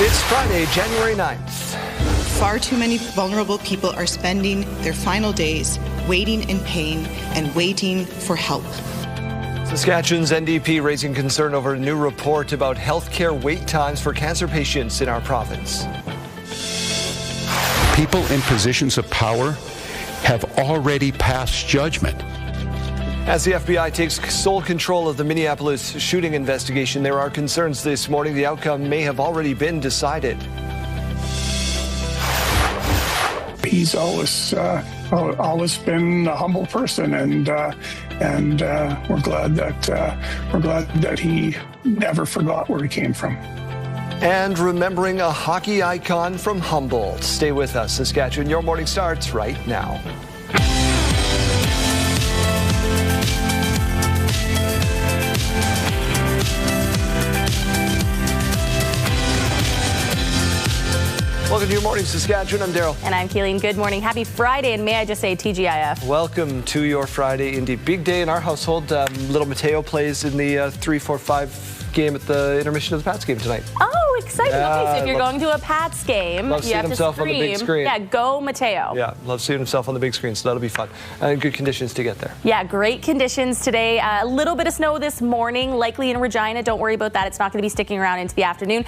It's Friday, January 9th. Far too many vulnerable people are spending their final days waiting in pain and waiting for help. Saskatchewan's NDP raising concern over a new report about healthcare wait times for cancer patients in our province. People in positions of power have already passed judgment. As the FBI takes sole control of the Minneapolis shooting investigation, there are concerns this morning the outcome may have already been decided. He's always been a humble person, and we're glad that he never forgot where he came from. And remembering a hockey icon from Humboldt. Stay with us, Saskatchewan. Your morning starts right now. Welcome to Your Morning Saskatchewan. I'm Daryl. And I'm Kayleen. Good morning. Happy Friday, and may I just say TGIF. Welcome to your Friday. Indeed, big day in our household. Little Mateo plays in the 3-4-5 game at the intermission of the Pats game tonight. Oh, exciting. Okay, so if you're going to a Pats game, love you have to himself scream. on the big screen. Yeah, go Mateo. Yeah, love seeing himself on the big screen, so that'll be fun. And good conditions to get there. Yeah, great conditions today. A little bit of snow this morning, likely in Regina. Don't worry about that. It's not going to be sticking around into the afternoon.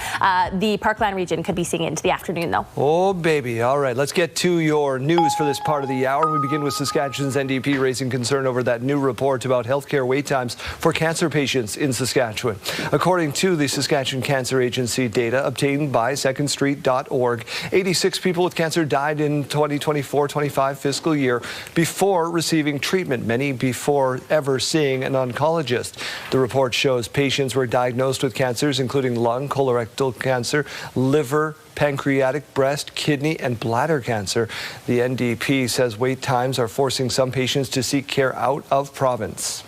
The Parkland region could be seeing it into the afternoon, though. Oh, baby. All right, let's get to your news for this part of the hour. We begin with Saskatchewan's NDP raising concern over that new report about healthcare wait times for cancer patients in Saskatchewan. According to the Saskatchewan Cancer Agency data obtained by secondstreet.org, 86 people with cancer died in 2024-25 fiscal year before receiving treatment, many before ever seeing an oncologist. The report shows patients were diagnosed with cancers including lung, colorectal cancer, liver, pancreatic, breast, kidney, and bladder cancer. The NDP says wait times are forcing some patients to seek care out of province.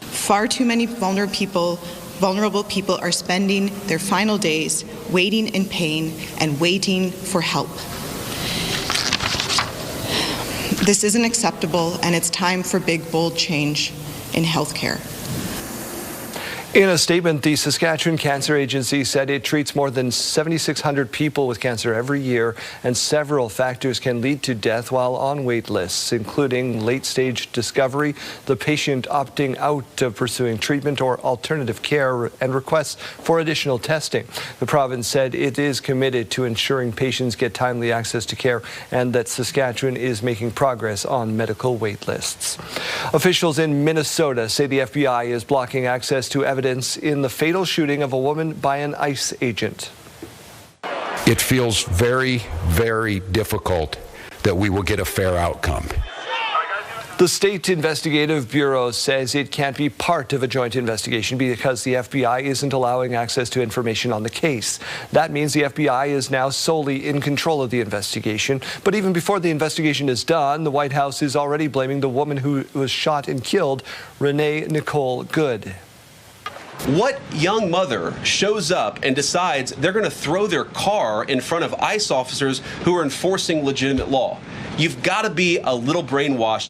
Far too many vulnerable people are spending their final days waiting in pain and waiting for help. This isn't acceptable, and it's time for big, bold change in healthcare. In a statement, the Saskatchewan Cancer Agency said it treats more than 7,600 people with cancer every year, and several factors can lead to death while on wait lists, including late-stage discovery, the patient opting out of pursuing treatment or alternative care, and requests for additional testing. The province said it is committed to ensuring patients get timely access to care and that Saskatchewan is making progress on medical wait lists. Officials in Minnesota say the FBI is blocking access to evidence in the fatal shooting of a woman by an ICE agent. It feels very, very difficult that we will get a fair outcome. The State Investigative Bureau says it can't be part of a joint investigation because the FBI isn't allowing access to information on the case. That means the FBI is now solely in control of the investigation. But even before the investigation is done, the White House is already blaming the woman who was shot and killed, Renee Nicole Good. What young mother shows up and decides they're going to throw their car in front of ICE officers who are enforcing legitimate law? You've got to be a little brainwashed.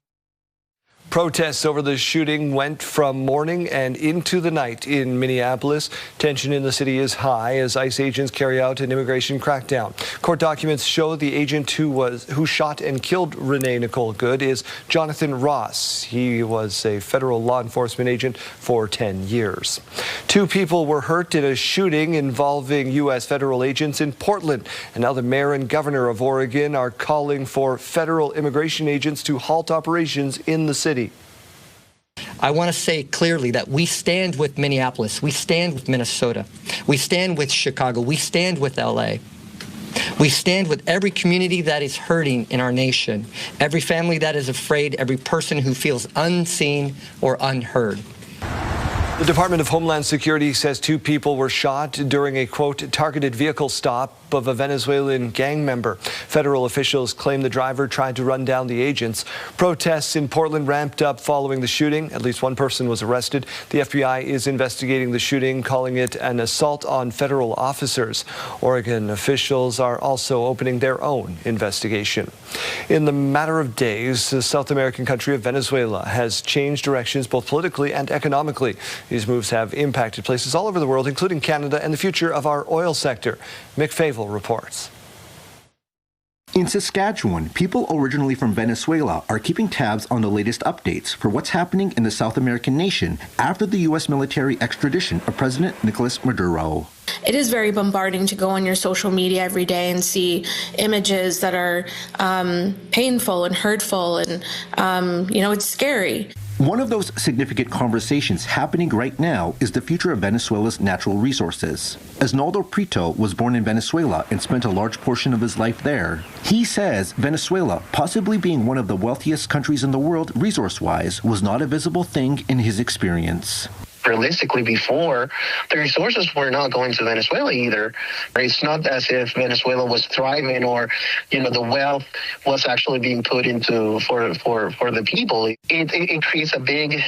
Protests over the shooting went from morning and into the night in Minneapolis. Tension in the city is high as ICE agents carry out an immigration crackdown. Court documents show the agent who shot and killed Renee Nicole Good is Jonathan Ross. He was a federal law enforcement agent for 10 years. 2 people were hurt in a shooting involving U.S. federal agents in Portland. And now the mayor and governor of Oregon are calling for federal immigration agents to halt operations in the city. I want to say clearly that we stand with Minneapolis, we stand with Minnesota, we stand with Chicago, we stand with LA. We stand with every community that is hurting in our nation, every family that is afraid, every person who feels unseen or unheard. The Department of Homeland Security says 2 people were shot during a, quote, targeted vehicle stop of a Venezuelan gang member. Federal officials claim the driver tried to run down the agents. Protests in Portland ramped up following the shooting. At least 1 person was arrested. The FBI is investigating the shooting, calling it an assault on federal officers. Oregon officials are also opening their own investigation. In the matter of days, the South American country of Venezuela has changed directions both politically and economically. These moves have impacted places all over the world, including Canada and the future of our oil sector. Mick Favel reports. In Saskatchewan, people originally from Venezuela are keeping tabs on the latest updates for what's happening in the South American nation after the U.S. military extradition of President Nicolas Maduro. It is very bombarding to go on your social media every day and see images that are painful and hurtful, and, it's scary. One of those significant conversations happening right now is the future of Venezuela's natural resources. Esnaldo Prieto was born in Venezuela and spent a large portion of his life there. He says Venezuela, possibly being one of the wealthiest countries in the world resource-wise, was not a visible thing in his experience. Realistically, before, the resources were not going to Venezuela either. It's not as if Venezuela was thriving, or the wealth was actually being put into for the people. It creates a big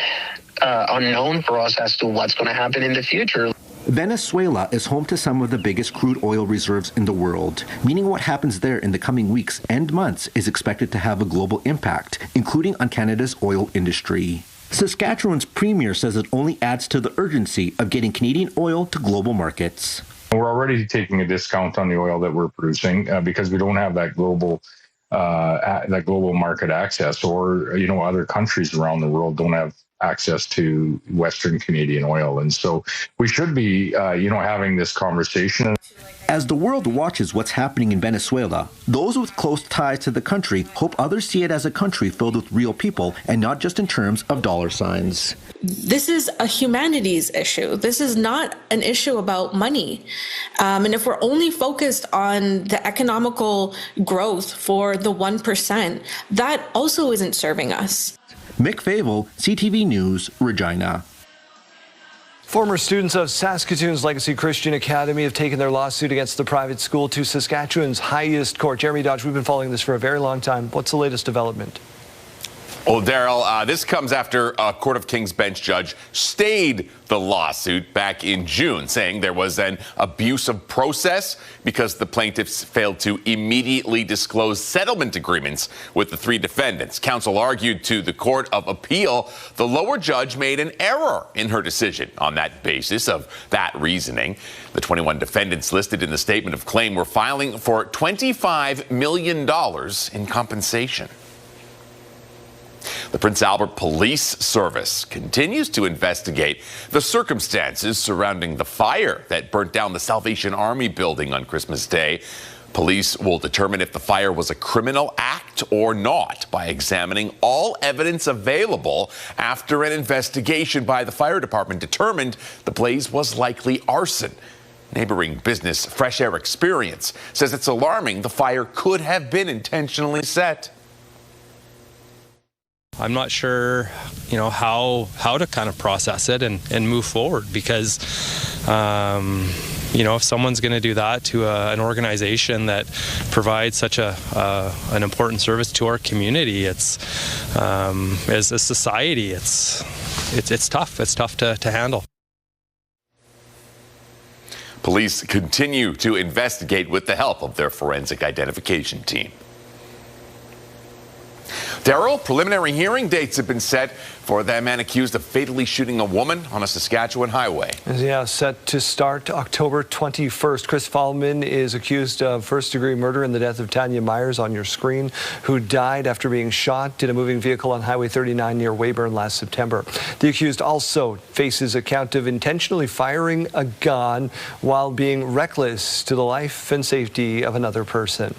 unknown for us as to what's going to happen in the future. Venezuela is home to some of the biggest crude oil reserves in the world, meaning what happens there in the coming weeks and months is expected to have a global impact, including on Canada's oil industry. Saskatchewan's premier says it only adds to the urgency of getting Canadian oil to global markets. We're already taking a discount on the oil that we're producing because we don't have that global market access, or other countries around the world don't have access to Western Canadian oil, and so we should be having this conversation. As the world watches what's happening in Venezuela, those with close ties to the country hope others see it as a country filled with real people and not just in terms of dollar signs. This is a humanities issue. This is not an issue about money. And if we're only focused on the economical growth for the 1%, that also isn't serving us. Mick Favel, CTV News, Regina. Former students of Saskatoon's Legacy Christian Academy have taken their lawsuit against the private school to Saskatchewan's highest court. Jeremy Dodge, we've been following this for a very long time. What's the latest development? Well, Daryl, this comes after a Court of King's Bench judge stayed the lawsuit back in June, saying there was an abuse of process because the plaintiffs failed to immediately disclose settlement agreements with the three defendants. Counsel argued to the Court of Appeal the lower judge made an error in her decision. On that basis of that reasoning, the 21 defendants listed in the statement of claim were filing for $25 million in compensation. The Prince Albert Police Service continues to investigate the circumstances surrounding the fire that burnt down the Salvation Army building on Christmas Day. Police will determine if the fire was a criminal act or not by examining all evidence available after an investigation by the fire department determined the blaze was likely arson. Neighboring business Fresh Air Experience says it's alarming the fire could have been intentionally set. I'm not sure, how to kind of process it and move forward, because, if someone's going to do that to an organization that provides such an important service to our community, it's as a society, it's tough. It's tough to handle. Police continue to investigate with the help of their forensic identification team. Daryl, preliminary hearing dates have been set for that man accused of fatally shooting a woman on a Saskatchewan highway. Yeah, set to start October 21st. Chris Fallman is accused of first-degree murder in the death of Tanya Myers on your screen, who died after being shot in a moving vehicle on Highway 39 near Weyburn last September. The accused also faces a count of intentionally firing a gun while being reckless to the life and safety of another person.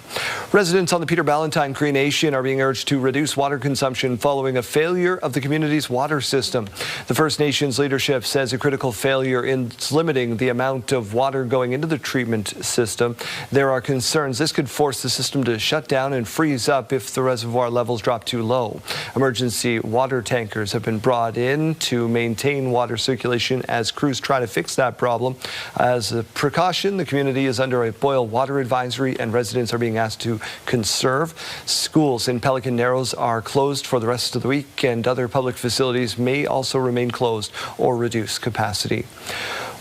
Residents on the Peter Ballantine Cree Nation are being urged to reduce water consumption following a failure of the community's water system. The First Nations leadership says a critical failure in limiting the amount of water going into the treatment system. There are concerns this could force the system to shut down and freeze up if the reservoir levels drop too low. Emergency water tankers have been brought in to maintain water circulation as crews try to fix that problem. As a precaution, the community is under a boil water advisory and residents are being asked to conserve. Schools in Pelican Narrows are closed for the rest of the week, and other public facilities may also remain closed or reduce capacity.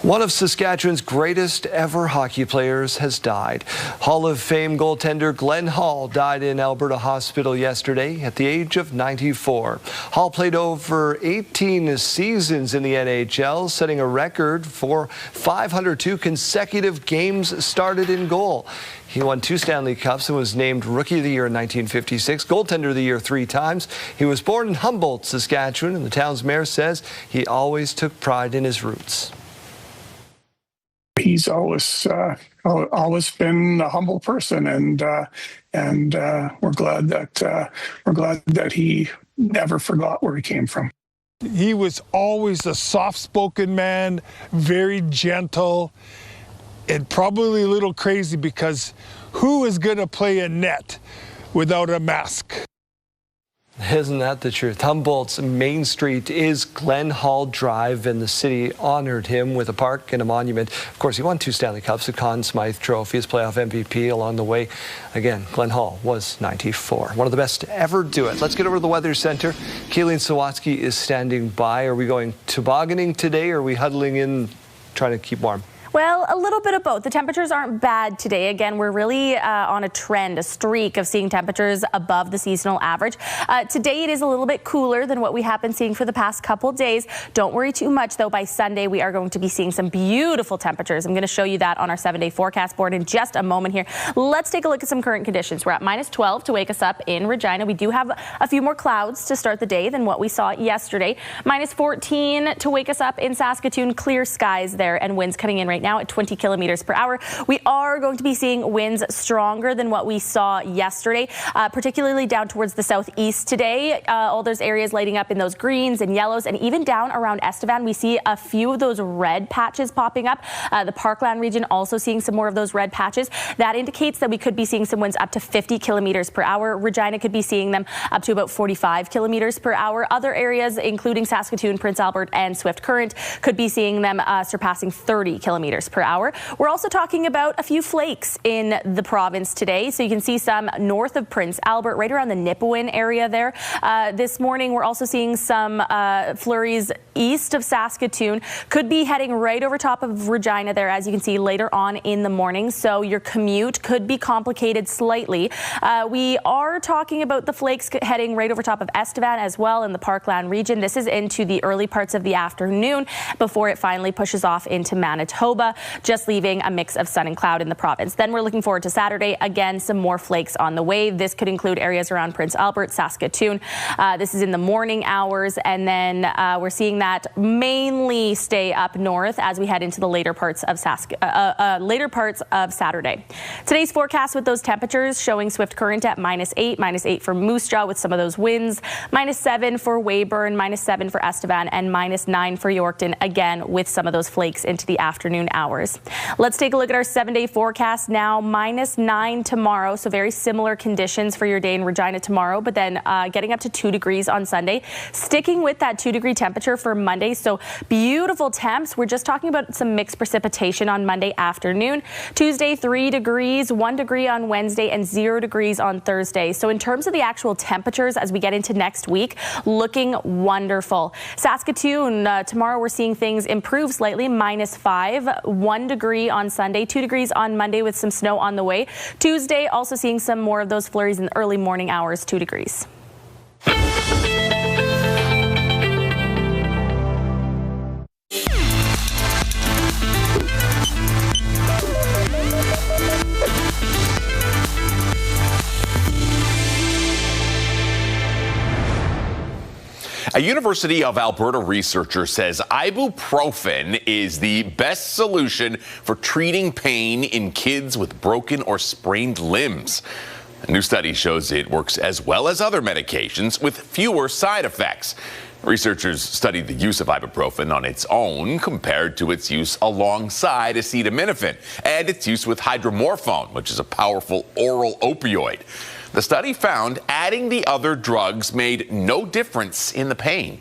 One of Saskatchewan's greatest ever hockey players has died. Hall of Fame goaltender Glenn Hall died in Alberta Hospital yesterday at the age of 94. Hall played over 18 seasons in the NHL, setting a record for 502 consecutive games started in goal. He won 2 Stanley Cups and was named Rookie of the Year in 1956, Goaltender of the Year 3 times. He was born in Humboldt, Saskatchewan, and the town's mayor says he always took pride in his roots. He's always been a humble person, and we're glad that he never forgot where he came from. He was always a soft-spoken man, very gentle, and probably a little crazy, because who is going to play a net without a mask? Isn't that the truth? Humboldt's Main Street is Glenn Hall Drive, and the city honored him with a park and a monument. Of course, he won 2 Stanley Cups, a Conn Smythe Trophy, his playoff MVP along the way. Again, Glenn Hall was 94. One of the best to ever do it. Let's get over to the Weather Center. Kayleen Sawatsky is standing by. Are we going tobogganing today, or are we huddling in trying to keep warm? Well, a little bit of both. The temperatures aren't bad today. Again, we're really on a trend, a streak of seeing temperatures above the seasonal average. Today, it is a little bit cooler than what we have been seeing for the past couple days. Don't worry too much, though. By Sunday, we are going to be seeing some beautiful temperatures. I'm going to show you that on our 7-day forecast board in just a moment here. Let's take a look at some current conditions. We're at -12 to wake us up in Regina. We do have a few more clouds to start the day than what we saw yesterday. -14 to wake us up in Saskatoon. Clear skies there, and winds coming in right now at 20 kilometers per hour. We are going to be seeing winds stronger than what we saw yesterday, particularly down towards the southeast today. All those areas lighting up in those greens and yellows, and even down around Estevan, we see a few of those red patches popping up. The Parkland region also seeing some more of those red patches. That indicates that we could be seeing some winds up to 50 kilometers per hour. Regina could be seeing them up to about 45 kilometers per hour. Other areas, including Saskatoon, Prince Albert, and Swift Current, could be seeing them surpassing 30 kilometers per hour. We're also talking about a few flakes in the province today. So you can see some north of Prince Albert, right around the Nipawin area there. This morning, we're also seeing some flurries east of Saskatoon. Could be heading right over top of Regina there, as you can see later on in the morning. So your commute could be complicated slightly. We are talking about the flakes heading right over top of Estevan as well in the Parkland region. This is into the early parts of the afternoon before it finally pushes off into Manitoba, just leaving a mix of sun and cloud in the province. Then we're looking forward to Saturday. Again, some more flakes on the way. This could include areas around Prince Albert, Saskatoon. This is in the morning hours, and then we're seeing that mainly stay up north as we head into the later parts of Saturday. Today's forecast with those temperatures showing Swift Current at -8, -8 for Moose Jaw with some of those winds, -7 for Weyburn, -7 for Estevan, and -9 for Yorkton, again with some of those flakes into the afternoon hours. Let's take a look at our 7-day forecast now. -9 tomorrow, so very similar conditions for your day in Regina tomorrow, but then getting up to 2 degrees on Sunday. Sticking with that 2-degree temperature for Monday, so beautiful temps. We're just talking about some mixed precipitation on Monday afternoon. Tuesday, 3 degrees, 1 degree on Wednesday, and 0 degrees on Thursday. So in terms of the actual temperatures as we get into next week, looking wonderful. Saskatoon, tomorrow we're seeing things improve slightly, -5, 1 degree on Sunday, 2 degrees on Monday with some snow on the way. Tuesday, also seeing some more of those flurries in the early morning hours, 2 degrees. A University of Alberta researcher says ibuprofen is the best solution for treating pain in kids with broken or sprained limbs. A new study shows it works as well as other medications with fewer side effects. Researchers studied the use of ibuprofen on its own compared to its use alongside acetaminophen and its use with hydromorphone, which is a powerful oral opioid. The study found adding the other drugs made no difference in the pain.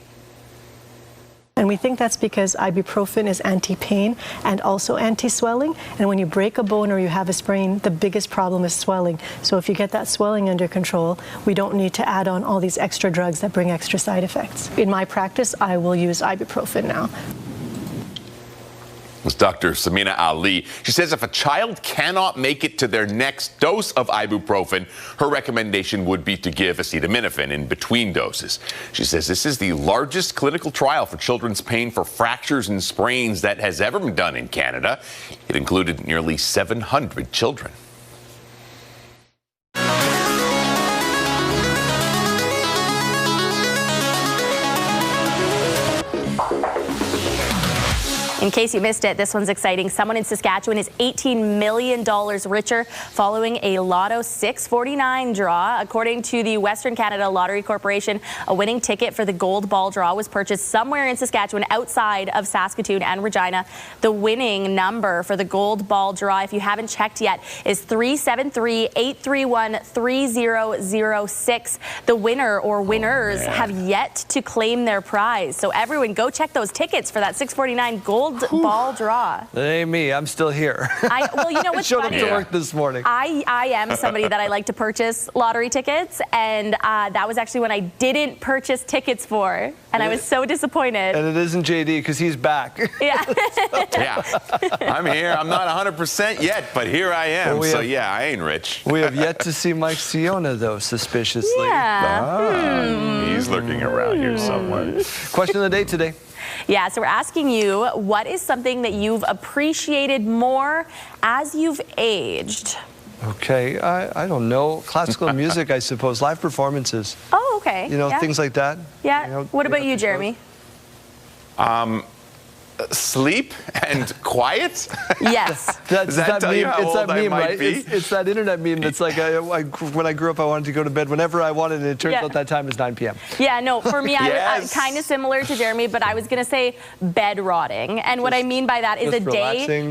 And we think that's because ibuprofen is anti-pain and also anti-swelling. And when you break a bone or you have a sprain, the biggest problem is swelling. So if you get that swelling under control, we don't need to add on all these extra drugs that bring extra side effects. In my practice, I will use ibuprofen now. Was Dr. Samina Ali. She says if a child cannot make it to their next dose of ibuprofen, her recommendation would be to give acetaminophen in between doses. She says this is the largest clinical trial for children's pain for fractures and sprains that has ever been done in Canada. It included nearly 700 children. In case you missed it, this one's exciting. Someone in Saskatchewan is $18 million richer following a Lotto 649 draw. According to the Western Canada Lottery Corporation, a winning ticket for the gold ball draw was purchased somewhere in Saskatchewan outside of Saskatoon and Regina. The winning number for the gold ball draw, if you haven't checked yet, is 373-831-3006. The winner or winners have yet to claim their prize. So everyone go check those tickets for that 649 gold ball draw. That ain't me. I'm still here. Well, you know what's showed funny? up to work this morning. I am somebody that I like to purchase lottery tickets, and that was actually when I didn't purchase tickets for, and I was so disappointed. And it isn't JD because he's back. Yeah. Yeah. I'm here. I'm not 100% yet, but here I am. Well, yeah, I ain't rich. We have yet to see Mike Siona, though, suspiciously. Yeah. He's lurking around here somewhere. Question of the day today. Yeah, so we're asking you, what is something that you've appreciated more as you've aged? Okay, I don't know. Classical music, I suppose. Live performances. Oh, okay. You know, things like that. Yeah. You know, what about you, Jeremy? Sleep and quiet? Yes. Does that tell you how old I might be? It's that internet meme that's like, when I grew up, I wanted to go to bed whenever I wanted, and it turns out that time is 9 p.m. Yeah, no, for me, I was kind of similar to Jeremy, but I was going to say bed rotting. And what I mean by that is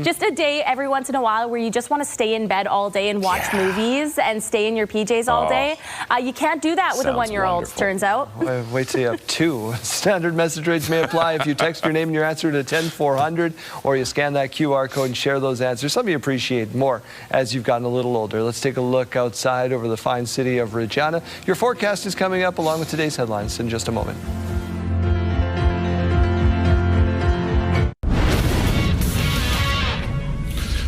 just a day every once in a while where you just want to stay in bed all day and watch movies and stay in your PJs all day. You can't do that with a one-year-old, turns out. Wait till you have two. Standard message rates may apply if you text your name and your answer to 10400, or you scan that QR code and share those answers. Some of you appreciate more as you've gotten a little older. Let's take a look outside over the fine city of Regina. Your forecast is coming up along with today's headlines in just a moment.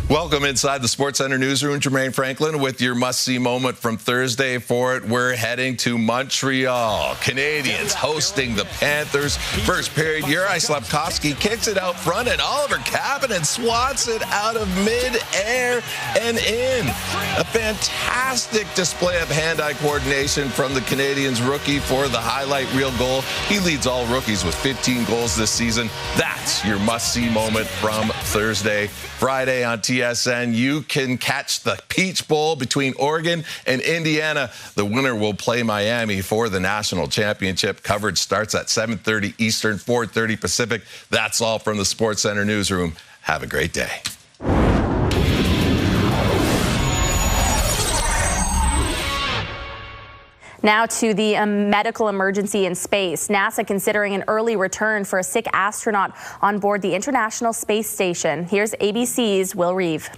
Welcome inside the SportsCenter newsroom. Jermaine Franklin with your must-see moment from Thursday. For it, we're heading to Montreal. Canadians hosting the Panthers. First period, Juraj Slafkovsky kicks it out front, and Oliver Kapanen swats it out of mid-air and in. A fantastic display of hand-eye coordination from the Canadians rookie for the highlight reel goal. He leads all rookies with 15 goals this season. That's your must-see moment from Thursday. Friday on TSN, you can catch the Peach Bowl between Oregon and Indiana. The winner will play Miami for the national championship. Coverage starts at 7:30 Eastern, 4:30 Pacific. That's all from the SportsCenter newsroom. Have a great day. Now to the medical emergency in space. NASA considering an early return for a sick astronaut on board the International Space Station. Here's ABC's Will Reeve.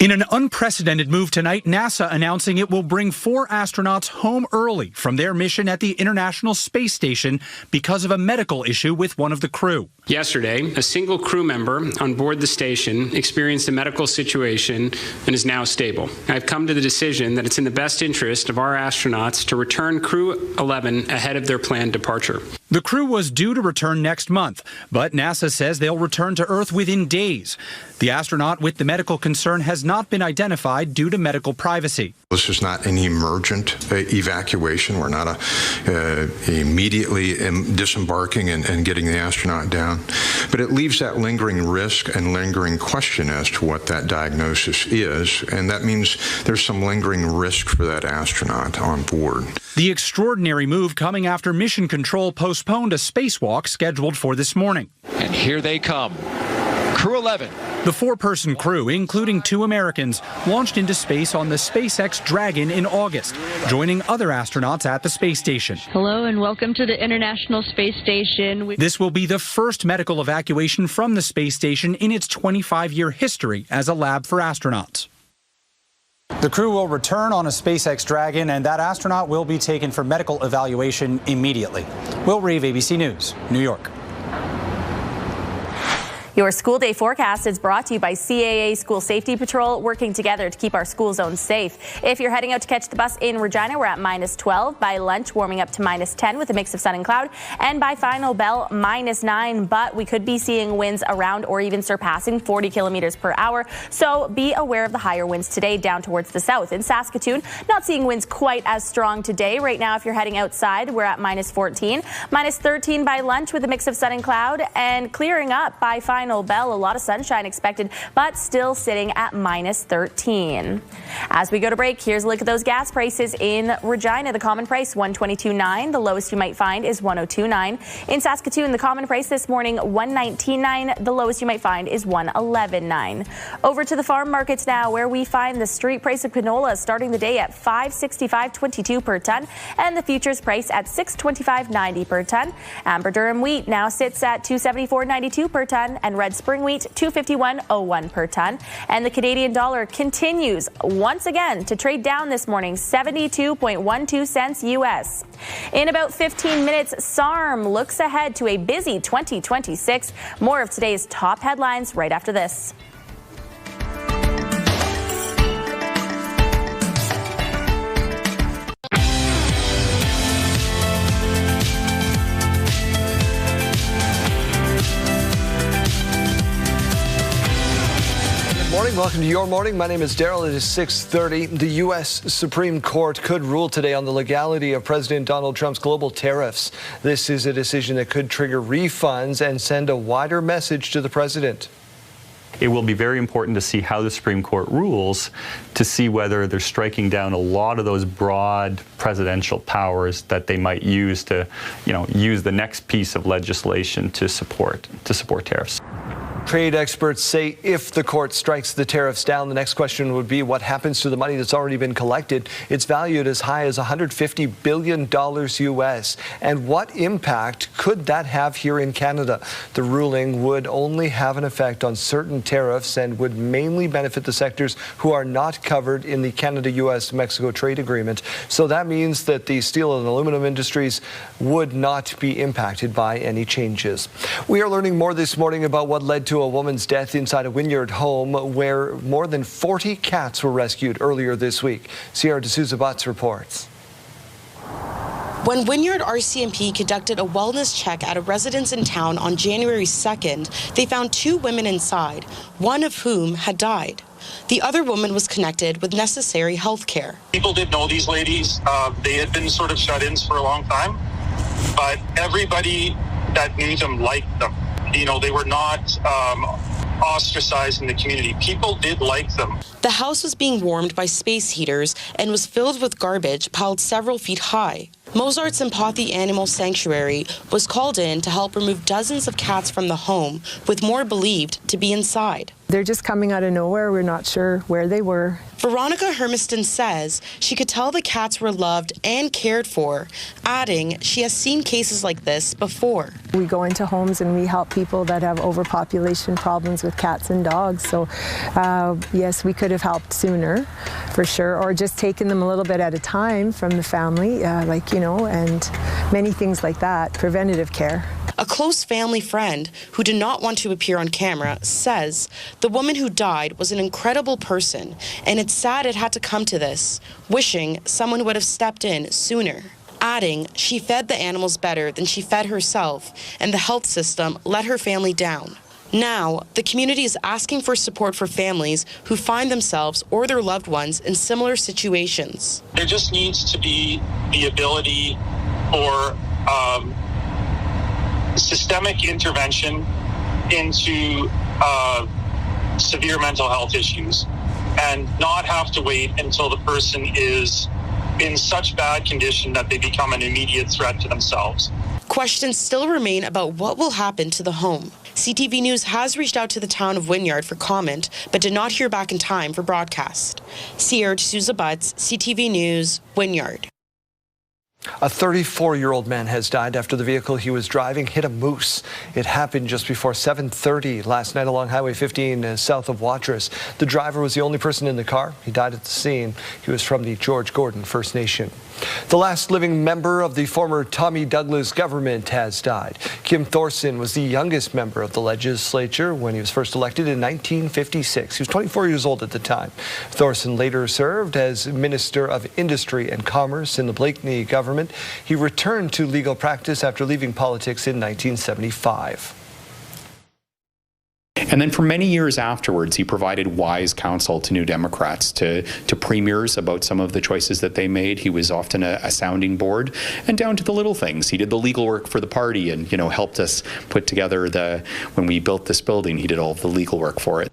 In an unprecedented move tonight, NASA announcing it will bring 4 astronauts home early from their mission at the International Space Station because of a medical issue with one of the crew. Yesterday, a single crew member on board the station experienced a medical situation and is now stable. I've come to the decision that it's in the best interest of our astronauts to return Crew 11 ahead of their planned departure. The crew was due to return next month, but NASA says they'll return to Earth within days. The astronaut with the medical concern has not been identified due to medical privacy. This is not an emergent evacuation. We're not immediately disembarking and getting the astronaut down. But it leaves that lingering risk and lingering question as to what that diagnosis is. And that means there's some lingering risk for that astronaut on board. The extraordinary move coming after Mission Control postponed a spacewalk scheduled for this morning. And here they come. Crew 11. The 4-person crew, including 2 Americans, launched into space on the SpaceX Dragon in August, joining other astronauts at the space station. Hello and welcome to the International Space Station. This will be the first medical evacuation from the space station in its 25-year history as a lab for astronauts. The crew will return on a SpaceX Dragon, and that astronaut will be taken for medical evaluation immediately. Will Reeve, ABC News, New York. Your school day forecast is brought to you by CAA School Safety Patrol, working together to keep our school zones safe. If you're heading out to catch the bus in Regina, we're at -12. By lunch, warming up to -10 with a mix of sun and cloud. And by final bell, -9. But we could be seeing winds around or even surpassing 40 kilometers per hour. So be aware of the higher winds today down towards the south. In Saskatoon, not seeing winds quite as strong today. Right now, if you're heading outside, we're at -14. -13 by lunch with a mix of sun and cloud. And clearing up by final bell, a lot of sunshine expected, but still sitting at -13. As we go to break, here's a look at those gas prices in Regina. The common price, $122.9. The lowest you might find is $102.9. In Saskatoon, the common price this morning, $119.9. The lowest you might find is $111.9. Over to the farm markets now, where we find the street price of canola starting the day at $565.22 per ton, and the futures price at $625.90 per ton. Amber Durum wheat now sits at $274.92 per ton, and red spring wheat $251.01 per ton. And the Canadian dollar continues once again to trade down this morning, 72.12 cents US. In about 15 minutes, SARM looks ahead to a busy 2026. More of today's top headlines right after this. Morning. Welcome to Your Morning. My name is Daryl. It is 6:30. The U.S. Supreme Court could rule today on the legality of President Donald Trump's global tariffs. This is a decision that could trigger refunds and send a wider message to the president. It will be very important to see how the Supreme Court rules, to see whether they're striking down a lot of those broad presidential powers that they might use to, use the next piece of legislation to support tariffs. Trade experts say if the court strikes the tariffs down, the next question would be what happens to the money that's already been collected. It's valued as high as $150 billion US. And what impact could that have here in Canada? The ruling would only have an effect on certain tariffs and would mainly benefit the sectors who are not covered in the Canada-US-Mexico trade agreement. So that means that the steel and aluminum industries would not be impacted by any changes. We are learning more this morning about what led to a woman's death inside a Wynyard home where more than 40 cats were rescued earlier this week. Sierra D'Souza Butts reports. When Wynyard RCMP conducted a wellness check at a residence in town on January 2nd, they found 2 women inside, one of whom had died. The other woman was connected with necessary health care. People did know these ladies. They had been sort of shut-ins for a long time, but everybody that knew them liked them. They were not ostracized in the community. People did like them. The house was being warmed by space heaters and was filled with garbage piled several feet high. Mozart's Empathy Animal Sanctuary was called in to help remove dozens of cats from the home, with more believed to be inside. They're just coming out of nowhere. We're not sure where they were. Veronica Hermiston says she could tell the cats were loved and cared for, adding she has seen cases like this before. We go into homes and we help people that have overpopulation problems with cats and dogs. So yes, we could have helped sooner, for sure, or just taken them a little bit at a time from the family, and many things like that, preventative care. A close family friend who did not want to appear on camera says the woman who died was an incredible person, and it's sad it had to come to this, wishing someone would have stepped in sooner. Adding she fed the animals better than she fed herself, and the health system let her family down. Now, the community is asking for support for families who find themselves or their loved ones in similar situations. There just needs to be the ability for systemic intervention into severe mental health issues and not have to wait until the person is in such bad condition that they become an immediate threat to themselves. Questions still remain about what will happen to the home. CTV News has reached out to the town of Wynyard for comment, but did not hear back in time for broadcast. Sierra D'Souza Butts, CTV News, Wynyard. A 34-year-old man has died after the vehicle he was driving hit a moose. It happened just before 7:30 last night along Highway 15 south of Watrous. The driver was the only person in the car. He died at the scene. He was from the George Gordon First Nation. The last living member of the former Tommy Douglas government has died. Kim Thorson was the youngest member of the legislature when he was first elected in 1956. He was 24 years old at the time. Thorson later served as Minister of Industry and Commerce in the Blakeney government. He returned to legal practice after leaving politics in 1975. And then for many years afterwards, he provided wise counsel to New Democrats, to premiers about some of the choices that they made. He was often a sounding board, and down to the little things. He did the legal work for the party and, helped us put together when we built this building, he did all of the legal work for it.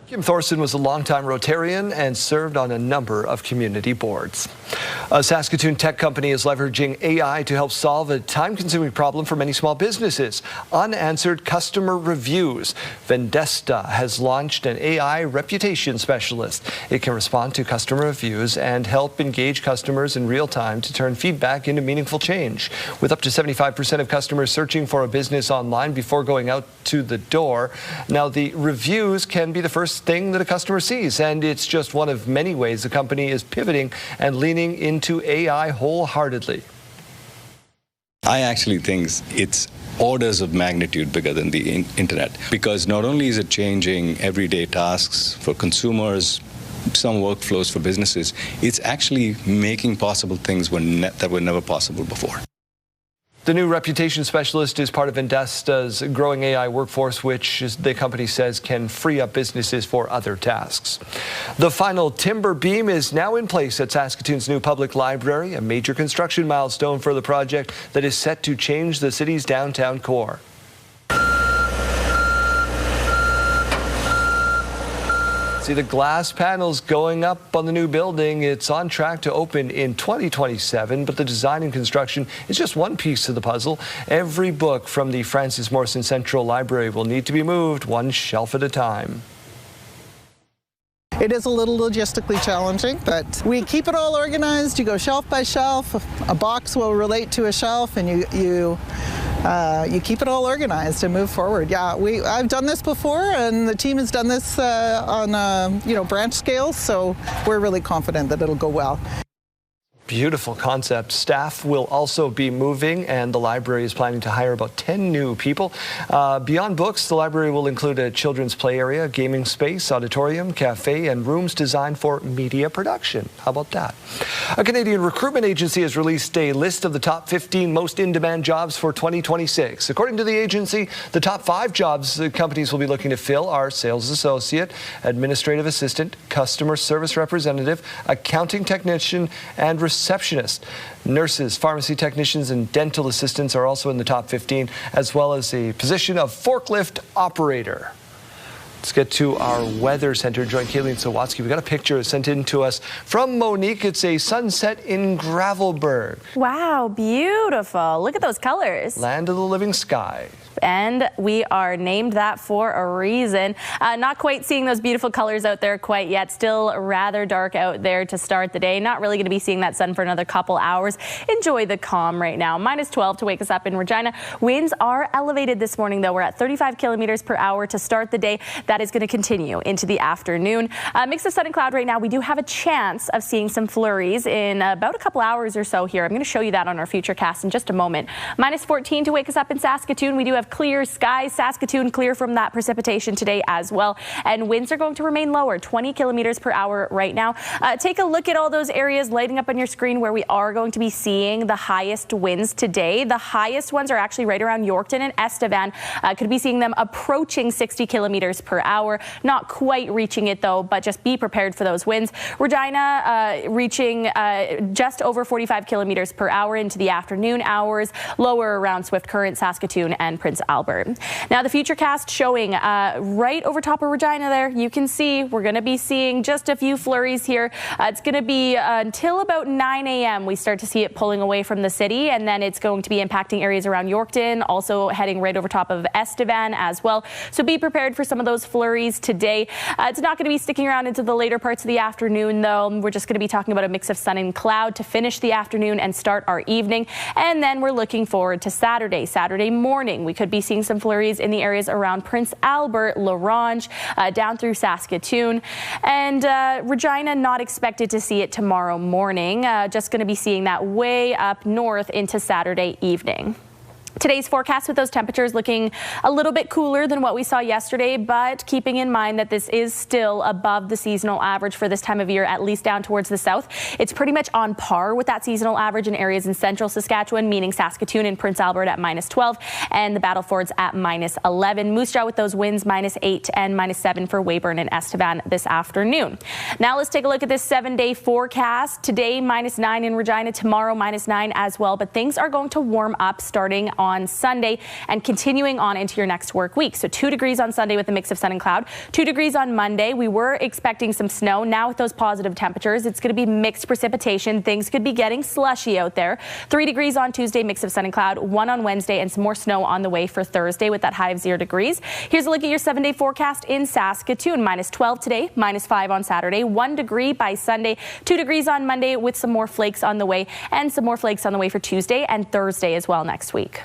Kim Thorson was a longtime Rotarian and served on a number of community boards. A Saskatoon tech company is leveraging AI to help solve a time-consuming problem for many small businesses: unanswered customer reviews. Vendesta has launched an AI reputation specialist. It can respond to customer reviews and help engage customers in real time to turn feedback into meaningful change. With up to 75% of customers searching for a business online before going out to the door, now the reviews can be the first thing that a customer sees, and it's just one of many ways the company is pivoting and leaning into AI wholeheartedly. I actually think it's orders of magnitude bigger than the internet, because not only is it changing everyday tasks for consumers, some workflows for businesses, it's actually making possible things that were never possible before. The new reputation specialist is part of Vendesta's growing AI workforce, which the company says can free up businesses for other tasks. The final timber beam is now in place at Saskatoon's new public library, a major construction milestone for the project that is set to change the city's downtown core. See the glass panels going up on the new building. It's on track to open in 2027, but the design and construction is just one piece of the puzzle. Every book from the Francis Morrison Central Library will need to be moved one shelf at a time. It is a little logistically challenging, but we keep it all organized. You go shelf by shelf. A box will relate to a shelf, and you keep it all organized and move forward. Yeah, I've done this before, and the team has done this on branch scale, so we're really confident that it'll go well. Beautiful concept. Staff will also be moving, and the library is planning to hire about 10 new people. Beyond books, the library will include a children's play area, gaming space, auditorium, cafe, and rooms designed for media production. How about that? A Canadian recruitment agency has released a list of the top 15 most in-demand jobs for 2026. According to the agency, the top 5 jobs the companies will be looking to fill are sales associate, administrative assistant, customer service representative, accounting technician, and receptionist. Nurses, pharmacy technicians, and dental assistants are also in the top 15, as well as the position of forklift operator. Let's get to our weather center. Join Kayleen Sawatsky. We got a picture sent in to us from Monique. It's a sunset in Gravelburg. Wow, beautiful. Look at those colors. Land of the living sky. And we are named that for a reason. Not quite seeing those beautiful colors out there quite yet. Still rather dark out there to start the day. Not really going to be seeing that sun for another couple hours. Enjoy the calm right now. -12 to wake us up in Regina. Winds are elevated this morning, though. We're at 35 kilometers per hour to start the day. That is going to continue into the afternoon. Mix of sun and cloud right now. We do have a chance of seeing some flurries in about a couple hours or so here. I'm going to show you that on our future cast in just a moment. -14 to wake us up in Saskatoon. We do have clear skies. Saskatoon clear from that precipitation today as well. And winds are going to remain lower, 20 kilometers per hour right now. Take a look at all those areas lighting up on your screen where we are going to be seeing the highest winds today. The highest ones are actually right around Yorkton and Estevan. Could be seeing them approaching 60 kilometers per hour. Not quite reaching it though, but just be prepared for those winds. Regina reaching just over 45 kilometers per hour into the afternoon hours. Lower around Swift Current, Saskatoon, and Prince Albert. Now the futurecast showing right over top of Regina there. You can see we're going to be seeing just a few flurries here. It's going to be until about 9 a.m. we start to see it pulling away from the city, and then it's going to be impacting areas around Yorkton, also heading right over top of Estevan as well. So be prepared for some of those flurries today. It's not going to be sticking around into the later parts of the afternoon though. We're just going to be talking about a mix of sun and cloud to finish the afternoon and start our evening. And then we're looking forward to Saturday morning. We could could be seeing some flurries in the areas around Prince Albert, La Ronge, down through Saskatoon. And Regina, not expected to see it tomorrow morning. Just going to be seeing that way up north into Saturday evening. Today's forecast with those temperatures looking a little bit cooler than what we saw yesterday, but keeping in mind that this is still above the seasonal average for this time of year, at least down towards the south. It's pretty much on par with that seasonal average in areas in central Saskatchewan, meaning Saskatoon and Prince Albert at -12 and the Battlefords at -11. Moose Jaw with those winds -8 and -7 for Weyburn and Estevan this afternoon. Now let's take a look at this 7-day forecast. Today -9 in Regina, tomorrow -9 as well, but things are going to warm up starting on Sunday and continuing on into your next work week. So 2 degrees on Sunday with a mix of sun and cloud, 2 degrees on Monday. We were expecting some snow. Now with those positive temperatures, it's going to be mixed precipitation. Things could be getting slushy out there. 3 degrees on Tuesday, mix of sun and cloud, 1 on Wednesday, and some more snow on the way for Thursday with that high of 0 degrees. Here's a look at your 7-day forecast in Saskatoon. -12 today, -5 on Saturday, 1 degree by Sunday, 2 degrees on Monday with some more flakes on the way, and some more flakes on the way for Tuesday and Thursday as well next week.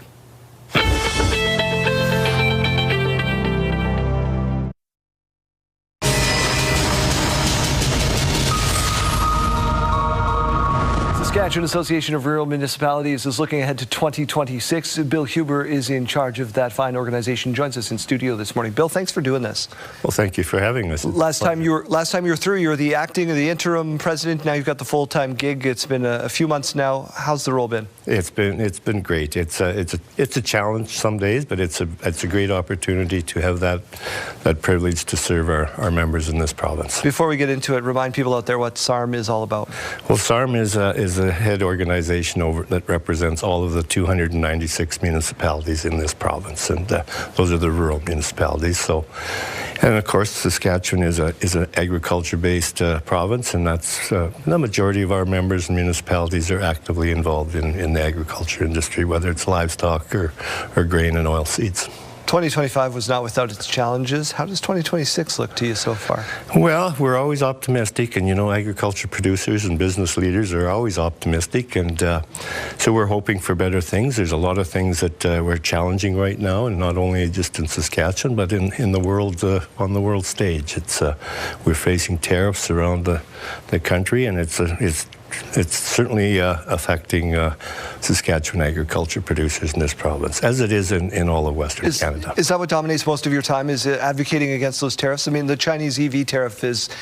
Saskatchewan Association of Rural Municipalities is looking ahead to 2026. Bill Huber is in charge of that fine organization. Joins us in studio this morning. Bill, thanks for doing this. Well, thank you for having us. Last time you were through, you were the acting or the interim president. Now you've got the full-time gig. It's been a few months now. How's the role been? It's been great. It's a challenge some days, but it's a great opportunity to have that privilege to serve our members in this province. Before we get into it, remind people out there what SARM is all about. Well, SARM is a head organization that represents all of the 296 municipalities in this province, and those are the rural municipalities. So, and of course, Saskatchewan is an agriculture-based province, and that's the majority of our members and municipalities are actively involved in the agriculture industry, whether it's livestock or grain and oil seeds. 2025 was not without its challenges. How does 2026 look to you so far? Well, we're always optimistic, and agriculture producers and business leaders are always optimistic, and so we're hoping for better things. There's a lot of things that we're challenging right now, and not only just in Saskatchewan, but in the world, on the world stage. We're facing tariffs around the country, and it's certainly affecting Saskatchewan agriculture producers in this province, as it is in all of Western Canada. Is that what dominates most of your time, is advocating against those tariffs? I mean, the Chinese EV tariff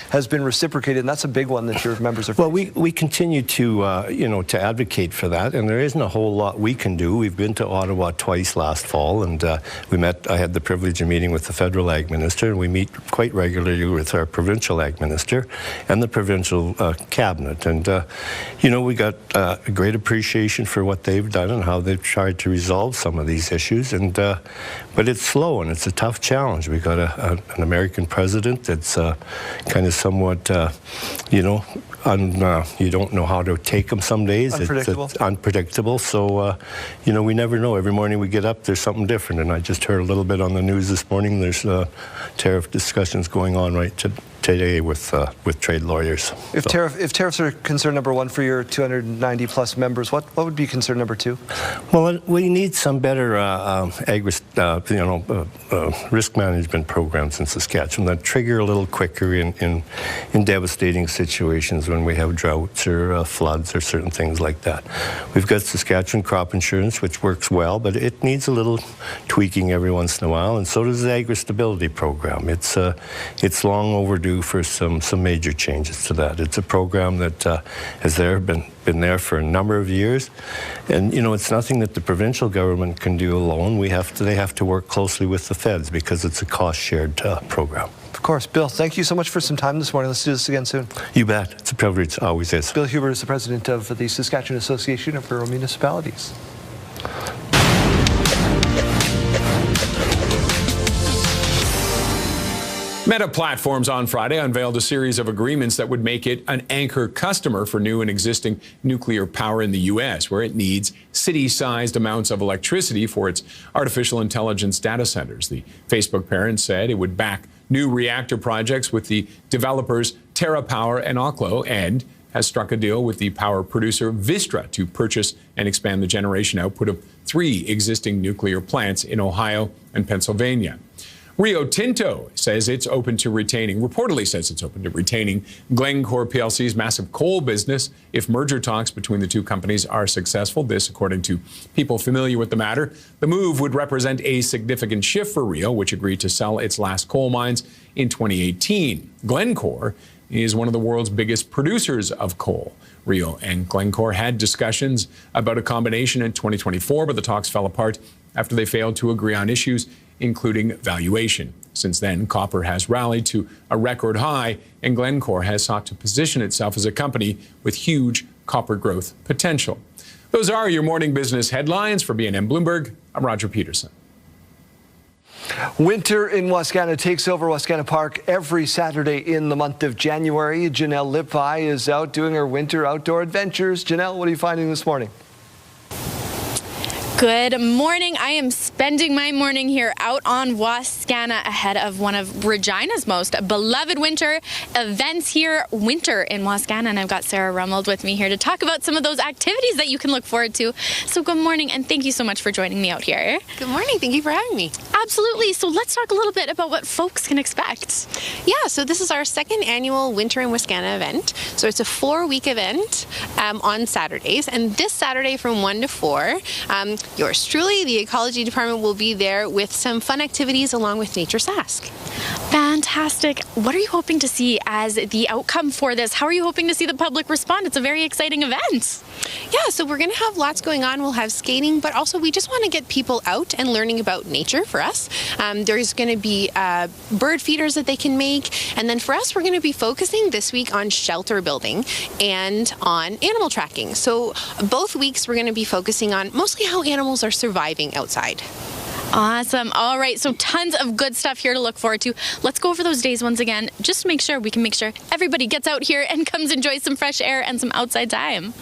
has been reciprocated, and that's a big one that your members are facing. Well, we continue to advocate for that, and there isn't a whole lot we can do. We've been to Ottawa twice last fall, and I had the privilege of meeting with the federal ag minister, and we meet quite regularly with our provincial ag minister and the provincial cabinet. And we got a great appreciation for what they've done and how they've tried to resolve some of these issues. But it's slow, and it's a tough challenge. We've got an American president that's kind of somewhat, you don't know how to take them some days. Unpredictable. It's unpredictable. So, we never know. Every morning we get up, there's something different. And I just heard a little bit on the news this morning. There's tariff discussions going on right today with trade lawyers. If tariffs are concern number one for your 290 plus members, what would be concern number two? Well, we need some better risk management programs in Saskatchewan that trigger a little quicker in devastating situations when we have droughts or floods or certain things like that. We've got Saskatchewan crop insurance, which works well, but it needs a little tweaking every once in a while, and so does the agri-stability program. It's long overdue for some major changes to that. It's a program that has been there for a number of years, and it's nothing that the provincial government can do alone. They have to work closely with the feds because it's a cost-shared program. Of course. Bill, thank you so much for some time this morning. Let's do this again soon. You bet. It's a privilege. It always is. Bill Huber is the president of the Saskatchewan Association of Rural Municipalities. Meta Platforms on Friday unveiled a series of agreements that would make it an anchor customer for new and existing nuclear power in the U.S., where it needs city-sized amounts of electricity for its artificial intelligence data centers. The Facebook parent said it would back new reactor projects with the developers TerraPower and Oklo, and has struck a deal with the power producer Vistra to purchase and expand the generation output of 3 existing nuclear plants in Ohio and Pennsylvania. Rio Tinto says it's open to retaining, reportedly says it's open to retaining Glencore PLC's massive coal business if merger talks between the two companies are successful. This, according to people familiar with the matter. The move would represent a significant shift for Rio, which agreed to sell its last coal mines in 2018. Glencore is one of the world's biggest producers of coal. Rio and Glencore had discussions about a combination in 2024, but the talks fell apart after they failed to agree on issues including valuation. Since then, copper has rallied to a record high, and Glencore has sought to position itself as a company with huge copper growth potential. Those are your morning business headlines. For BNN Bloomberg, I'm Roger Peterson. Winter in Wascana takes over Wascana Park every Saturday in the month of January. Janelle Lipvai is out doing her winter outdoor adventures. Janelle, what are you finding this morning? Good morning. I am spending my morning here out on Wascana ahead of one of Regina's most beloved winter events here, Winter in Wascana. And I've got Sarah Rummold with me here to talk about some of those activities that you can look forward to. So good morning, and thank you so much for joining me out here. Good morning. Thank you for having me. Absolutely. So let's talk a little bit about what folks can expect. Yeah, so this is our second annual Winter in Wascana event. So it's a 4-week event on Saturdays. And this Saturday from 1 to 4, yours truly, the Ecology Department, will be there with some fun activities along with Nature Sask. Fantastic. What are you hoping to see as the outcome for this? How are you hoping to see the public respond? It's a very exciting event. Yeah, so we're going to have lots going on. We'll have skating, but also we just want to get people out and learning about nature for us. There's going to be bird feeders that they can make. And then for us, we're going to be focusing this week on shelter building and on animal tracking. So both weeks we're going to be focusing on mostly how animals are surviving outside. Awesome. All right. So tons of good stuff here to look forward to. Let's go over those days once again, just to make sure everybody gets out here and comes enjoy some fresh air and some outside time.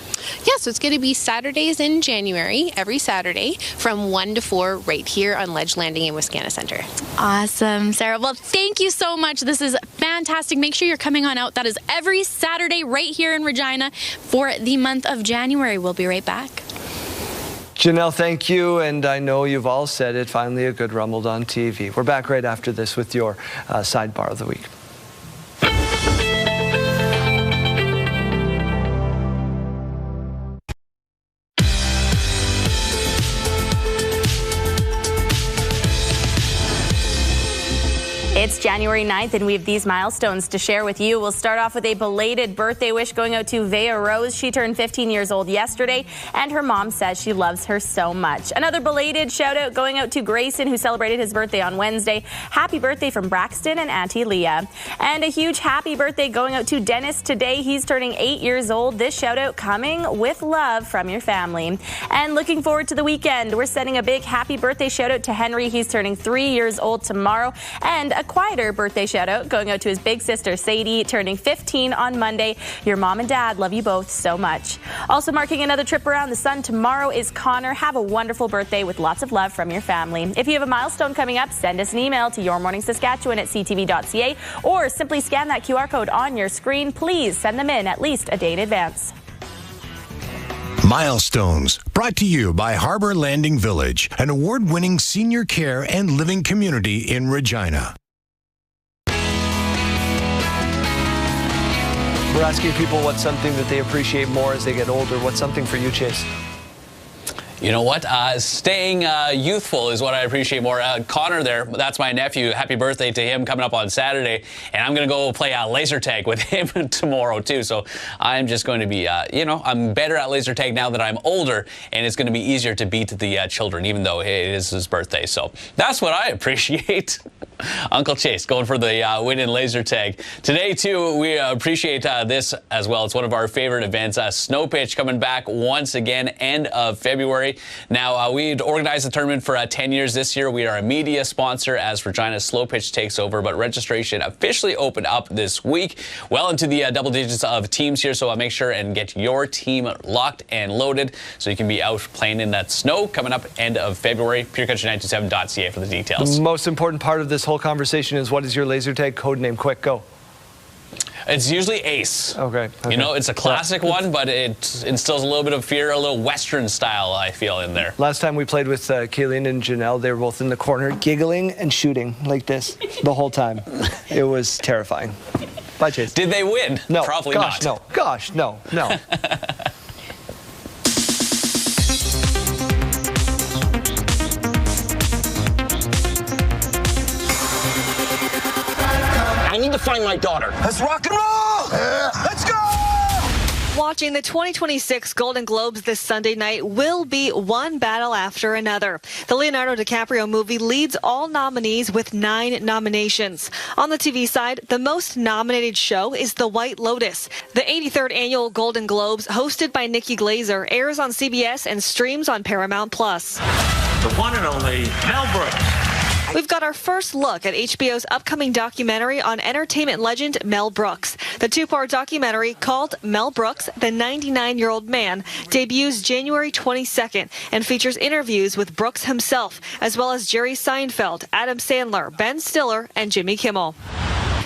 Yeah, so it's going to be Saturdays in January, every Saturday from 1 to 4 right here on Ledge Landing in Wascana Center. Awesome, Sarah. Well, thank you so much. This is fantastic. Make sure you're coming on out. That is every Saturday right here in Regina for the month of January. We'll be right back. Janelle, thank you, and I know you've all said it, finally a good Rummold on TV. We're back right after this with your sidebar of the week. It's January 9th, and we have these milestones to share with you. We'll start off with a belated birthday wish going out to Vea Rose. She turned 15 years old yesterday, and her mom says she loves her so much. Another belated shout out going out to Grayson, who celebrated his birthday on Wednesday. Happy birthday from Braxton and Auntie Leah. And a huge happy birthday going out to Dennis today. He's turning 8 years old. This shout out coming with love from your family. And looking forward to the weekend, we're sending a big happy birthday shout out to Henry. He's turning 3 years old tomorrow. And a quieter birthday shout out going out to his big sister Sadie, turning 15 on Monday. Your mom and dad love you both so much. Also marking another trip around the sun tomorrow is Connor. Have a wonderful birthday with lots of love from your family. If you have a milestone coming up, send us an email to yourmorningsaskatchewan@ctv.ca or simply scan that QR code on your screen. Please send them in at least a day in advance. Milestones, brought to you by Harbor Landing Village, an award-winning senior care and living community in Regina. We're asking people what's something that they appreciate more as they get older. What's something for you, Chase? You know what? Staying youthful is what I appreciate more. Connor there, that's my nephew. Happy birthday to him coming up on Saturday. And I'm going to go play laser tag with him tomorrow, too. So I'm just going to be, I'm better at laser tag now that I'm older. And it's going to be easier to beat the children, even though it is his birthday. So that's what I appreciate. Uncle Chase going for the win in laser tag. Today, too, we appreciate this as well. It's one of our favorite events. Snow Pitch coming back once again, end of February. Now, we'd organized the tournament for 10 years this year. We are a media sponsor as Regina's Slow Pitch takes over, but registration officially opened up this week, well into the double digits of teams here. So make sure and get your team locked and loaded so you can be out playing in that snow coming up end of February. PureCountry927.ca for the details. The most important part of this whole conversation is, what is your laser tag code name? Quick, go. It's usually Ace. Okay. You know, it's a classic one, but it instills a little bit of fear, a little Western style, I feel, in there. Last time we played with Kayleen and Janelle, they were both in the corner giggling and shooting like this the whole time. It was terrifying. Bye, Chase. Did they win? No. Probably Gosh, not. no. Gosh, no. No. I need to find my daughter. Let's rock and roll! Let's go! Watching the 2026 Golden Globes this Sunday night will be one battle after another. The Leonardo DiCaprio movie leads all nominees with 9 nominations. On the TV side, the most nominated show is The White Lotus. The 83rd annual Golden Globes, hosted by Nikki Glaser, airs on CBS and streams on Paramount+. The one and only Mel Brooks. We've got our first look at HBO's upcoming documentary on entertainment legend Mel Brooks. The 2-part documentary called Mel Brooks, the 99-Year-Old Man, debuts January 22nd and features interviews with Brooks himself, as well as Jerry Seinfeld, Adam Sandler, Ben Stiller, and Jimmy Kimmel.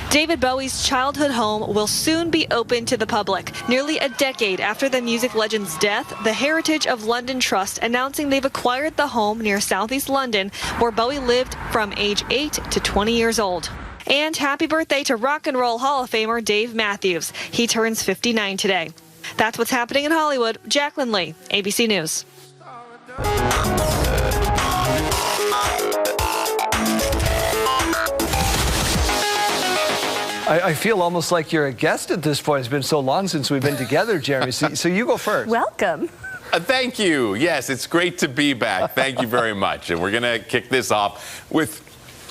David Bowie's childhood home will soon be open to the public. Nearly a decade after the music legend's death, the Heritage of London Trust announcing they've acquired the home near southeast London, where Bowie lived from age 8 to 20 years old. And happy birthday to Rock and Roll Hall of Famer Dave Matthews. He turns 59 today. That's what's happening in Hollywood. Jacqueline Lee, ABC News. I feel almost like you're a guest at this point. It's been so long since we've been together, Jeremy. So you go first. Welcome. Thank you. Yes, it's great to be back. Thank you very much. And we're going to kick this off with,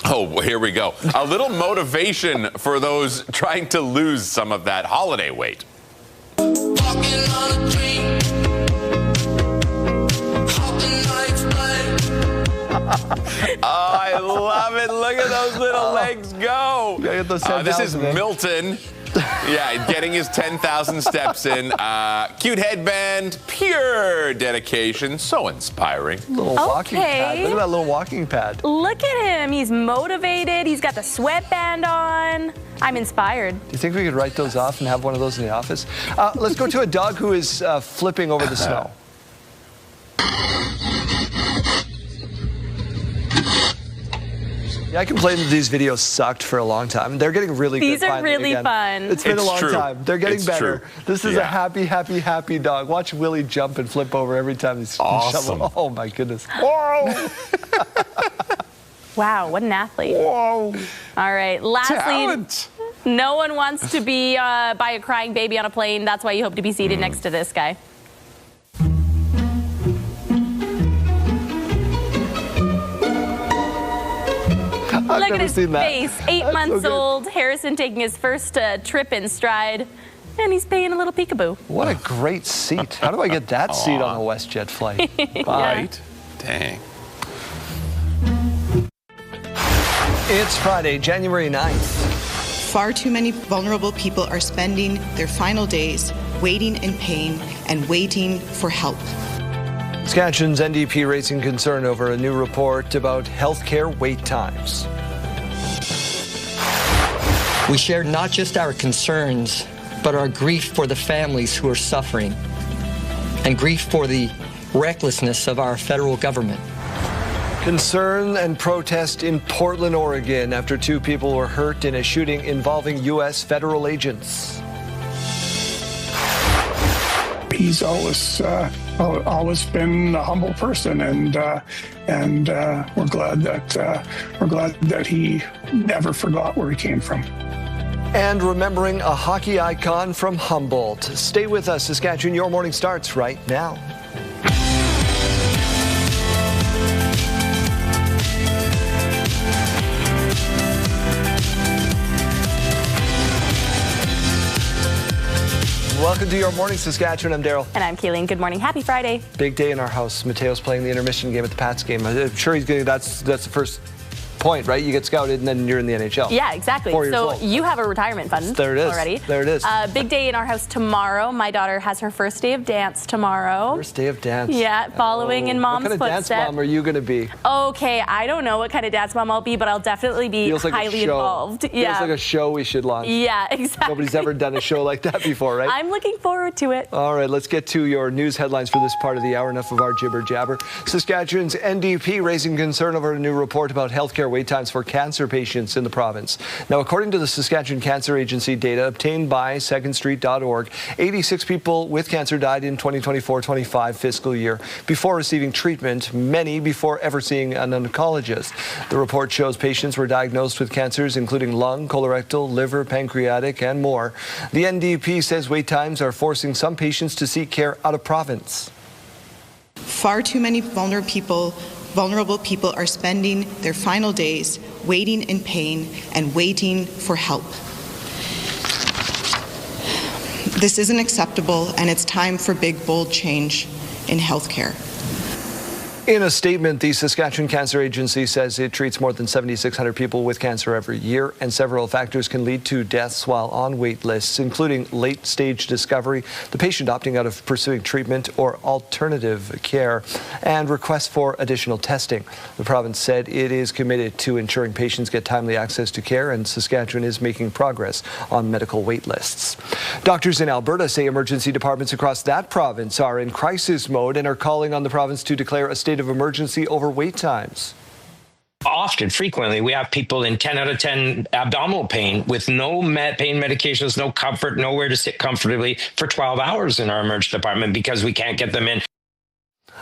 oh, here we go. A little motivation for those trying to lose some of that holiday weight. Oh, I love it. Look at those little legs go. This is Milton. Yeah, getting his 10,000 steps in. Cute headband, pure dedication. So inspiring. Little walking pad. Look at that little walking pad. Look at him. He's motivated. He's got the sweatband on. I'm inspired. Do you think we could write those off and have one of those in the office? Let's go to a dog who is flipping over the snow. Yeah, I complained that these videos sucked for a long time. They're getting really good. These are really fun. It's been a long time. They're getting better. This is a happy, happy, happy dog. Watch Willie jump and flip over every time he's shoveling. Oh, my goodness. Whoa! Wow, what an athlete. Whoa. All right, lastly, no one wants to be by a crying baby on a plane. That's why you hope to be seated next to this guy. Look at his face. 8 months old. Harrison taking his first trip in stride. And he's paying a little peekaboo. What a great seat. How do I get that seat on a WestJet flight? Right? Dang. It's Friday, January 9th. Far too many vulnerable people are spending their final days waiting in pain and waiting for help. Saskatchewan's NDP raising concern over a new report about healthcare wait times. We share not just our concerns, but our grief for the families who are suffering and grief for the recklessness of our federal government. Concern and protest in Portland, Oregon, after 2 people were hurt in a shooting involving U.S. federal agents. He's always been a humble person, and we're glad that he never forgot where he came from. And remembering a hockey icon from Humboldt. Stay with us, Saskatchewan. Your morning starts right now. Welcome to Your Morning Saskatchewan. I'm Daryl. And I'm Kayleen. Good morning. Happy Friday. Big day in our house. Mateo's playing the intermission game at the Pats game. I'm sure he's getting that's the first point, right? You get scouted and then you're in the NHL. Yeah, exactly. 4 years so old. you have a retirement fund There it is. already. There it is. Big day in our house tomorrow. My daughter has her first day of dance tomorrow. First day of dance. Yeah, following in mom's footsteps. What kind of dance mom are you going to be? Okay, I don't know what kind of dance mom I'll be, but I'll definitely be highly involved. Yeah. Feels like a show we should launch. Yeah, exactly. Nobody's ever done a show like that before, right? I'm looking forward to it. All right, let's get to your news headlines for this part of the hour. Enough of our jibber jabber. Saskatchewan's NDP raising concern over a new report about healthcare wait times for cancer patients in the province. Now, according to the Saskatchewan Cancer Agency data obtained by secondstreet.org, 86 people with cancer died in 2024-25 fiscal year before receiving treatment, many before ever seeing an oncologist. The report shows patients were diagnosed with cancers including lung, colorectal, liver, pancreatic, and more. The NDP says wait times are forcing some patients to seek care out of province. Far too many vulnerable people are spending their final days waiting in pain and waiting for help. This isn't acceptable, and it's time for big, bold change in healthcare. In a statement, the Saskatchewan Cancer Agency says it treats more than 7,600 people with cancer every year, and several factors can lead to deaths while on wait lists, including late-stage discovery, the patient opting out of pursuing treatment or alternative care, and requests for additional testing. The province said it is committed to ensuring patients get timely access to care, and Saskatchewan is making progress on medical wait lists. Doctors in Alberta say emergency departments across that province are in crisis mode and are calling on the province to declare a state of emergency over wait times. Frequently, we have people in 10 out of 10 abdominal pain with no pain medications, no comfort, nowhere to sit comfortably for 12 hours in our emergency department because we can't get them in.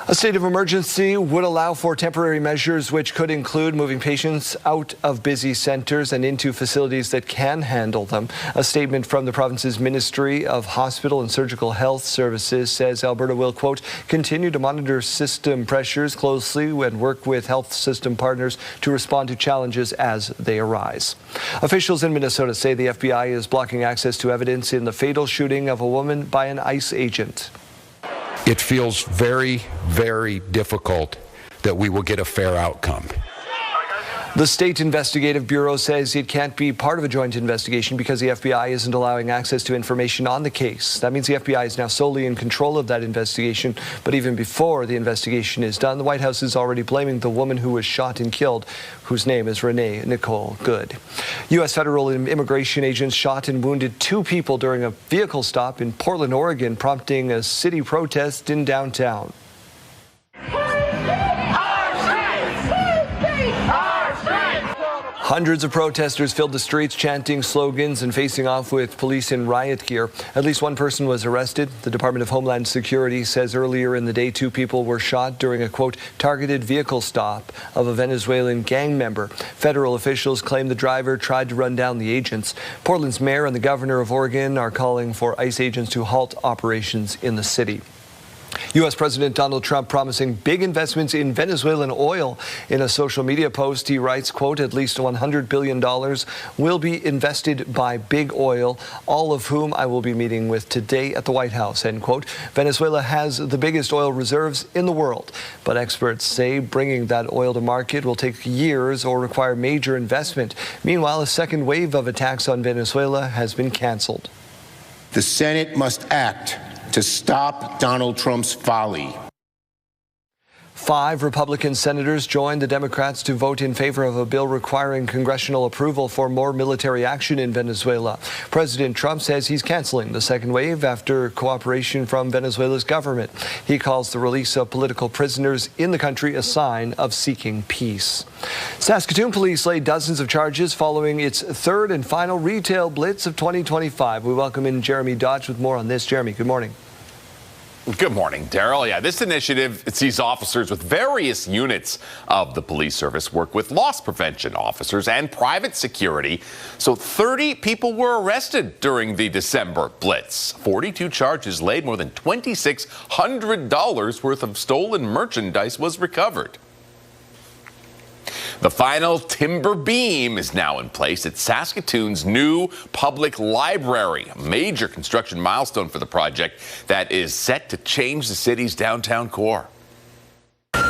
A state of emergency would allow for temporary measures which could include moving patients out of busy centres and into facilities that can handle them. A statement from the province's Ministry of Hospital and Surgical Health Services says Alberta will, quote, continue to monitor system pressures closely and work with health system partners to respond to challenges as they arise. Officials in Minnesota say the FBI is blocking access to evidence in the fatal shooting of a woman by an ICE agent. It feels very, very difficult that we will get a fair outcome. The State Investigative Bureau says it can't be part of a joint investigation because the FBI isn't allowing access to information on the case. That means the FBI is now solely in control of that investigation. But even before the investigation is done, the White House is already blaming the woman who was shot and killed, whose name is Renee Nicole Good. U.S. federal immigration agents shot and wounded 2 people during a vehicle stop in Portland, Oregon, prompting a city protest in downtown. Hundreds of protesters filled the streets chanting slogans and facing off with police in riot gear. At least one person was arrested. The Department of Homeland Security says earlier in the day 2 people were shot during a, quote, targeted vehicle stop of a Venezuelan gang member. Federal officials claim the driver tried to run down the agents. Portland's mayor and the governor of Oregon are calling for ICE agents to halt operations in the city. U.S. President Donald Trump promising big investments in Venezuelan oil. In a social media post, he writes, quote, at least $100 billion will be invested by big oil, all of whom I will be meeting with today at the White House, end quote. Venezuela has the biggest oil reserves in the world, but experts say bringing that oil to market will take years or require major investment. Meanwhile, a second wave of attacks on Venezuela has been canceled. The Senate must act to stop Donald Trump's folly. 5 Republican senators joined the Democrats to vote in favor of a bill requiring congressional approval for more military action in Venezuela. President Trump says he's canceling the second wave after cooperation from Venezuela's government. He calls the release of political prisoners in the country a sign of seeking peace. Saskatoon police laid dozens of charges following its 3rd and final retail blitz of 2025. We welcome in Jeremy Dodge with more on this. Jeremy, good morning. Good morning, Daryl. Yeah, this initiative sees officers with various units of the police service work with loss prevention officers and private security. So 30 people were arrested during the December blitz. 42 charges laid, more than $2,600 worth of stolen merchandise was recovered. The final timber beam is now in place at Saskatoon's new public library, a major construction milestone for the project that is set to change the city's downtown core. 4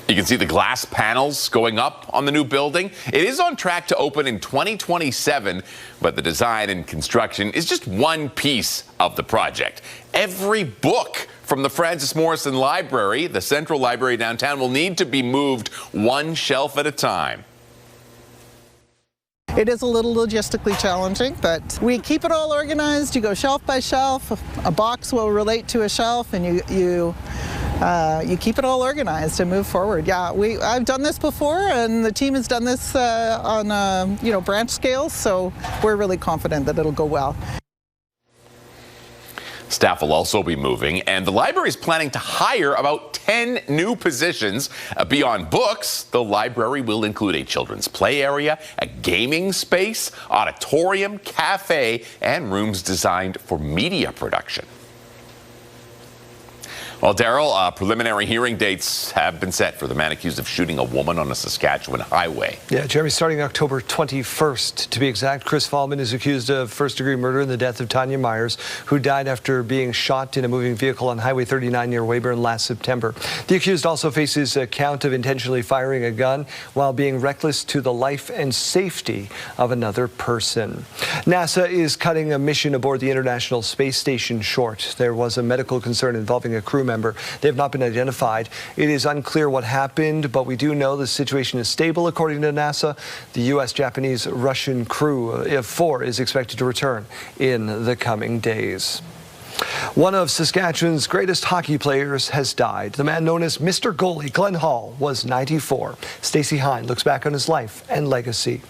You can see the glass panels going up on the new building. It is on track to open in 2027, but the design and construction is just one piece of the project. Every book from the Francis Morrison Library, the Central Library downtown, will need to be moved one shelf at a time. It is a little logistically challenging, but we keep it all organized. You go shelf by shelf. A box will relate to a shelf, and you keep it all organized and move forward. Yeah, I've done this before, and the team has done this on branch scales, so we're really confident that it'll go well. Staff will also be moving, and the library is planning to hire about 10 new positions. Beyond books, the library will include a children's play area, a gaming space, auditorium, cafe, and rooms designed for media production. Well, Daryl, preliminary hearing dates have been set for the man accused of shooting a woman on a Saskatchewan highway. Yeah, Jeremy, starting October 21st, to be exact. Chris Fallman is accused of first-degree murder in the death of Tanya Myers, who died after being shot in a moving vehicle on Highway 39 near Weyburn last September. The accused also faces a count of intentionally firing a gun while being reckless to the life and safety of another person. NASA is cutting a mission aboard the International Space Station short. There was a medical concern involving a crew member. They have not been identified. It is unclear what happened, but we do know the situation is stable, according to NASA. The U.S., Japanese, Russian crew of 4 is expected to return in the coming days. One of Saskatchewan's greatest hockey players has died. The man known as Mr. Goalie, Glenn Hall, was 94. Stacey Hine looks back on his life and legacy.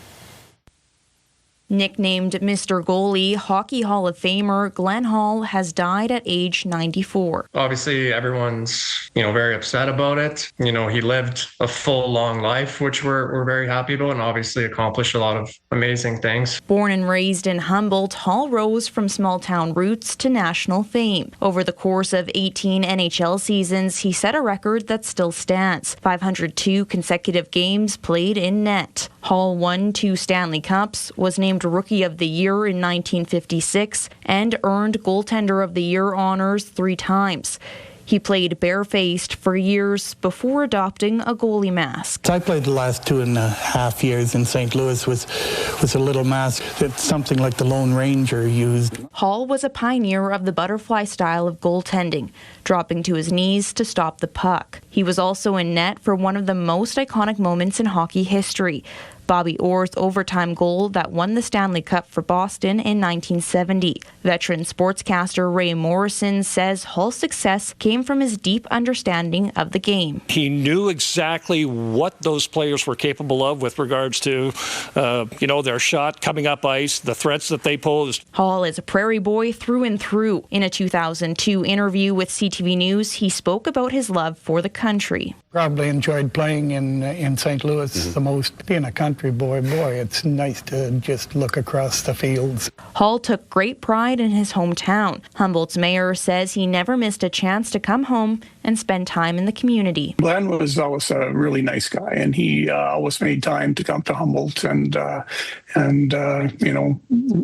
Nicknamed Mr. Goalie, Hockey Hall of Famer Glenn Hall has died at age 94. Obviously, everyone's, very upset about it. He lived a full, long life, which we're very happy about, and obviously accomplished a lot of amazing things. Born and raised in Humboldt, Hall rose from small-town roots to national fame. Over the course of 18 NHL seasons, he set a record that still stands. 502 consecutive games played in net. Hall won 2 Stanley Cups, was named Rookie of the Year in 1956, and earned Goaltender of the Year honors 3 times. He played barefaced for years before adopting a goalie mask. I played the last 2.5 years in St. Louis with a little mask that something like the Lone Ranger used. Hall was a pioneer of the butterfly style of goaltending, dropping to his knees to stop the puck. He was also in net for one of the most iconic moments in hockey history, Bobby Orr's overtime goal that won the Stanley Cup for Boston in 1970. Veteran sportscaster Ray Morrison says Hall's success came from his deep understanding of the game. He knew exactly what those players were capable of with regards to, their shot coming up ice, the threats that they posed. Hall is a prairie boy through and through. In a 2002 interview with CTV News, he spoke about his love for the country. Probably enjoyed playing in St. Louis the most. Being a country boy, it's nice to just look across the fields. Hall took great pride in his hometown. Humboldt's mayor says he never missed a chance to come home and spend time in the community. Glenn was always a really nice guy, and he always made time to come to Humboldt, and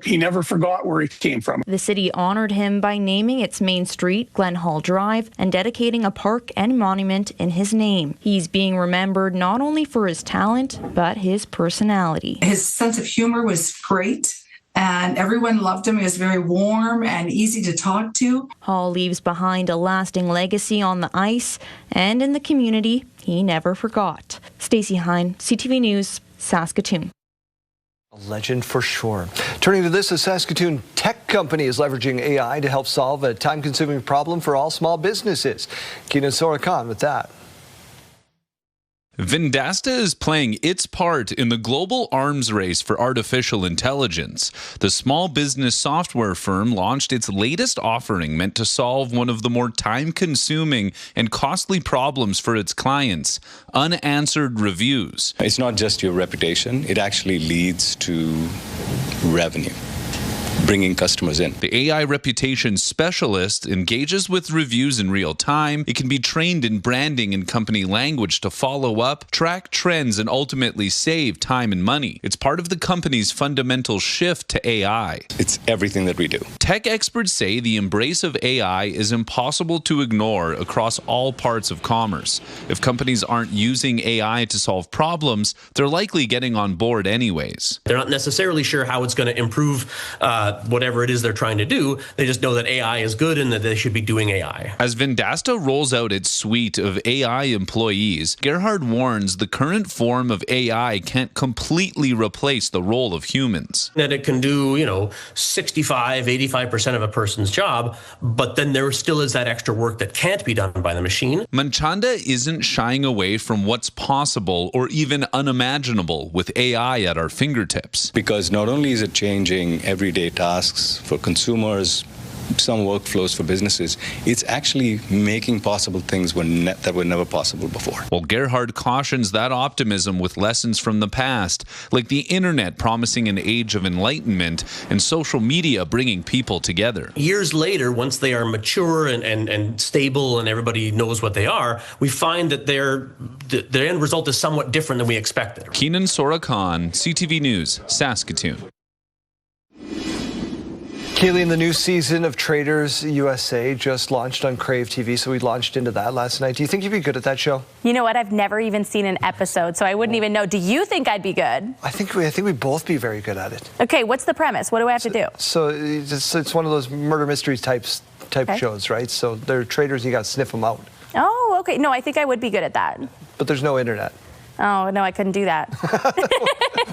he never forgot where he came from. The city honored him by naming its main street Glen Hall Drive and dedicating a park and monument in his name. He's being remembered not only for his talent, but his personality. His sense of humor was great, and everyone loved him. He was very warm and easy to talk to. Hall leaves behind a lasting legacy on the ice and in the community he never forgot. Stacey Hine, CTV News, Saskatoon. A legend for sure. Turning to this, a Saskatoon tech company is leveraging AI to help solve a time-consuming problem for all small businesses. Keenan Sorokan with that. Vendasta is playing its part in the global arms race for artificial intelligence. The small business software firm launched its latest offering meant to solve one of the more time-consuming and costly problems for its clients: unanswered reviews. It's not just your reputation, it actually leads to revenue. bringing customers in. The AI reputation specialist engages with reviews in real time. It can be trained in branding and company language to follow up, track trends, and ultimately save time and money. It's part of the company's fundamental shift to AI. It's everything that we do. Tech experts say the embrace of AI is impossible to ignore across all parts of commerce. If companies aren't using AI to solve problems, they're likely getting on board anyways. They're not necessarily sure how it's going to improve whatever it is they're trying to do. They just know that AI is good and that they should be doing AI. As Vendasta rolls out its suite of AI employees, Gerhard warns the current form of AI can't completely replace the role of humans. That it can do, 65, 85% of a person's job, but then there still is that extra work that can't be done by the machine. Manchanda isn't shying away from what's possible or even unimaginable with AI at our fingertips. Because not only is it changing everyday tasks for consumers, some workflows for businesses, it's actually making possible things that were never possible before. Well, Gerhard cautions that optimism with lessons from the past, like the internet promising an age of enlightenment and social media bringing people together. Years later, once they are mature and stable and everybody knows what they are, we find that their end result is somewhat different than we expected. Keenan Sorakan, CTV News, Saskatoon. Kayleen, the new season of Traders USA just launched on Crave TV, so we launched into that last night. Do you think you'd be good at that show? You know what? I've never even seen an episode, so I wouldn't even know. Do you think I'd be good? I think we'd both be very good at it. Okay, what's the premise? What do I have to do? So it's one of those murder mysteries type shows, right? So they're traders, and you got to sniff them out. Oh, okay. No, I think I would be good at that. But there's no internet. Oh, no, I couldn't do that.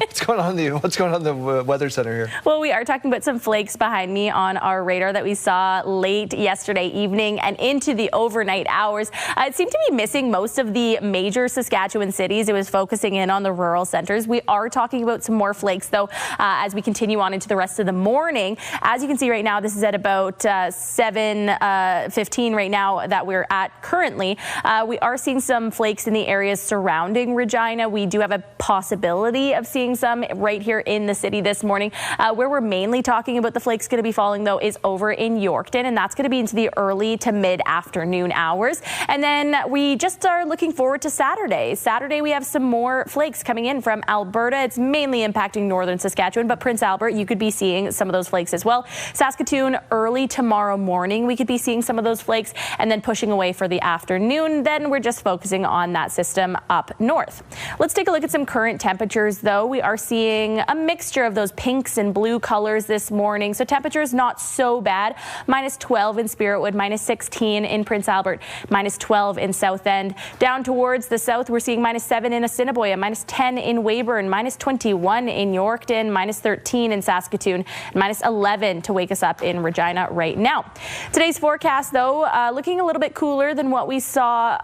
What's going on in the Weather Center here? Well, we are talking about some flakes behind me on our radar that we saw late yesterday evening and into the overnight hours. It seemed to be missing most of the major Saskatchewan cities. It was focusing in on the rural centers. We are talking about some more flakes, though, as we continue on into the rest of the morning. As you can see right now, this is at about 7:15 right now that we're at currently. We are seeing some flakes in the areas surrounding Regina. We do have a possibility of seeing some right here in the city this morning. Where we're mainly talking about the flakes going to be falling, though, is over in Yorkton, and that's going to be into the early to mid-afternoon hours. And then we just are looking forward to Saturday. Saturday, we have some more flakes coming in from Alberta. It's mainly impacting northern Saskatchewan, but Prince Albert, you could be seeing some of those flakes as well. Saskatoon, early tomorrow morning, we could be seeing some of those flakes, and then pushing away for the afternoon. Then we're just focusing on that system up north. Let's take a look at some current temperatures, though. We are seeing a mixture of those pinks and blue colors this morning, so temperatures not so bad. -12 in Spiritwood, -16 in Prince Albert, -12 in South End. Down towards the south, we're seeing -7 in Assiniboia, -10 in Weyburn, -21 in Yorkton, -13 in Saskatoon, -11 to wake us up in Regina right now. Today's forecast, though, looking a little bit cooler than what we saw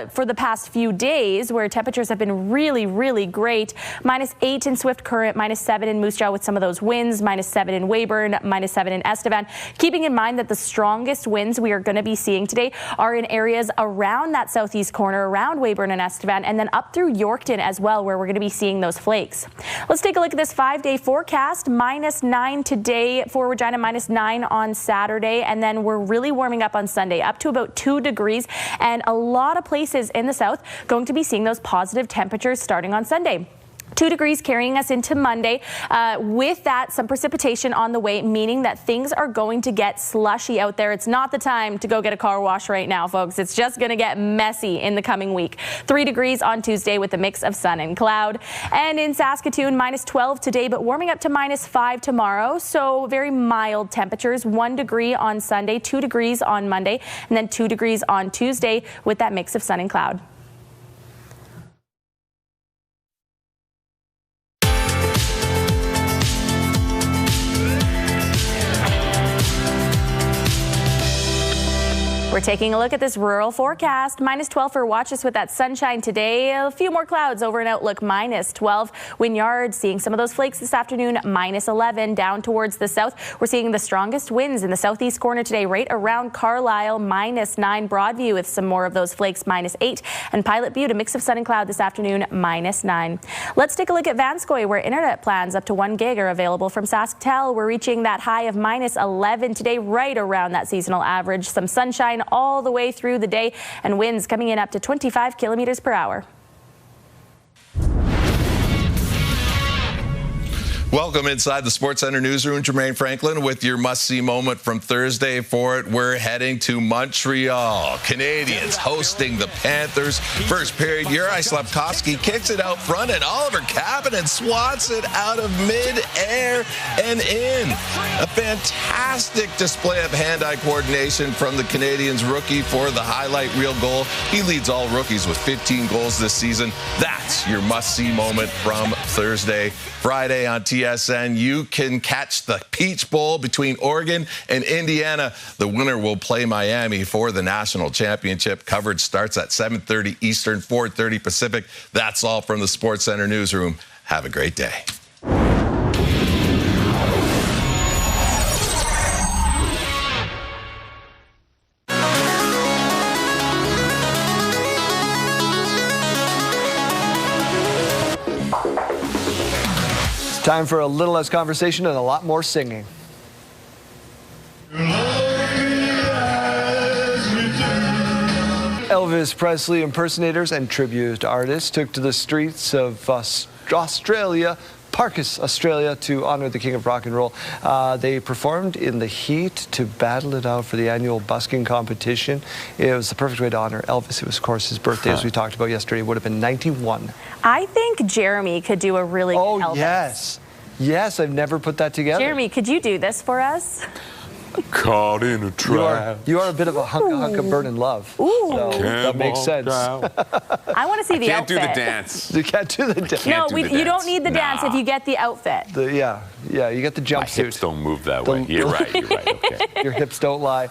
for the past few days, where temperatures have been really, really great. -8 in Swift Current, -7 in Moose Jaw with some of those winds, -7 in Weyburn, -7 in Estevan. Keeping in mind that the strongest winds we are going to be seeing today are in areas around that southeast corner, around Weyburn and Estevan, and then up through Yorkton as well, where we're going to be seeing those flakes. Let's take a look at this 5-day forecast. -9 today for Regina, -9 on Saturday, and then we're really warming up on Sunday, up to about 2 degrees, and a lot of places in the south going to be seeing those positive temperatures starting on Sunday. 2 degrees carrying us into Monday. With that, some precipitation on the way, meaning that things are going to get slushy out there. It's not the time to go get a car wash right now, folks. It's just going to get messy in the coming week. 3 degrees on Tuesday with a mix of sun and cloud. And in Saskatoon, -12 today, but warming up to -5 tomorrow. So very mild temperatures. 1 degree on Sunday, 2 degrees on Monday, and then 2 degrees on Tuesday with that mix of sun and cloud. We're We're taking a look at this rural forecast. -12 for Watches with that sunshine today. A few more clouds over an outlook, -12. Wynyard seeing some of those flakes this afternoon, -11. Down towards the south, we're seeing the strongest winds in the southeast corner today, right around Carlisle, -9. Broadview with some more of those flakes, -8. And Pilot Butte, a mix of sun and cloud this afternoon, -9. Let's take a look at Vanscoy, where internet plans up to 1 gig are available from Sasktel. We're reaching that high of -11 today, right around that seasonal average. Some sunshine all the way through the day and winds coming in up to 25 kilometers per hour. Welcome inside the Sports Center newsroom. Jermaine Franklin with your must-see moment from Thursday. For it, we're heading to Montreal. Canadians hosting the Panthers. First period, Juraj Slafkovsky kicks it out front, and Oliver Kapanen swats it out of mid-air and in. A fantastic display of hand-eye coordination from the Canadians rookie for the highlight reel goal. He leads all rookies with 15 goals this season. That's your must-see moment from Thursday. Friday on TSN, you can catch the Peach Bowl between Oregon and Indiana. The winner will play Miami for the national championship. Coverage starts at 7:30 Eastern, 4:30 Pacific. That's all from the Sports Center newsroom. Have a great day. Time for a little less conversation and a lot more singing. Elvis Presley impersonators and tribute artists took to the streets of Australia, Parkus, Australia, to honor the king of rock and roll. They performed in the heat to battle it out for the annual busking competition. It was the perfect way to honor Elvis. It was, of course, his birthday, as we talked about yesterday. It would have been 91. I think Jeremy could do a really good Elvis. Oh, yes. Yes, I've never put that together. Jeremy, could you do this for us? Caught in a trap. You are a bit of a hunk of burning love. Ooh. So that makes sense. I want to see the outfit. Can't do the dance. You can't do the dance. No, you don't need the dance if you get the outfit. Yeah, you get the jumpsuit. My hips don't move that way. You're right. Okay. Your hips don't lie.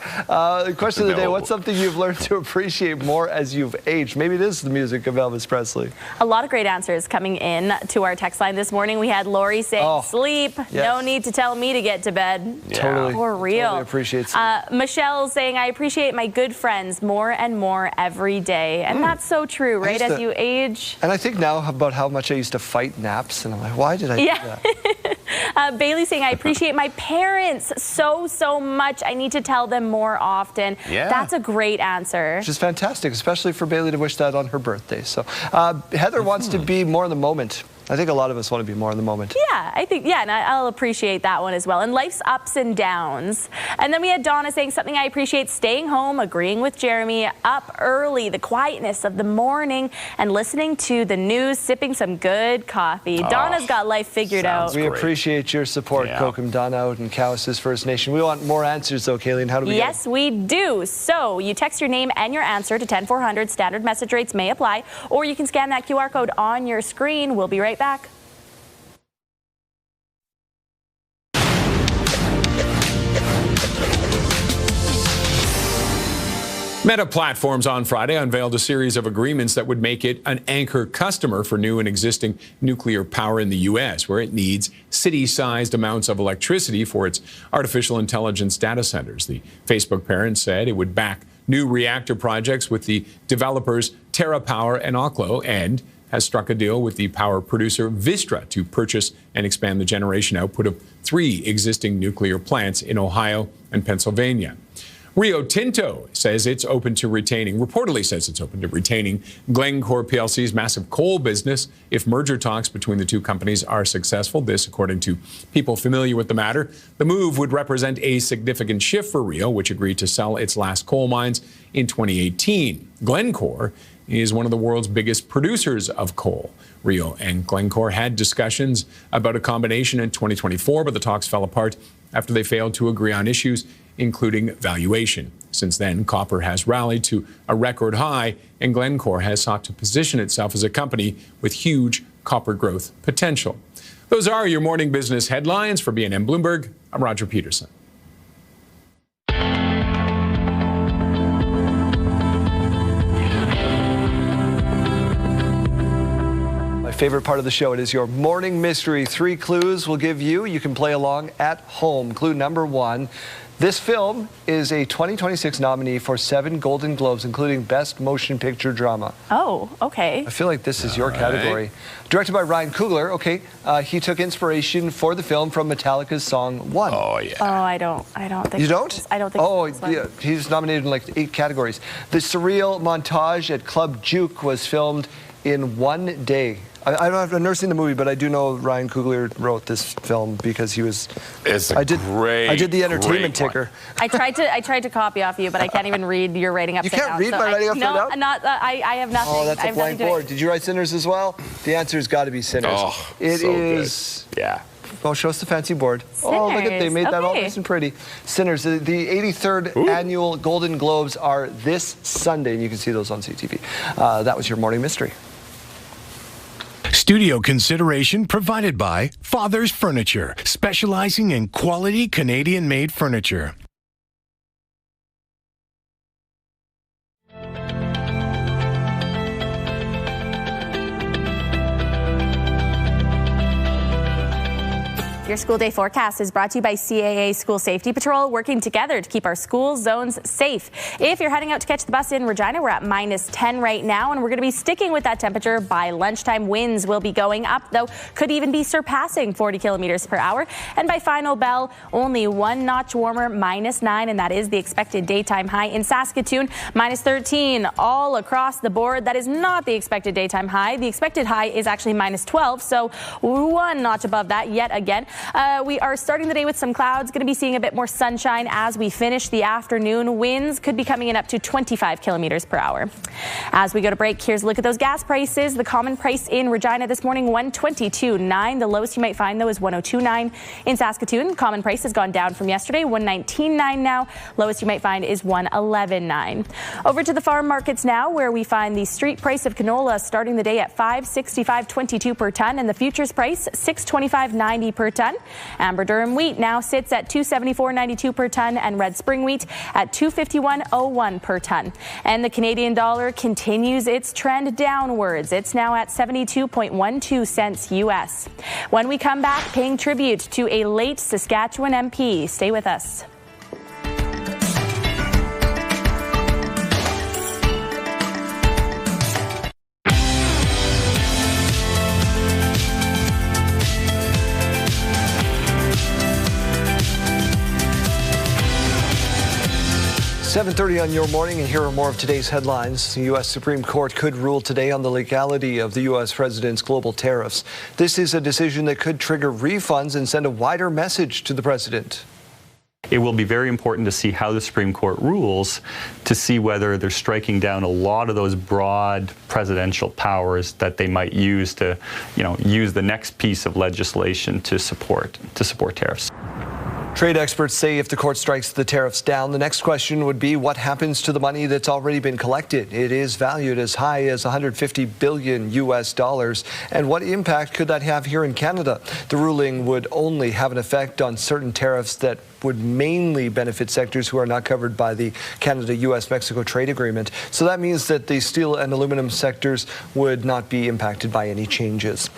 The question of the day, what's something you've learned to appreciate more as you've aged? Maybe it is the music of Elvis Presley. A lot of great answers coming in to our text line this morning. We had Lori saying, sleep. Yes. No need to tell me to get to bed. Yeah. Totally. For real. Totally appreciate sleep. Michelle saying, I appreciate my good friends more and more every day. And that's so true, right? As you age. And I think now about how much I used to fight naps. And I'm like, why did I do that? Bailey saying, I appreciate my parents so much. I need to tell them more often. Yeah. That's a great answer. Which is fantastic, especially for Bailey to wish that on her birthday. So Heather wants to be more in the moment. I think a lot of us want to be more in the moment. Yeah, I think, and I'll appreciate that one as well. And life's ups and downs. And then we had Donna saying something I appreciate, staying home, agreeing with Jeremy, up early, the quietness of the morning, and listening to the news, sipping some good coffee. Donna's got life figured out. We appreciate your support, Kokum Donna out in Cowessess First Nation. We want more answers, though, Kayleen. How do we get Yes, we do. So you text your name and your answer to 10400. Standard message rates may apply. Or you can scan that QR code on your screen. We'll be right back. Meta Platforms on Friday unveiled a series of agreements that would make it an anchor customer for new and existing nuclear power in the U.S., where it needs city-sized amounts of electricity for its artificial intelligence data centers. The Facebook parent said it would back new reactor projects with the developers TerraPower and Oklo, and has struck a deal with the power producer Vistra to purchase and expand the generation output of 3 existing nuclear plants in Ohio and Pennsylvania. Rio Tinto says it's open to reportedly says it's open to retaining Glencore PLC's massive coal business if merger talks between the two companies are successful. This, according to people familiar with the matter. The move would represent a significant shift for Rio, which agreed to sell its last coal mines in 2018. Glencore is one of the world's biggest producers of coal. Rio and Glencore had discussions about a combination in 2024, but the talks fell apart after they failed to agree on issues, including valuation. Since then, copper has rallied to a record high, and Glencore has sought to position itself as a company with huge copper growth potential. Those are your morning business headlines. For BNN Bloomberg, I'm Roger Peterson. Favorite part of the show, it is your morning mystery. 3 clues we'll give you. You can play along at home. Clue number 1. This film is a 2026 nominee for 7 Golden Globes, including Best Motion Picture Drama. Oh, okay. I feel like this is your category. Directed by Ryan Coogler. Okay, he took inspiration for the film from Metallica's song One. Oh, yeah. Oh, I don't think You don't? I don't think Oh, so. yeah. He's nominated in like 8 categories. The surreal montage at Club Juke was filmed in 1 day. I've never seen the movie, but I do know Ryan Coogler wrote this film because he was. It's I did the entertainment great ticker. I tried to copy off you, but I can't even read your writing upside down. You can't read my writing upside down? No, not. I have nothing. Oh, that's I a have blank nothing to board. Did you write Sinners as well? The answer's got to be Sinners. Oh, it so is. Good. Yeah. Oh, show us the fancy board. Oh, look at, they made that all nice and pretty. Sinners, the 83rd annual Golden Globes are this Sunday, and you can see those on CTV. That was your morning mystery. Studio consideration provided by Father's Furniture, specializing in quality Canadian-made furniture. Your school day forecast is brought to you by CAA School Safety Patrol, working together to keep our school zones safe. If you're heading out to catch the bus in Regina, we're at -10 right now, and we're going to be sticking with that temperature by lunchtime. Winds will be going up, though could even be surpassing 40 kilometers per hour. And by final bell, only 1 notch warmer, -9, and that is the expected daytime high. In Saskatoon, -13 all across the board. That is not the expected daytime high. The expected high is actually -12, so 1 notch above that yet again. We are starting the day with some clouds. Going to be seeing a bit more sunshine as we finish the afternoon. Winds could be coming in up to 25 kilometers per hour. As we go to break, here's a look at those gas prices. The common price in Regina this morning, 122.9. The lowest you might find, though, is 102.9. In Saskatoon, common price has gone down from yesterday, 119.9 now. Lowest you might find is 111.9. Over to the farm markets now, where we find the street price of canola starting the day at $565.22 per ton, and the futures price $625.90 per ton. Amber durum wheat now sits at $274.92 per ton, and red spring wheat at $251.01 per ton. And the Canadian dollar continues its trend downwards. It's now at 72.12 cents US. When we come back, paying tribute to a late Saskatchewan MP. Stay with us. .30 on your morning, and here are more of today's headlines. The U.S. Supreme Court could rule today on the legality of the U.S. president's global tariffs. This is a decision that could trigger refunds and send a wider message to the president. It will be very important to see how the Supreme Court rules, to see whether they're striking down a lot of those broad presidential powers that they might use to, use the next piece of legislation to support tariffs. Trade experts say if the court strikes the tariffs down, the next question would be what happens to the money that's already been collected. It is valued as high as $150 billion US, and what impact could that have here in Canada? The ruling would only have an effect on certain tariffs that would mainly benefit sectors who are not covered by the Canada-US-Mexico trade agreement. So that means that the steel and aluminum sectors would not be impacted by any changes.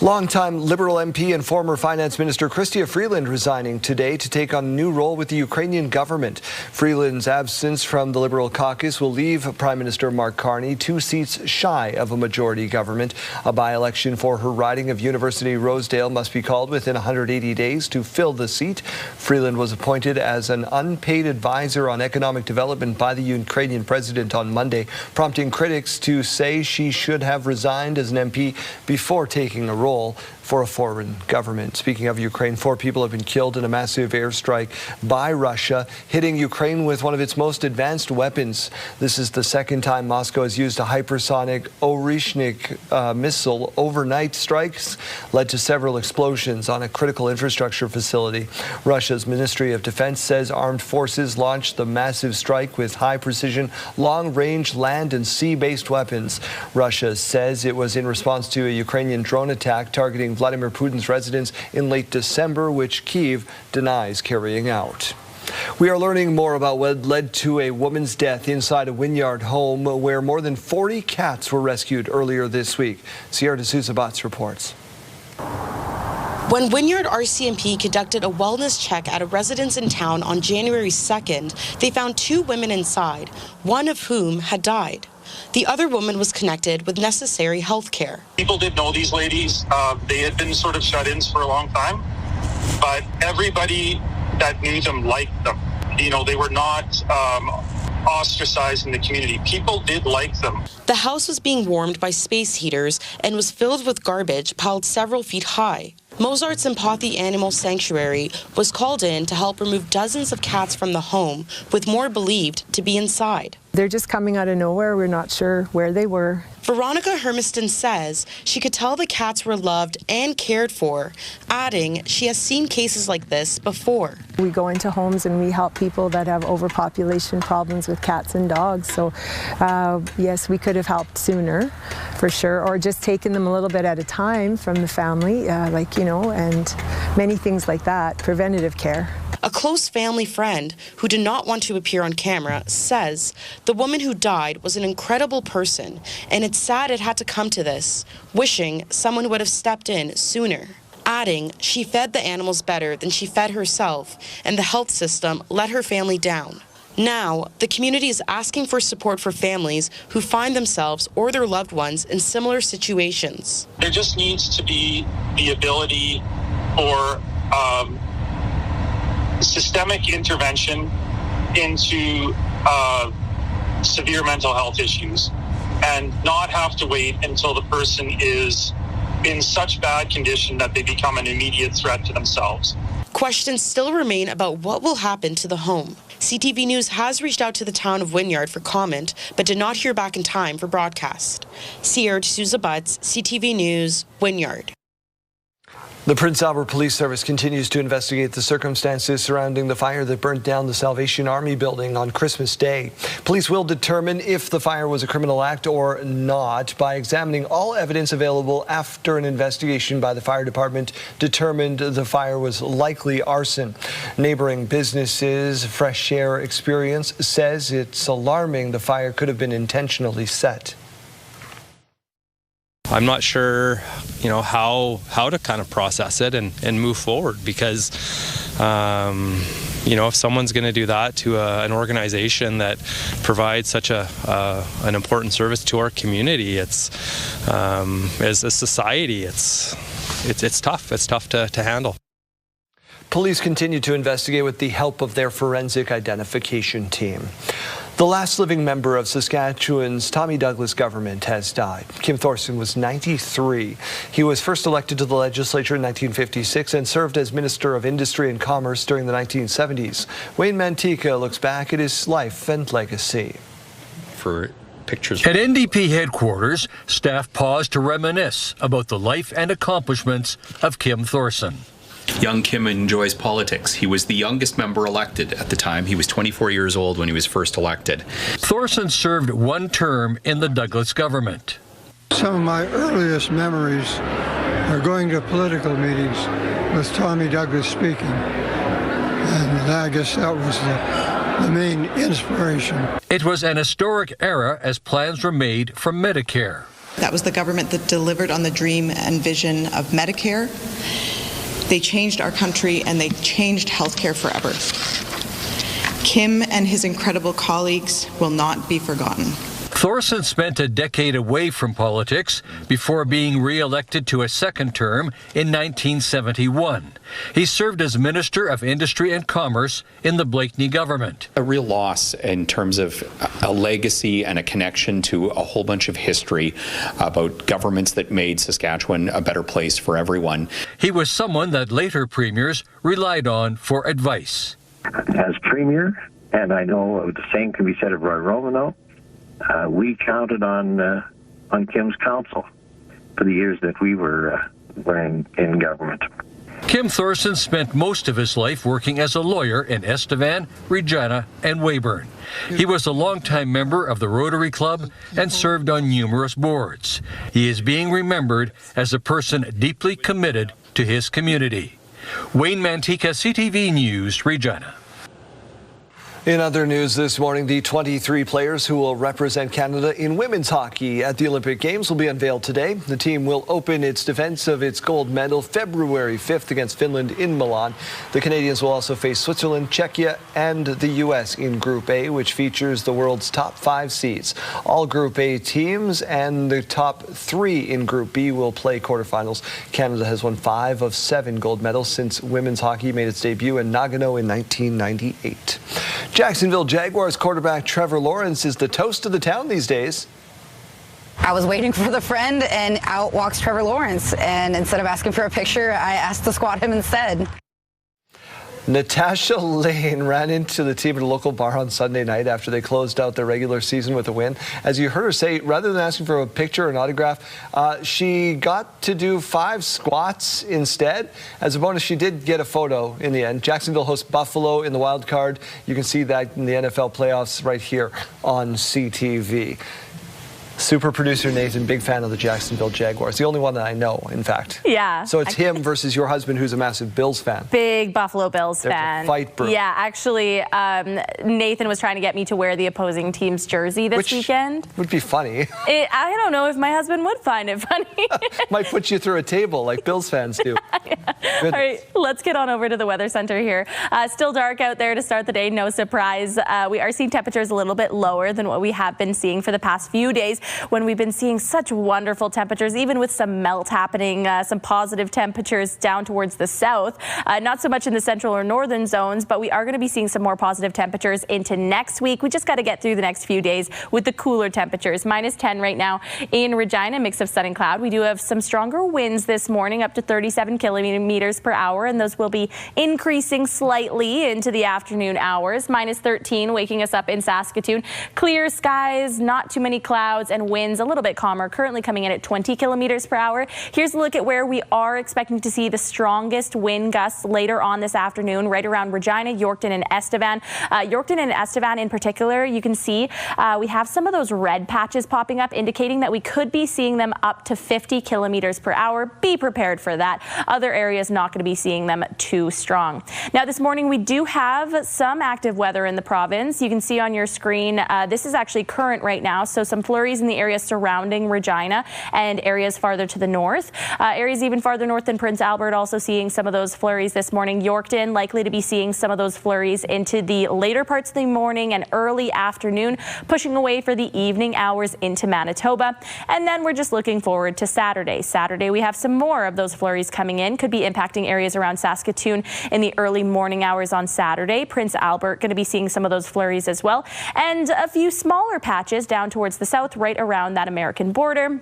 Longtime Liberal MP and former Finance Minister Chrystia Freeland resigning today to take on a new role with the Ukrainian government. Freeland's absence from the Liberal caucus will leave Prime Minister Mark Carney 2 seats shy of a majority government. A by-election for her riding of University Rosedale must be called within 180 days to fill the seat. Freeland was appointed as an unpaid advisor on economic development by the Ukrainian president on Monday, prompting critics to say she should have resigned as an MP before taking a role for a foreign government. Speaking of Ukraine, 4 people have been killed in a massive airstrike by Russia, hitting Ukraine with one of its most advanced weapons. This is the second time Moscow has used a hypersonic Orishnik missile. Overnight strikes led to several explosions on a critical infrastructure facility. Russia's Ministry of Defense says armed forces launched the massive strike with high-precision, long-range land and sea-based weapons. Russia says it was in response to a Ukrainian drone attack targeting Vladimir Putin's residence in late December, which Kyiv denies carrying out. We are learning more about what led to a woman's death inside a Wynyard home where more than 40 cats were rescued earlier this week. Sierra D'Souza Botts reports. When Wynyard RCMP conducted a wellness check at a residence in town on January 2nd, they found 2 women inside, one of whom had died. The other woman was connected with necessary health care. People did know these ladies. They had been sort of shut-ins for a long time, but everybody that knew them liked them. You know, they were not ostracized in the community. People did like them. The house was being warmed by space heaters and was filled with garbage piled several feet high. Mozart's Empathy Animal Sanctuary was called in to help remove dozens of cats from the home, with more believed to be inside. They're just coming out of nowhere. We're not sure where they were. Veronica Hermiston says she could tell the cats were loved and cared for, adding she has seen cases like this before. We go into homes and we help people that have overpopulation problems with cats and dogs. So yes, we could have helped sooner, for sure, or just taken them a little bit at a time from the family, and many things like that, preventative care. A close family friend who did not want to appear on camera says the woman who died was an incredible person, and it's sad it had to come to this, wishing someone would have stepped in sooner. Adding she fed the animals better than she fed herself, and the health system let her family down. Now, the community is asking for support for families who find themselves or their loved ones in similar situations. There just needs to be the ability for systemic intervention into severe mental health issues and not have to wait until the person is in such bad condition that they become an immediate threat to themselves. Questions still remain about what will happen to the home. CTV News has reached out to the town of Wynyard for comment, but did not hear back in time for broadcast. Sierra D'Souza Butts, CTV News, Wynyard. The Prince Albert Police Service continues to investigate the circumstances surrounding the fire that burnt down the Salvation Army building on Christmas Day. Police will determine if the fire was a criminal act or not by examining all evidence available after an investigation by the fire department determined the fire was likely arson. Neighboring businesses Fresh Air Experience says it's alarming the fire could have been intentionally set. I'm not sure, how to kind of process it and move forward because, if someone's going to do that to an organization that provides such an important service to our community, it's as a society, it's tough. It's tough to handle. Police continue to investigate with the help of their forensic identification team. The last living member of Saskatchewan's Tommy Douglas government has died. Kim Thorson was 93. He was first elected to the legislature in 1956 and served as Minister of Industry and Commerce during the 1970s. Wayne Mantika looks back at his life and legacy. For pictures. At NDP headquarters, staff paused to reminisce about the life and accomplishments of Kim Thorson. Young Kim enjoys politics. He was the youngest member elected at the time. He was 24 years old when he was first elected. Thorson served one term in the Douglas government. Some of my earliest memories are going to political meetings with Tommy Douglas speaking. And I guess that was the main inspiration. It was an historic era as plans were made for Medicare. That was the government that delivered on the dream and vision of Medicare. They changed our country and they changed healthcare forever. Kim and his incredible colleagues will not be forgotten. Thorson spent a decade away from politics before being re-elected to a second term in 1971. He served as Minister of Industry and Commerce in the Blakeney government. A real loss in terms of a legacy and a connection to a whole bunch of history about governments that made Saskatchewan a better place for everyone. He was someone that later premiers relied on for advice. As Premier, and I know the same can be said of Roy Romano, we counted on Kim's counsel for the years that we were in government. Kim Thorson spent most of his life working as a lawyer in Estevan, Regina, and Weyburn. He was a longtime member of the Rotary Club and served on numerous boards. He is being remembered as a person deeply committed to his community. Wayne Mantika, CTV News, Regina. In other news this morning, the 23 players who will represent Canada in women's hockey at the Olympic Games will be unveiled today. The team will open its defense of its gold medal February 5th against Finland in Milan. The Canadians will also face Switzerland, Czechia, and the U.S. in Group A, which features the world's top 5 seeds. All Group A teams and the top 3 in Group B will play quarterfinals. Canada has won 5 of 7 gold medals since women's hockey made its debut in Nagano in 1998. Jacksonville Jaguars quarterback Trevor Lawrence is the toast of the town these days. I was waiting for the friend, and out walks Trevor Lawrence. And instead of asking for a picture, I asked to squat him instead. Natasha Lane ran into the team at a local bar on Sunday night after they closed out their regular season with a win. As you heard her say, rather than asking for a picture or an autograph, she got to do 5 squats instead. As a bonus, she did get a photo in the end. Jacksonville hosts Buffalo in the wild card. You can see that in the NFL playoffs right here on CTV. Super producer Nathan, big fan of the Jacksonville Jaguars. The only one that I know, in fact. Yeah. So it's him versus your husband, who's a massive Bills fan. Big Buffalo Bills There's fan. A fight brewing. Yeah, actually, Nathan was trying to get me to wear the opposing team's jersey this weekend. Would be funny. I don't know if my husband would find it funny. Might put you through a table like Bills fans do. All right, let's get on over to the weather center here. Still dark out there to start the day, no surprise. We are seeing temperatures a little bit lower than what we have been seeing for the past few days, when we've been seeing such wonderful temperatures, even with some melt happening, some positive temperatures down towards the south. Not so much in the central or northern zones, but we are going to be seeing some more positive temperatures into next week. We just got to get through the next few days with the cooler temperatures. -10 right now in Regina, mix of sun and cloud. We do have some stronger winds this morning, up to 37 kilometers per hour, and those will be increasing slightly into the afternoon hours. -13 waking us up in Saskatoon. Clear skies, not too many clouds, and winds a little bit calmer, currently coming in at 20 kilometers per hour. Here's a look at where we are expecting to see the strongest wind gusts later on this afternoon, right around Regina, Yorkton, and Estevan. Yorkton and Estevan in particular, you can see we have some of those red patches popping up, indicating that we could be seeing them up to 50 kilometers per hour. Be prepared for that. Other areas not going to be seeing them too strong. Now this morning we do have some active weather in the province. You can see on your screen, this is actually current right now, so some flurries in the area surrounding Regina and areas farther to the north. Areas even farther north than Prince Albert also seeing some of those flurries this morning. Yorkton likely to be seeing some of those flurries into the later parts of the morning and early afternoon, pushing away for the evening hours into Manitoba. And then we're just looking forward to Saturday. Saturday we have some more of those flurries coming in, could be impacting areas around Saskatoon in the early morning hours on Saturday. Prince Albert going to be seeing some of those flurries as well, and a few smaller patches down towards the south right around that American border.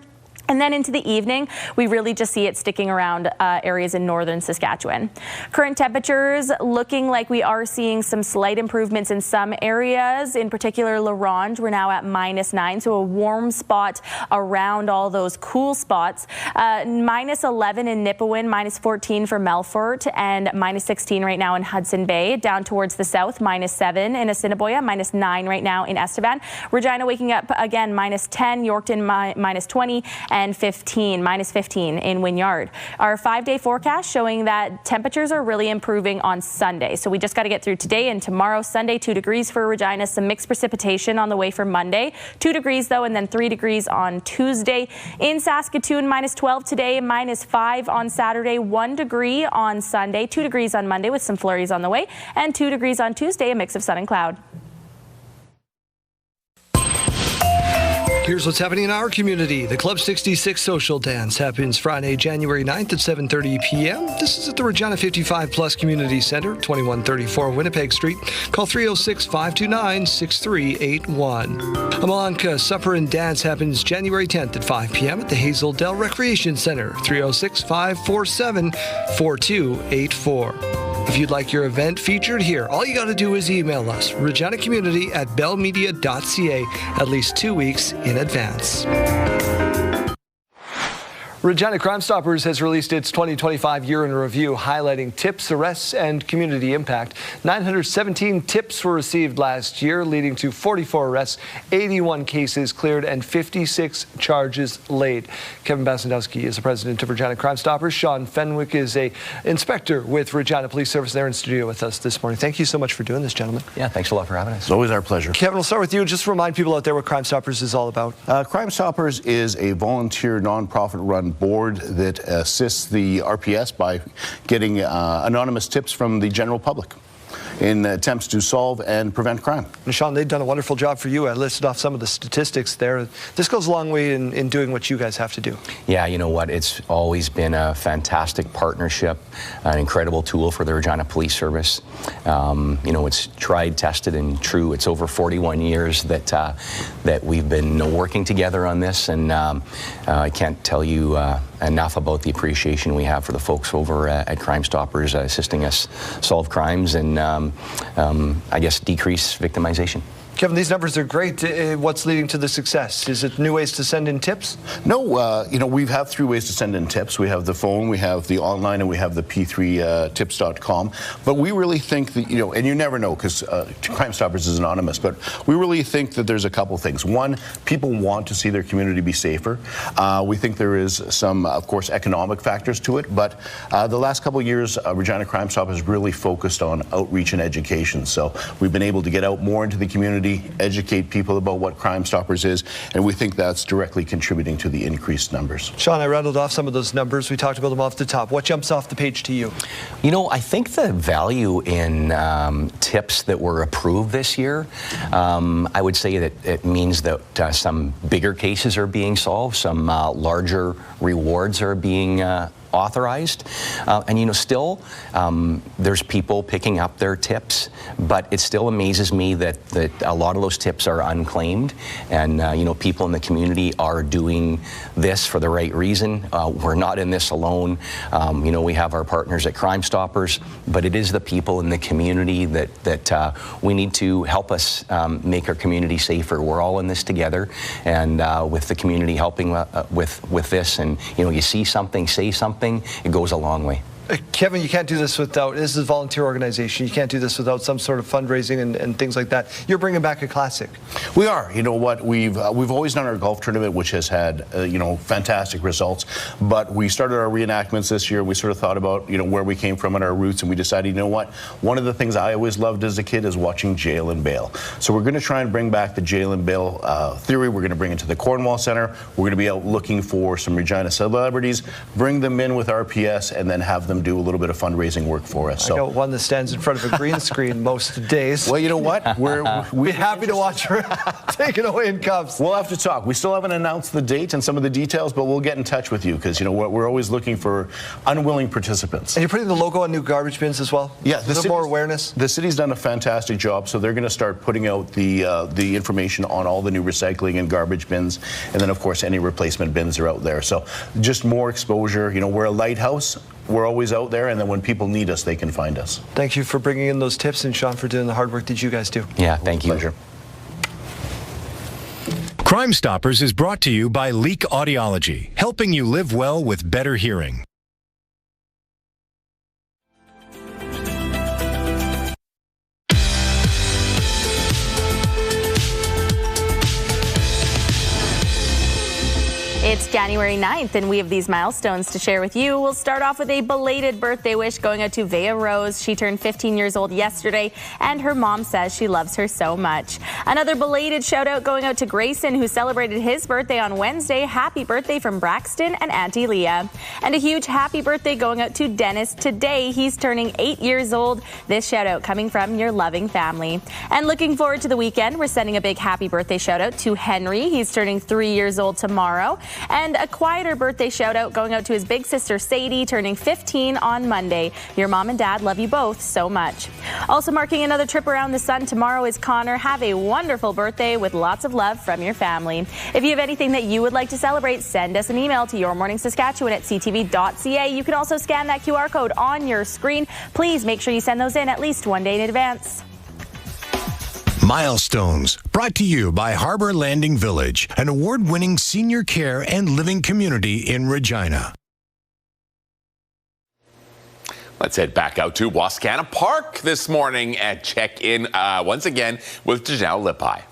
And then into the evening, we really just see it sticking around areas in northern Saskatchewan. Current temperatures looking like we are seeing some slight improvements in some areas. In particular, La Ronge, we're now at -9, so a warm spot around all those cool spots. -11 in Nipawin, -14 for Melfort, and -16 right now in Hudson Bay. Down towards the south, -7 in Assiniboia, -9 right now in Estevan. Regina waking up again, -10, Yorkton -20, and -15 in Wynyard. Our 5-day forecast showing that temperatures are really improving on Sunday. So we just got to get through today and tomorrow. Sunday, 2 degrees for Regina, some mixed precipitation on the way for Monday. 2 degrees though, and then 3 degrees on Tuesday. In Saskatoon, -12 today, -5 on Saturday, 1 degree on Sunday, 2 degrees on Monday with some flurries on the way, and 2 degrees on Tuesday, a mix of sun and cloud. Here's what's happening in our community. The Club 66 Social Dance happens Friday, January 9th at 7:30 p.m. This is at the Regina 55 Plus Community Center, 2134 Winnipeg Street. Call 306-529-6381. A Malanka Supper and Dance happens January 10th at 5 p.m. at the Hazel Dell Recreation Center, 306-547-4284. If you'd like your event featured here, all you got to do is email us, reginacommunity@bellmedia.ca, at least 2 weeks in advance. Regina Crime Stoppers has released its 2025 year in review, highlighting tips, arrests, and community impact. 917 tips were received last year, leading to 44 arrests, 81 cases cleared, and 56 charges laid. Kevin Basandowski is the president of Regina Crime Stoppers. Sean Fenwick is a inspector with Regina Police Service. They're in studio with us this morning. Thank you so much for doing this, gentlemen. Yeah, thanks a lot for having us. It's always our pleasure. Kevin, we'll start with you. Just remind people out there what Crime Stoppers is all about. Crime Stoppers is a volunteer, non-profit-run board that assists the RPS by getting anonymous tips from the general public in attempts to solve and prevent crime. And Sean, they've done a wonderful job for you. I listed off some of the statistics there. This goes a long way in doing what you guys have to do. Yeah, you know what? It's always been a fantastic partnership, an incredible tool for the Regina Police Service. You know, it's tried, tested, and true. It's over 41 years that we've been working together on this, and I can't tell you enough about the appreciation we have for the folks over at Crime Stoppers assisting us solve crimes and I guess decrease victimization. Kevin, these numbers are great. What's leading to the success? Is it new ways to send in tips? No, you know, we have 3 ways to send in tips. We have the phone, we have the online, and we have the p3tips.com. But we really think that, you know, and you never know because Crime Stoppers is anonymous, but we really think that there's a couple things. One, people want to see their community be safer. We think there is some, of course, economic factors to it, but the last couple of years, Regina Crime Stoppers has really focused on outreach and education. So we've been able to get out more into the community, educate people about what Crime Stoppers is, and we think that's directly contributing to the increased numbers. Sean, I rattled off some of those numbers. We talked about them off the top. What jumps off the page to you? You know, I think the value in tips that were approved this year, I would say that it means that some bigger cases are being solved, some larger rewards are being authorized, and you know, still there's people picking up their tips, but it still amazes me that a lot of those tips are unclaimed, and you know, people in the community are doing this for the right reason. We're not in this alone. You know, we have our partners at Crime Stoppers, but it is the people in the community that we need to help us make our community safer. We're all in this together, and with the community helping with this, and you know, you see something, say something, it goes a long way. Kevin, you can't do this without, this is a volunteer organization, you can't do this without some sort of fundraising and things like that. You're bringing back a classic. We are. You know what, we've always done our golf tournament, which has had you know, fantastic results, but we started our reenactments this year. We sort of thought about, you know, where we came from and our roots, and we decided, you know what, one of the things I always loved as a kid is watching jail and bail. So we're going to try and bring back the jail and bail theory. We're going to bring it to the Cornwall Center. We're going to be out looking for some Regina celebrities, bring them in with RPS, and then have them do a little bit of fundraising work for us. I got one that stands in front of a green screen most days. Well, you know what? We'd be happy to watch her taken away in cuffs. We'll have to talk. We still haven't announced the date and some of the details, but we'll get in touch with you because, you know, we're always looking for unwilling participants. And you're putting the logo on new garbage bins as well? Yeah. There's more awareness? The city's done a fantastic job, so they're going to start putting out the information on all the new recycling and garbage bins, and then, of course, any replacement bins are out there. So just more exposure. You know, we're a lighthouse. We're always out there, and then when people need us, they can find us. Thank you for bringing in those tips, and Sean, for doing the hard work that you guys do. Yeah, thank you. Pleasure. Crime Stoppers is brought to you by Leak Audiology, helping you live well with better hearing. It's January 9th, and we have these milestones to share with you. We'll start off with a belated birthday wish going out to Vea Rose. She turned 15 years old yesterday, and her mom says she loves her so much. Another belated shout out going out to Grayson, who celebrated his birthday on Wednesday. Happy birthday from Braxton and Auntie Leah. And a huge happy birthday going out to Dennis today. He's turning 8 years old. This shout out coming from your loving family. And looking forward to the weekend, we're sending a big happy birthday shout out to Henry. He's turning 3 years old tomorrow. And a quieter birthday shout out going out to his big sister Sadie, turning 15 on Monday. Your mom and dad love you both so much. Also marking another trip around the sun tomorrow is Connor. Have a wonderful birthday with lots of love from your family. If you have anything that you would like to celebrate, send us an email to yourmorningsaskatchewan@ctv.ca. You can also scan that QR code on your screen. Please make sure you send those in at least one day in advance. Milestones, brought to you by Harbor Landing Village, an award-winning senior care and living community in Regina. Let's head back out to Wascana Park this morning and check in once again with Janelle Lippi.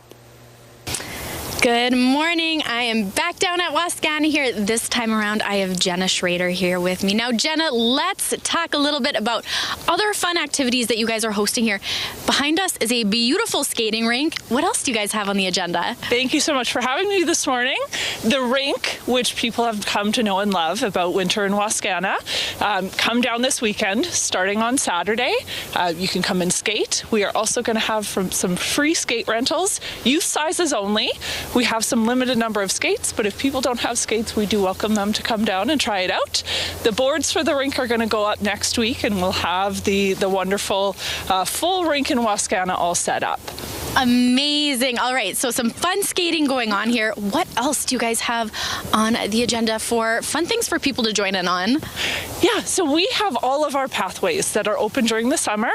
Good morning. I am back down at Wascana here. This time around, I have Jenna Schrader here with me. Now, Jenna, let's talk a little bit about other fun activities that you guys are hosting here. Behind us is a beautiful skating rink. What else do you guys have on the agenda? Thank you so much for having me this morning. The rink, which people have come to know and love about winter in Wascana, come down this weekend, starting on Saturday. You can come and skate. We are also going to have some free skate rentals, youth sizes only. We have some limited number of skates, but if people don't have skates, we do welcome them to come down and try it out. The boards for the rink are going to go up next week, and we'll have the wonderful full rink in Wascana all set up. Amazing. All right, so some fun skating going on here. What else do you guys have on the agenda for fun things for people to join in on? Yeah, so we have all of our pathways that are open during the summer.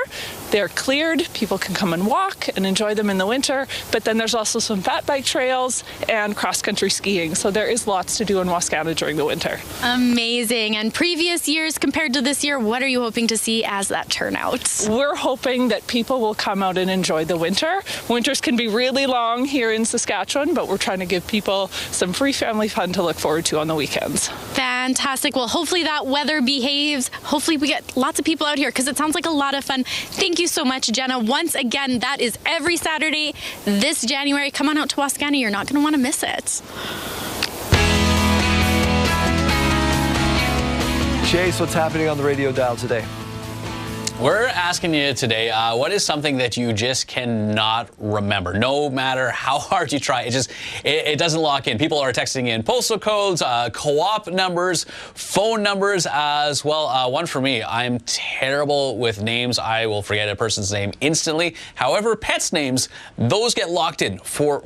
They're cleared. People can come and walk and enjoy them in the winter, but then there's also some fat bike trails and cross-country skiing. So there is lots to do in Wascana during the winter. Amazing. And previous years compared to this year, what are you hoping to see as that turnout? We're hoping that people will come out and enjoy the winter. Winters can be really long here in Saskatchewan, but we're trying to give people some free family fun to look forward to on the weekends. Fantastic. Well, hopefully that weather behaves. Hopefully we get lots of people out here because it sounds like a lot of fun. Thank you so much, Jenna. Once again, that is every Saturday this January. Come on out to Wascana. You're not going to want to miss it. Chase, what's happening on the radio dial today? We're asking you today, what is something that you just cannot remember? No matter how hard you try, it doesn't lock in. People are texting in postal codes, co-op numbers, phone numbers as well. One for me, I'm terrible with names. I will forget a person's name instantly. However, pets' names, those get locked in for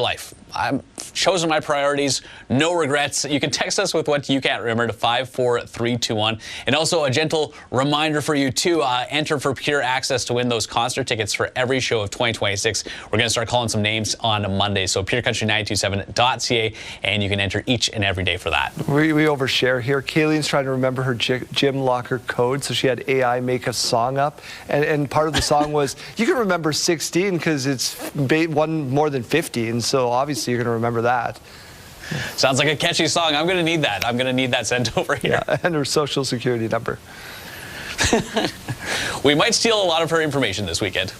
life. I've chosen my priorities, no regrets. You can text us with what you can't remember to 54321. And also a gentle reminder for you to enter for pure access to win those concert tickets for every show of 2026. We're going to start calling some names on Monday. So purecountry927.ca, and you can enter each and every day for that. We overshare here. Kayleen's trying to remember her gym locker code, so she had AI make a song up. And part of the song was, you can remember 16 because it's one more than 50. And so obviously you're going to remember that. Sounds like a catchy song. I'm going to need that. I'm going to need that sent over here. Yeah, and her social security number. We might steal a lot of her information this weekend.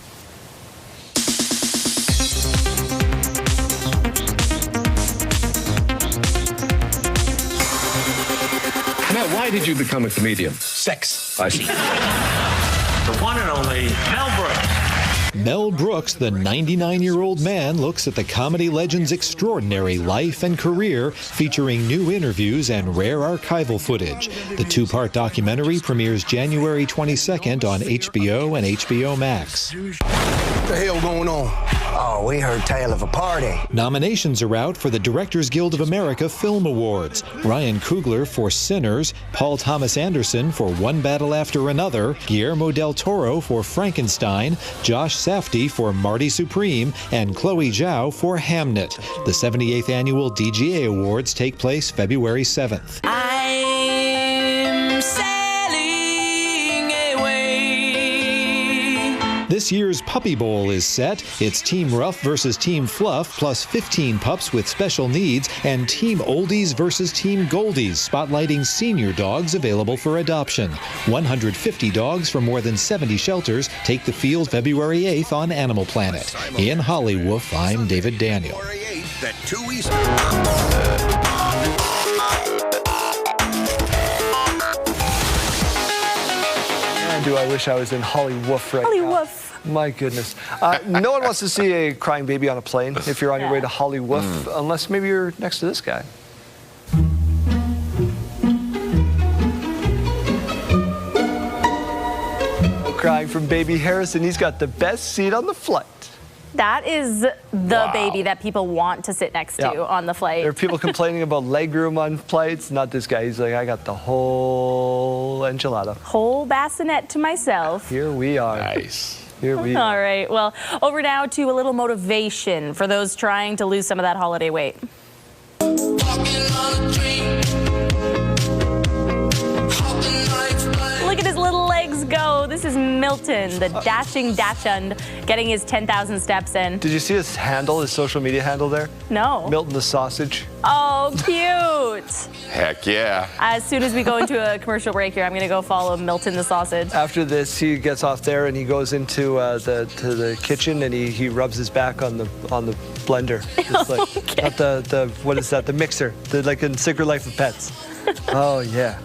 Matt, why did you become a comedian? Sex. I see. The one and only Mel Brooks. Mel Brooks, the 99-year-old man, looks at the comedy legend's extraordinary life and career, featuring new interviews and rare archival footage. The two-part documentary premieres January 22nd on HBO and HBO Max. What the hell going on? Oh, we heard tale of a party. Nominations are out for the Directors Guild of America Film Awards. Ryan Coogler for Sinners, Paul Thomas Anderson for One Battle After Another, Guillermo del Toro for Frankenstein, Josh Safdie for Marty Supreme, and Chloe Zhao for Hamnet. The 78th Annual DGA Awards take place February 7th. I'm sailing away. This year's Puppy Bowl is set. It's Team Rough versus Team Fluff, plus 15 pups with special needs, and Team Oldies versus Team Goldies, spotlighting senior dogs available for adoption. 150 dogs from more than 70 shelters take the field February 8th on Animal Planet. In Hollywood, I'm David Daniel. Do I wish I was in Hollywood right now. My goodness. No one wants to see a crying baby on a plane if you're on your way to Hollywood, unless maybe you're next to this guy. Crying from baby Harrison. He's got the best seat on the flight. That is the baby that people want to sit next to on the flight. There are people complaining about legroom on flights. Not this guy. He's like, I got the whole enchilada. Whole bassinet to myself. Here we are. Nice. Here we All right. Well, over now to a little motivation for those trying to lose some of that holiday weight. Look at his little legs go. This is Milton, the dashing dachshund, getting his 10,000 steps in. Did you see his handle, his social media handle there? No. Milton the Sausage. Oh, cute. Heck yeah. As soon as we go into a commercial break here, I'm going to go follow Milton the Sausage. After this, he gets off there and he goes into the kitchen and he rubs his back on the blender. It's like, Okay. not the what is that? The mixer, like in Secret Life of Pets. Oh yeah.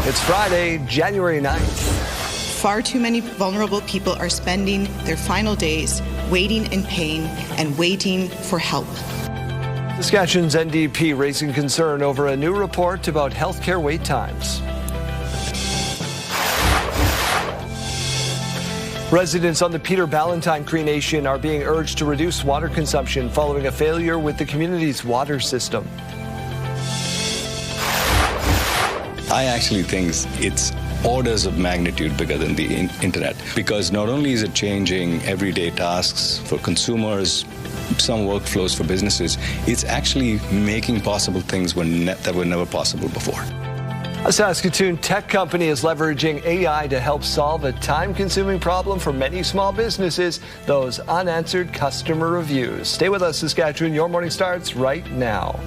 It's Friday, January 9th. Far too many vulnerable people are spending their final days waiting in pain and waiting for help. Saskatchewan's NDP raising concern over a new report about healthcare wait times. Residents on the Peter Ballantyne Cree Nation are being urged to reduce water consumption following a failure with the community's water system. I actually think it's orders of magnitude bigger than the internet, because not only is it changing everyday tasks for consumers, some workflows for businesses, it's actually making possible things that were never possible before. A Saskatoon tech company is leveraging AI to help solve a time-consuming problem for many small businesses, those unanswered customer reviews. Stay with us, Saskatchewan. Your morning starts right now.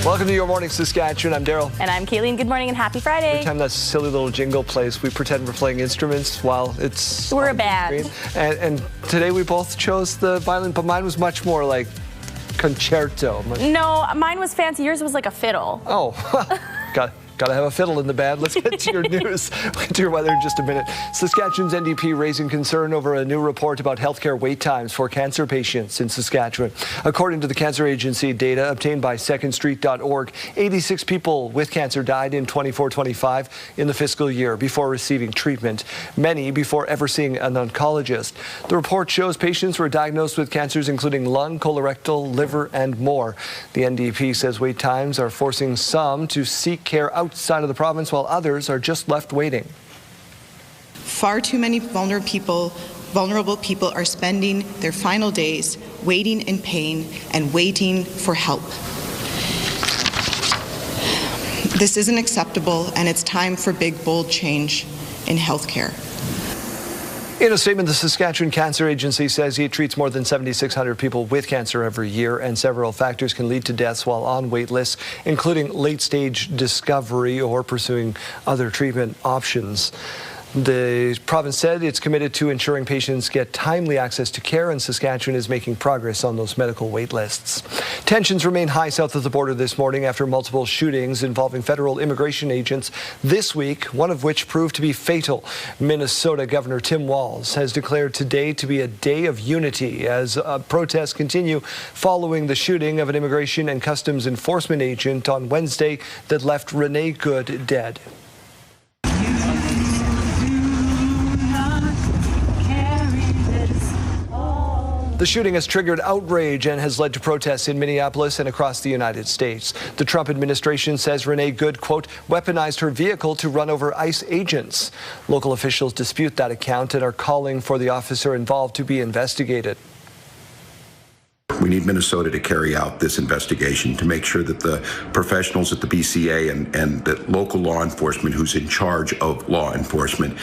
Welcome to Your Morning Saskatchewan. I'm Daryl. And I'm Kayleen. Good morning and happy Friday. Every time that silly little jingle plays, we pretend we're playing instruments while it's We're a band. And today we both chose the violin, but mine was much more like concerto. No, mine was fancy. Yours was like a fiddle. Oh, Got to have a fiddle in the band. Let's get to your news. We'll get to your weather in just a minute. Saskatchewan's NDP raising concern over a new report about healthcare wait times for cancer patients in Saskatchewan. According to the Cancer Agency data obtained by secondstreet.org, 86 people with cancer died in 24-25 in the fiscal year before receiving treatment, many before ever seeing an oncologist. The report shows patients were diagnosed with cancers including lung, colorectal, liver, and more. The NDP says wait times are forcing some to seek care outside of the province, while others are just left waiting. Far too many vulnerable people are spending their final days waiting in pain and waiting for help. This isn't acceptable, and it's time for big, bold change in healthcare. In a statement, the Saskatchewan Cancer Agency says it treats more than 7,600 people with cancer every year, and several factors can lead to deaths while on wait lists, including late-stage discovery or pursuing other treatment options. The province said it's committed to ensuring patients get timely access to care, and Saskatchewan is making progress on those medical wait lists. Tensions remain high south of the border this morning after multiple shootings involving federal immigration agents this week, one of which proved to be fatal. Minnesota Governor Tim Walz has declared today to be a day of unity as protests continue following the shooting of an immigration and customs enforcement agent on Wednesday that left Renee Good dead. The shooting has triggered outrage and has led to protests in Minneapolis and across the United States. The Trump administration says Renee Good, quote, weaponized her vehicle to run over ICE agents. Local officials dispute that account and are calling for the officer involved to be investigated. We need Minnesota to carry out this investigation to make sure that the professionals at the BCA and the local law enforcement who's in charge of law enforcement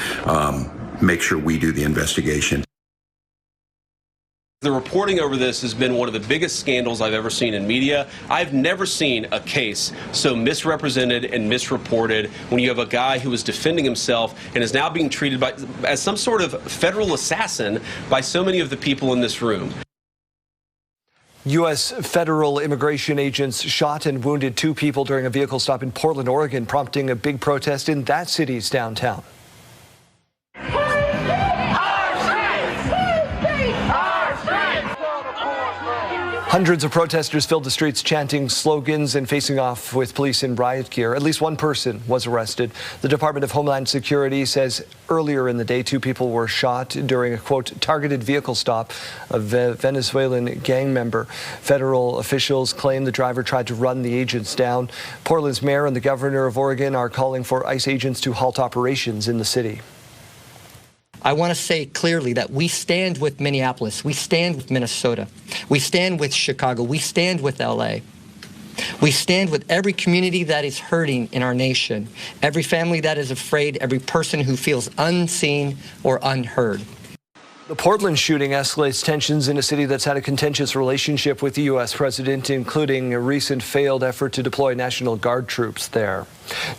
make sure we do the investigation. The reporting over this has been one of the biggest scandals I've ever seen in media. I've never seen a case so misrepresented and misreported when you have a guy who is defending himself and is now being treated as some sort of federal assassin by so many of the people in this room. U.S. federal immigration agents shot and wounded 2 people during a vehicle stop in Portland, Oregon, prompting a big protest in that city's downtown. Hundreds of protesters filled the streets chanting slogans and facing off with police in riot gear. At least one person was arrested. The Department of Homeland Security says earlier in the day 2 people were shot during a, quote, targeted vehicle stop of a Venezuelan gang member. Federal officials claim the driver tried to run the agents down. Portland's mayor and the governor of Oregon are calling for ICE agents to halt operations in the city. I want to say clearly that we stand with Minneapolis, we stand with Minnesota, we stand with Chicago, we stand with LA. We stand with every community that is hurting in our nation, every family that is afraid, every person who feels unseen or unheard. The Portland shooting escalates tensions in a city that's had a contentious relationship with the U.S. president, including a recent failed effort to deploy National Guard troops there.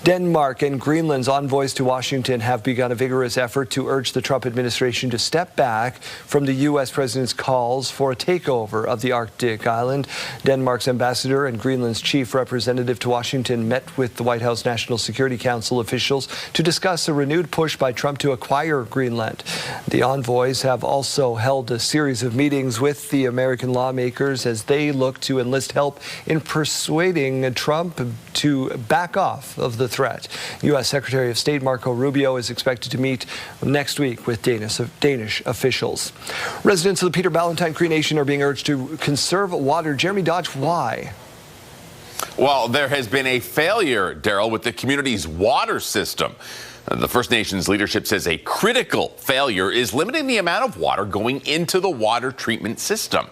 Denmark and Greenland's envoys to Washington have begun a vigorous effort to urge the Trump administration to step back from the U.S. president's calls for a takeover of the Arctic island. Denmark's ambassador and Greenland's chief representative to Washington met with the White House National Security Council officials to discuss a renewed push by Trump to acquire Greenland. The envoys have also held a series of meetings with the American lawmakers as they look to enlist help in persuading Trump to back off of the threat. U.S. Secretary of State Marco Rubio is expected to meet next week with Danish officials. Residents of the Peter Ballantine Cree Nation are being urged to conserve water. Jeremy Dodge, why? Well, there has been a failure, Daryl, with the community's water system. The First Nations leadership says a critical failure is limiting the amount of water going into the water treatment system.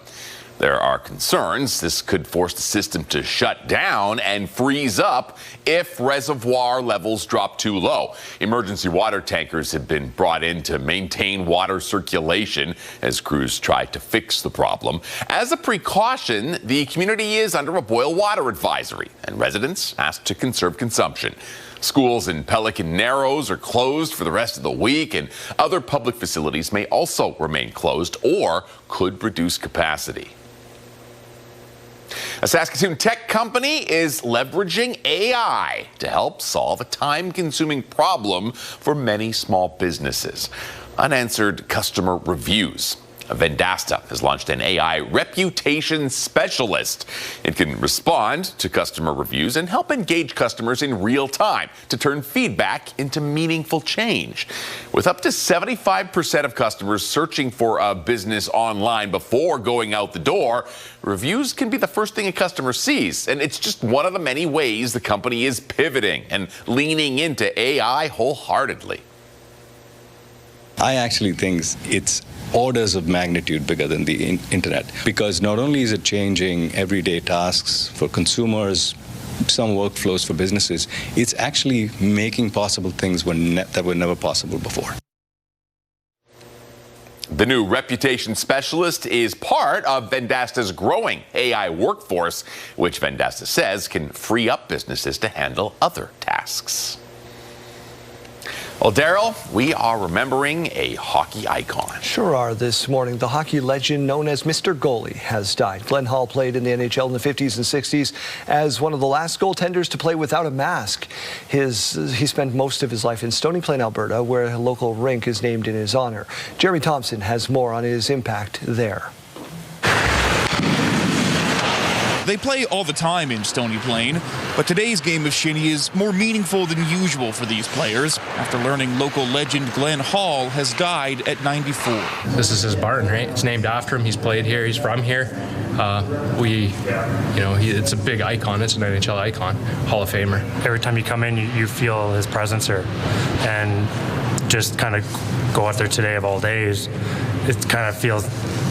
There are concerns this could force the system to shut down and freeze up if reservoir levels drop too low. Emergency water tankers have been brought in to maintain water circulation as crews try to fix the problem. As a precaution, the community is under a boil water advisory, and residents asked to conserve consumption. Schools in Pelican Narrows are closed for the rest of the week, and other public facilities may also remain closed or could reduce capacity. A Saskatoon tech company is leveraging AI to help solve a time-consuming problem for many small businesses: unanswered customer reviews. Vendasta has launched an AI reputation specialist. It can respond to customer reviews and help engage customers in real time to turn feedback into meaningful change. With up to 75% of customers searching for a business online before going out the door, reviews can be the first thing a customer sees. And it's just one of the many ways the company is pivoting and leaning into AI wholeheartedly. I actually think it's orders of magnitude bigger than the internet, because not only is it changing everyday tasks for consumers, some workflows for businesses, it's actually making possible things that were never possible before. The new reputation specialist is part of Vendasta's growing AI workforce, which Vendasta says can free up businesses to handle other tasks. Well, Daryl, we are remembering a hockey icon. Sure are this morning. The hockey legend known as Mr. Goalie has died. Glenn Hall played in the NHL in the 50s and 60s as one of the last goaltenders to play without a mask. He spent most of his life in Stony Plain, Alberta, where a local rink is named in his honor. Jeremy Thompson has more on his impact there. They play all the time in Stony Plain, but today's game of shinny is more meaningful than usual for these players after learning local legend Glenn Hall has died at 94. This is his barn, right? It's named after him. He's played here. He's from here. It's a big icon. It's an NHL icon, Hall of Famer. Every time you come in, you feel his presence here, and just kind of go out there today of all days. It kind of feels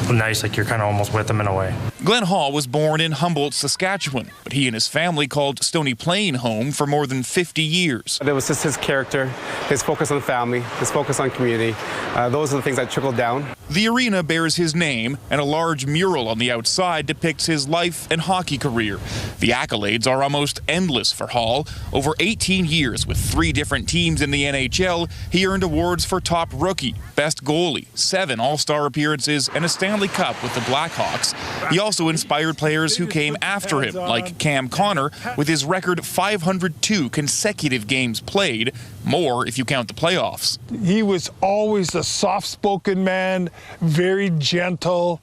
nice, like you're kind of almost with him in a way. Glenn Hall was born in Humboldt, Saskatchewan, but he and his family called Stony Plain home for more than 50 years. It was just his character, his focus on family, his focus on community. Those are the things that trickled down. The arena bears his name, and a large mural on the outside depicts his life and hockey career. The accolades are almost endless for Hall. Over 18 years with 3 different teams in the NHL, he earned awards for top rookie, best goalie, 7 All-Star appearances, and a Stanley Cup with the Blackhawks. He also inspired players who came after him, like Cam Connor, with his record 502 consecutive games played, more if you count the playoffs. He was always a soft-spoken man, very gentle,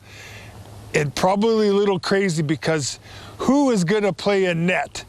and probably a little crazy because who is going to play a net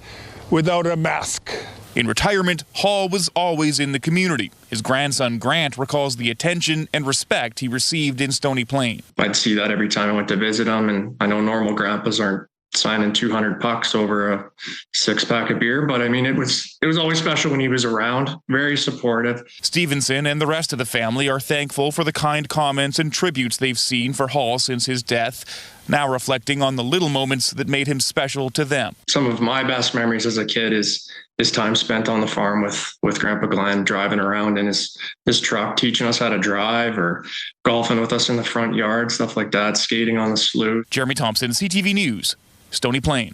without a mask? In retirement, Hall was always in the community. His grandson Grant recalls the attention and respect he received in Stony Plain. I'd see that every time I went to visit him, and I know normal grandpas aren't signing 200 pucks over a 6-pack of beer, but I mean, it was always special when he was around. Very supportive. Stevenson and the rest of the family are thankful for the kind comments and tributes they've seen for Hall since his death, now reflecting on the little moments that made him special to them. Some of my best memories as a kid is time spent on the farm with Grandpa Glenn, driving around in his truck, teaching us how to drive, or golfing with us in the front yard, stuff like that, skating on the slough. Jeremy Thompson, CTV News, Stony Plain.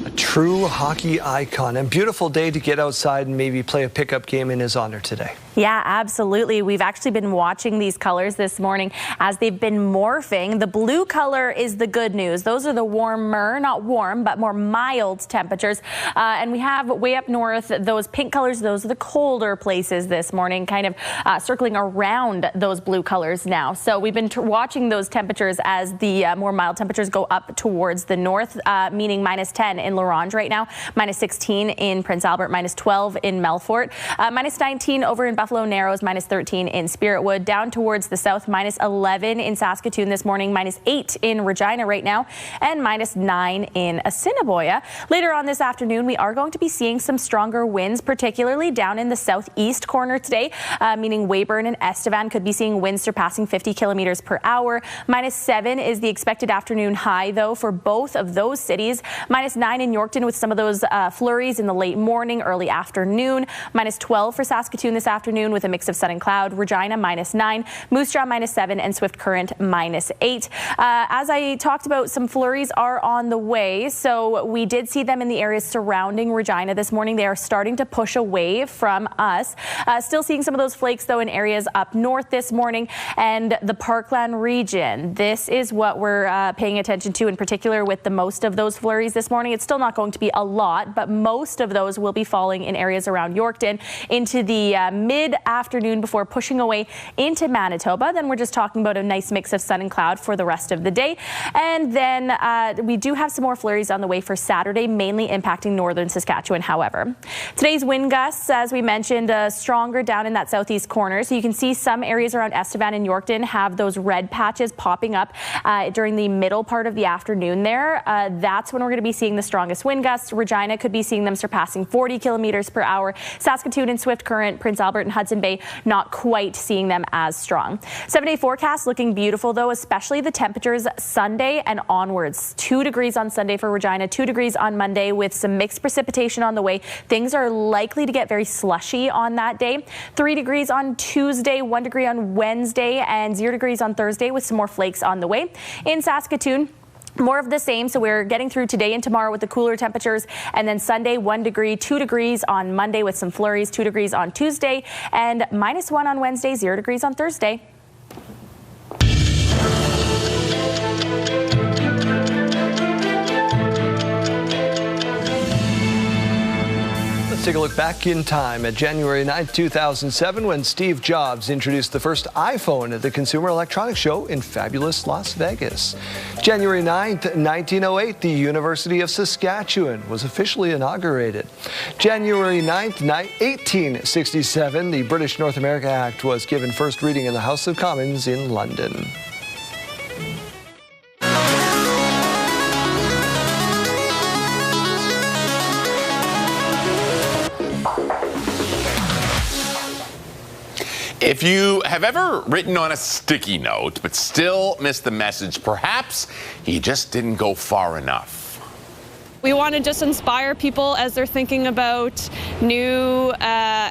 A true hockey icon, and beautiful day to get outside and maybe play a pickup game in his honor today. Yeah, absolutely. We've actually been watching these colors this morning as they've been morphing. The blue color is the good news. Those are the warmer, not warm, but more mild temperatures. And we have way up north, those pink colors, those are the colder places this morning, kind of circling around those blue colors now. So we've been watching those temperatures as the more mild temperatures go up towards the north, meaning -10 in La Ronge right now, -16 in Prince Albert, -12 in Melfort, -19 over in Buffalo Narrows, -13 in Spiritwood, down towards the south, -11 in Saskatoon this morning, -8 in Regina right now, and -9 in Assiniboia. Later on this afternoon, we are going to be seeing some stronger winds, particularly down in the southeast corner today, meaning Weyburn and Estevan could be seeing winds surpassing 50 kilometers per hour. -7 is the expected afternoon high, though, for both of those cities. -9 in Yorkton with some of those flurries in the late morning, early afternoon. -12 for Saskatoon this afternoon with a mix of sun and cloud. Regina -9, Moose Jaw -7, and Swift Current -8. As I talked about, some flurries are on the way. So we did see them in the areas surrounding Regina this morning. They are starting to push away from us. Still seeing some of those flakes, though, in areas up north this morning and the Parkland region. This is what we're paying attention to in particular with the most of those flurries this morning. It's still not going to be a lot, but most of those will be falling in areas around Yorkton into the mid-afternoon before pushing away into Manitoba. Then we're just talking about a nice mix of sun and cloud for the rest of the day. And then we do have some more flurries on the way for Saturday, mainly impacting northern Saskatchewan, however. Today's wind gusts, as we mentioned, stronger down in that southeast corner. So you can see some areas around Estevan and Yorkton have those red patches popping up during the middle part of the afternoon there. That's when we're going to be seeing the strongest wind gusts. Regina could be seeing them surpassing 40 kilometers per hour. Saskatoon and Swift Current, Prince Albert and Hudson Bay, not quite seeing them as strong. 7-day forecast looking beautiful, though, especially the temperatures Sunday and onwards. 2 degrees on Sunday for Regina, 2 degrees on Monday with some mixed precipitation on the way. Things are likely to get very slushy on that day. 3 degrees on Tuesday, 1 degree on Wednesday, and 0 degrees on Thursday with some more flakes on the way. In Saskatoon, more of the same, so we're getting through today and tomorrow with the cooler temperatures, and then Sunday 1 degree, 2 degrees on Monday with some flurries, 2 degrees on Tuesday, and -1 on Wednesday, 0 degrees on Thursday. Let's take a look back in time at January 9th, 2007, when Steve Jobs introduced the first iPhone at the Consumer Electronics Show in fabulous Las Vegas. January 9th, 1908, the University of Saskatchewan was officially inaugurated. January 9th, 1867, the British North America Act was given first reading in the House of Commons in London. If you have ever written on a sticky note but still missed the message, perhaps you just didn't go far enough. We want to just inspire people as they're thinking about new,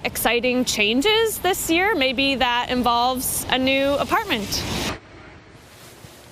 exciting changes this year. Maybe that involves a new apartment.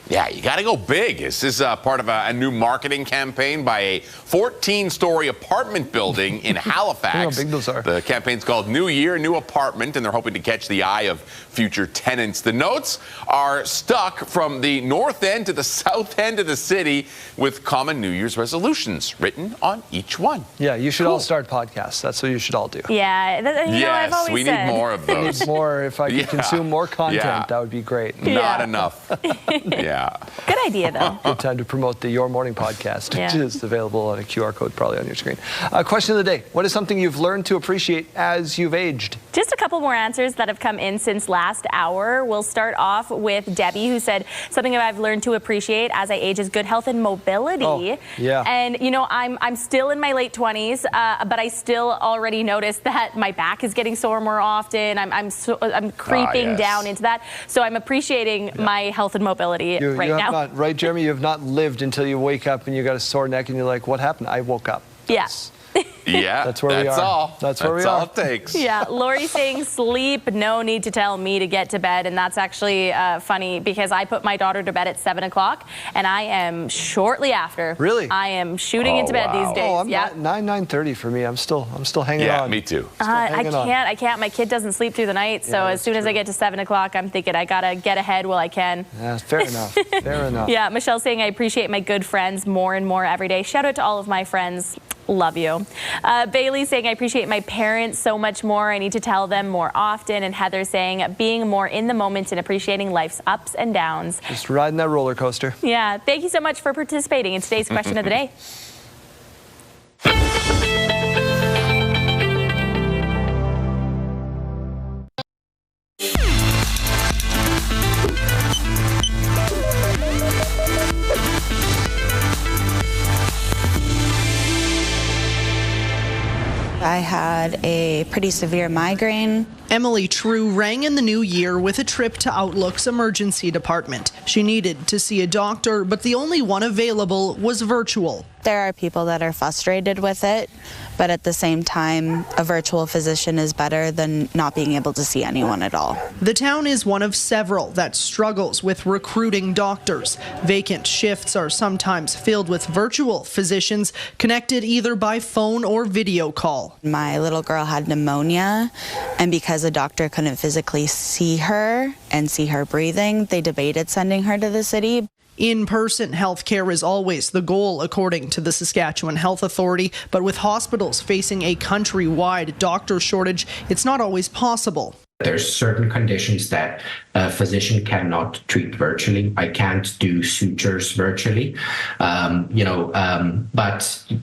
Yeah, you got to go big. This is part of a new marketing campaign by a 14-story apartment building in Halifax. Look how big those are. The campaign's called New Year, New Apartment, and they're hoping to catch the eye of future tenants. The notes are stuck from the north end to the south end of the city with common New Year's resolutions written on each one. Yeah, you should all start podcasts. That's what you should all do. Yeah, yes, I've always we said. need more of those. More, if I could consume more content, Yeah. that would be great. Not enough. Yeah. Yeah. Good idea, though. Good time to promote the Your Morning podcast, Yeah. which is available on a QR code probably on your screen. Question of the day. What is something you've learned to appreciate as you've aged? Just a couple more answers that have come in since last hour. We'll start off with Debbie, who said, something that I've learned to appreciate as I age is good health and mobility. Oh, yeah. And, you know, I'm still in my late 20s, but I still already notice that my back is getting sore more often. I'm creeping yes. down into that. So I'm appreciating my health and mobility right now. Not, right, Jeremy? You have not lived until you wake up and you got a sore neck and you're like, what happened? I woke up. Yeah. Yeah, That's where we are. All. That's where we all are. it takes. Yeah, Lori saying sleep, no need to tell me to get to bed. And that's actually funny because I put my daughter to bed at 7 o'clock and I am shortly after. Really? I am shooting into bed these days. Oh, I'm yeah. 9:30 for me. I'm still hanging on. Yeah, me too. I can't. My kid doesn't sleep through the night. So Yeah, as soon as I get to 7 o'clock, I'm thinking I got to get ahead while I can. Yeah, fair enough. Fair enough. Yeah, Michelle saying I appreciate my good friends more and more every day. Shout out to all of my friends. Love you. Bailey saying I appreciate my parents so much more. I need to tell them more often. And Heather saying being more in the moment and appreciating life's ups and downs. Just riding that roller coaster. Yeah, thank you so much for participating in today's question of the day. I had a pretty severe migraine. Emily True rang in the new year with a trip to Outlook's emergency department. She needed to see a doctor, but the only one available was virtual. There are people that are frustrated with it, but at the same time, a virtual physician is better than not being able to see anyone at all. The town is one of several that struggles with recruiting doctors. Vacant shifts are sometimes filled with virtual physicians connected either by phone or video call. My little girl had pneumonia, and because a doctor couldn't physically see her and see her breathing, they debated sending her to the city. In-person healthcare is always the goal, according to the Saskatchewan Health Authority, but with hospitals facing a countrywide doctor shortage, it's not always possible. There's certain conditions that a physician cannot treat virtually. I can't do sutures virtually, but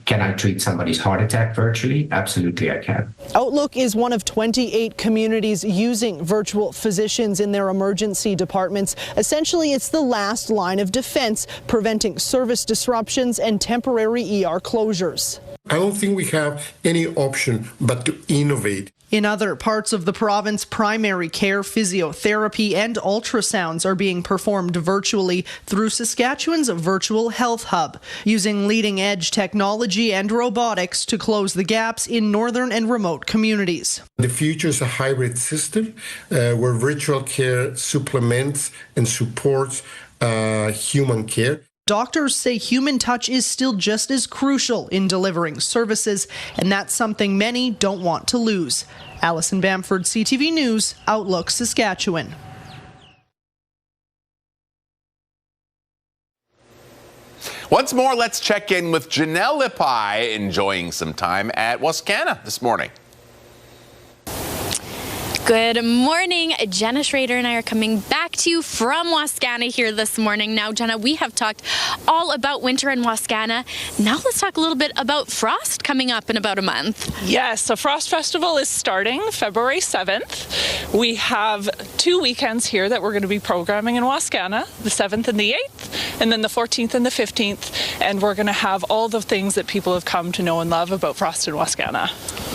can I treat somebody's heart attack virtually? Absolutely, I can. Outlook is one of 28 communities using virtual physicians in their emergency departments. Essentially, it's the last line of defense, preventing service disruptions and temporary ER closures. I don't think we have any option but to innovate. In other parts of the province, primary care, physiotherapy, and ultrasounds are being performed virtually through Saskatchewan's Virtual Health Hub, using leading-edge technology and robotics to close the gaps in northern and remote communities. The future is a hybrid system where virtual care supplements and supports human care. Doctors say human touch is still just as crucial in delivering services, and that's something many don't want to lose. Allison Bamford, CTV News, Outlook, Saskatchewan. Once more, let's check in with Janelle Lippi, enjoying some time at Wascana this morning. Good morning. Jenna Schrader and I are coming back to you from Wascana here this morning. Now, Jenna, we have talked all about winter in Wascana. Now let's talk a little bit about Frost coming up in about a month. Yes, so Frost Festival is starting February 7th. We have 2 weekends here that we're going to be programming in Wascana, the 7th and the 8th, and then the 14th and the 15th. And we're going to have all the things that people have come to know and love about Frost in Wascana.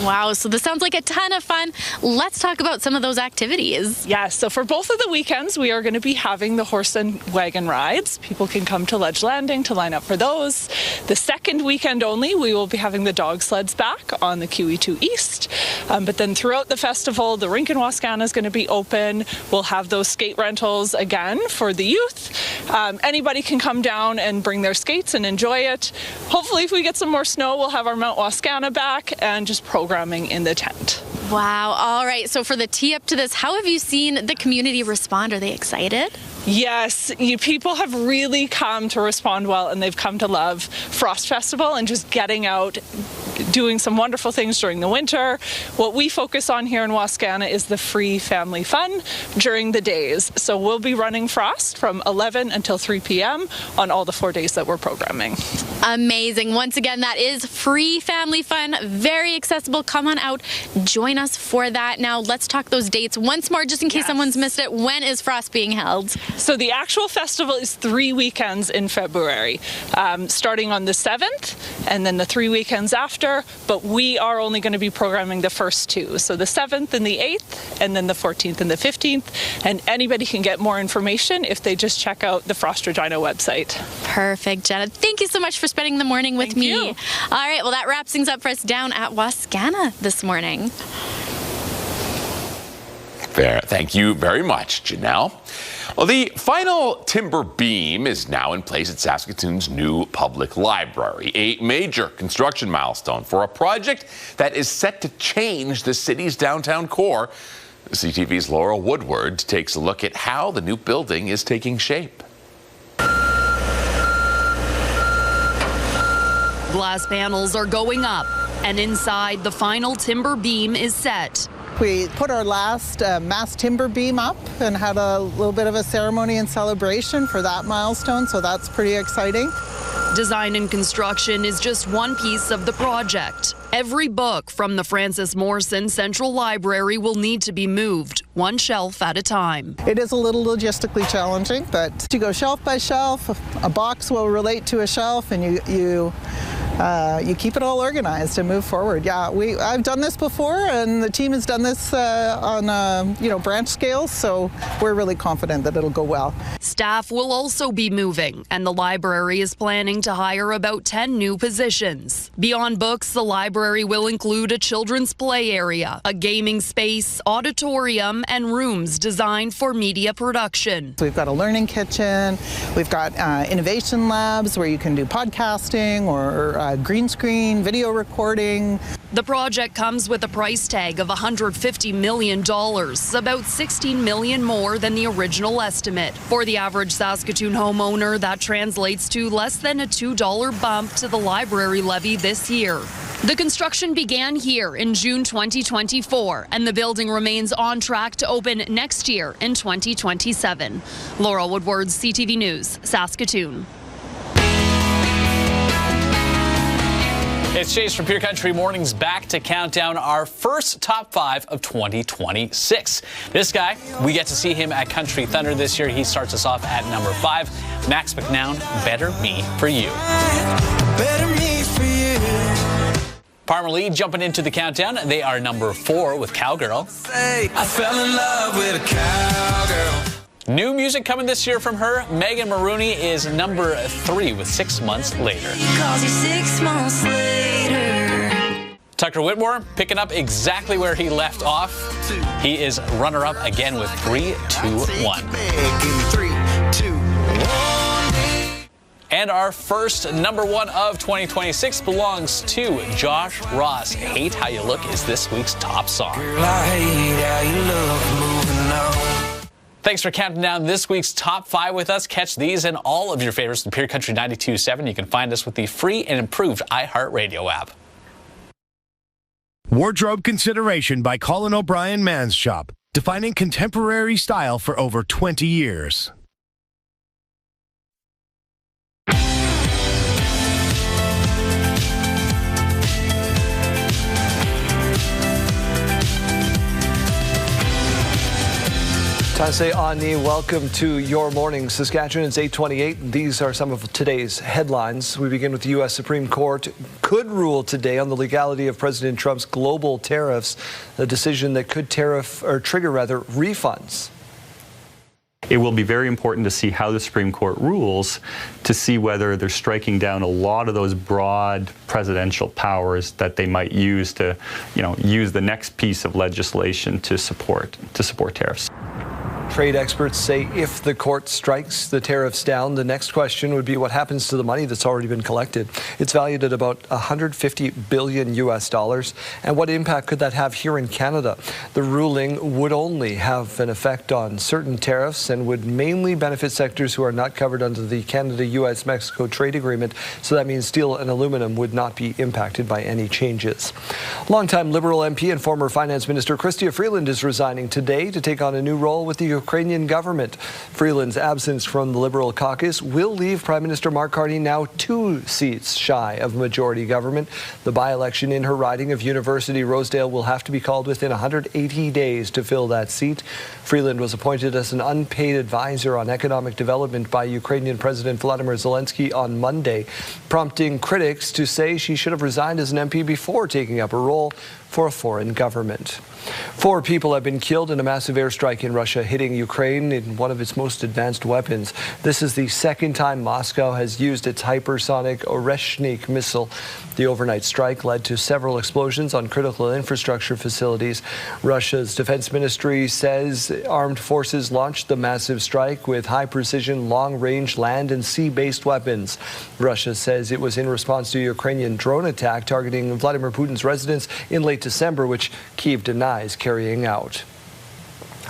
Wow, so this sounds like a ton of fun. Let's talk about some of those activities. Yes, so for both of the weekends, we are going to be having the horse and wagon rides. People can come to Ledge Landing to line up for those. The second weekend only, we will be having the dog sleds back on the QE2 East. But then throughout the festival, the rink in Wascana is going to be open. We'll have those skate rentals again for the youth. Anybody can come down and bring their skates and enjoy it. Hopefully, if we get some more snow, we'll have our Mount Wascana back and just programming in the tent. Wow. All right. So for the tee up to this, how have you seen the community respond? Are they excited? Yes, people have really come to respond well, and they've come to love Frost Festival and just getting out doing some wonderful things during the winter. What we focus on here in Wascana is the free family fun during the days. So we'll be running Frost from 11 until 3 p.m. on all the 4 days that we're programming. Amazing. Once again, that is free family fun, very accessible. Come on out, join us for that. Now let's talk those dates once more, just in case someone's missed it. When is Frost being held? So the actual festival is 3 weekends in February, starting on the 7th and then the 3 weekends after, but we are only going to be programming the first 2. So the 7th and the 8th, and then the 14th and the 15th, and anybody can get more information if they just check out the Frost Regina website. Perfect, Jenna. Thank you so much for spending the morning with me. All right, well, that wraps things up for us down at Wascana this morning. There, thank you very much, Janelle. Well, the final timber beam is now in place at Saskatoon's new public library, a major construction milestone for a project that is set to change the city's downtown core. CTV's Laura Woodward takes a look at how the new building is taking shape. Glass panels are going up, and inside the final timber beam is set. We put our last mass timber beam up and had a little bit of a ceremony and celebration for that milestone, so that's pretty exciting. Design and construction is just one piece of the project. Every book from the Francis Morrison Central Library will need to be moved, one shelf at a time. It is a little logistically challenging, but to go shelf by shelf, a box will relate to a shelf, and you keep it all organized and move forward. Yeah, I've done this before, and the team has done this on branch scales, so we're really confident that it'll go well. Staff will also be moving, and the library is planning to hire about 10 new positions. Beyond books, the library will include a children's play area, a gaming space, auditorium, and rooms designed for media production. So we've got a learning kitchen, we've got innovation labs where you can do podcasting or green screen, video recording. The project comes with a price tag of $150 million, about $16 million more than the original estimate. For the average Saskatoon homeowner, that translates to less than a $2 bump to the library levy this year. The construction began here in June 2024, and the building remains on track to open next year in 2027. Laura Woodward, CTV News, Saskatoon. It's Chase from Pure Country Mornings, back to count down our first top 5 of 2026. This guy, we get to see him at Country Thunder this year. He starts us off at number 5. Max McNown, Better Me For You. Better Me For You. Parma Lee jumping into the countdown. They are number 4 with Cowgirl. I fell in love with a cowgirl. New music coming this year from her. Megan Maroney is number 3 with 6 months later. 6 months later. Tucker Whitmore picking up exactly where he left off. He is runner-up again with 3, 2, 1. And our first number 1 of 2026 belongs to Josh Ross. Hate How You Look is this week's top song. Girl, I hate how you look moving on. Thanks for counting down this week's top 5 with us. Catch these and all of your favorites in Pure Country 92.7. You can find us with the free and improved iHeartRadio app. Wardrobe consideration by Colin O'Brien Man's Shop, defining contemporary style for over 20 years. Tase Ani, welcome to your morning. Saskatchewan, it's 8:28. These are some of today's headlines. We begin with the U.S. Supreme Court could rule today on the legality of President Trump's global tariffs, a decision that could trigger refunds. It will be very important to see how the Supreme Court rules to see whether they're striking down a lot of those broad presidential powers that they might use to, use the next piece of legislation to support tariffs. Trade experts say if the court strikes the tariffs down, the next question would be what happens to the money that's already been collected. It's valued at about $150 billion US, and what impact could that have here in Canada? The ruling would only have an effect on certain tariffs and would mainly benefit sectors who are not covered under the Canada-US-Mexico trade agreement, so that means steel and aluminum would not be impacted by any changes. Longtime Liberal MP and former Finance Minister Chrystia Freeland is resigning today to take on a new role with the Ukrainian government. Freeland's absence from the Liberal caucus will leave Prime Minister Mark Carney now 2 seats shy of majority government. The by-election in her riding of University Rosedale will have to be called within 180 days to fill that seat. Freeland was appointed as an unpaid advisor on economic development by Ukrainian President Volodymyr Zelensky on Monday, prompting critics to say she should have resigned as an MP before taking up a role for a foreign government. 4 people have been killed in a massive airstrike in Russia hitting Ukraine in one of its most advanced weapons. This is the second time Moscow has used its hypersonic Oreshnik missile. The overnight strike led to several explosions on critical infrastructure facilities. Russia's defense ministry says armed forces launched the massive strike with high-precision, long-range land and sea-based weapons. Russia says it was in response to a Ukrainian drone attack targeting Vladimir Putin's residence in late December, which Kyiv denies carrying out.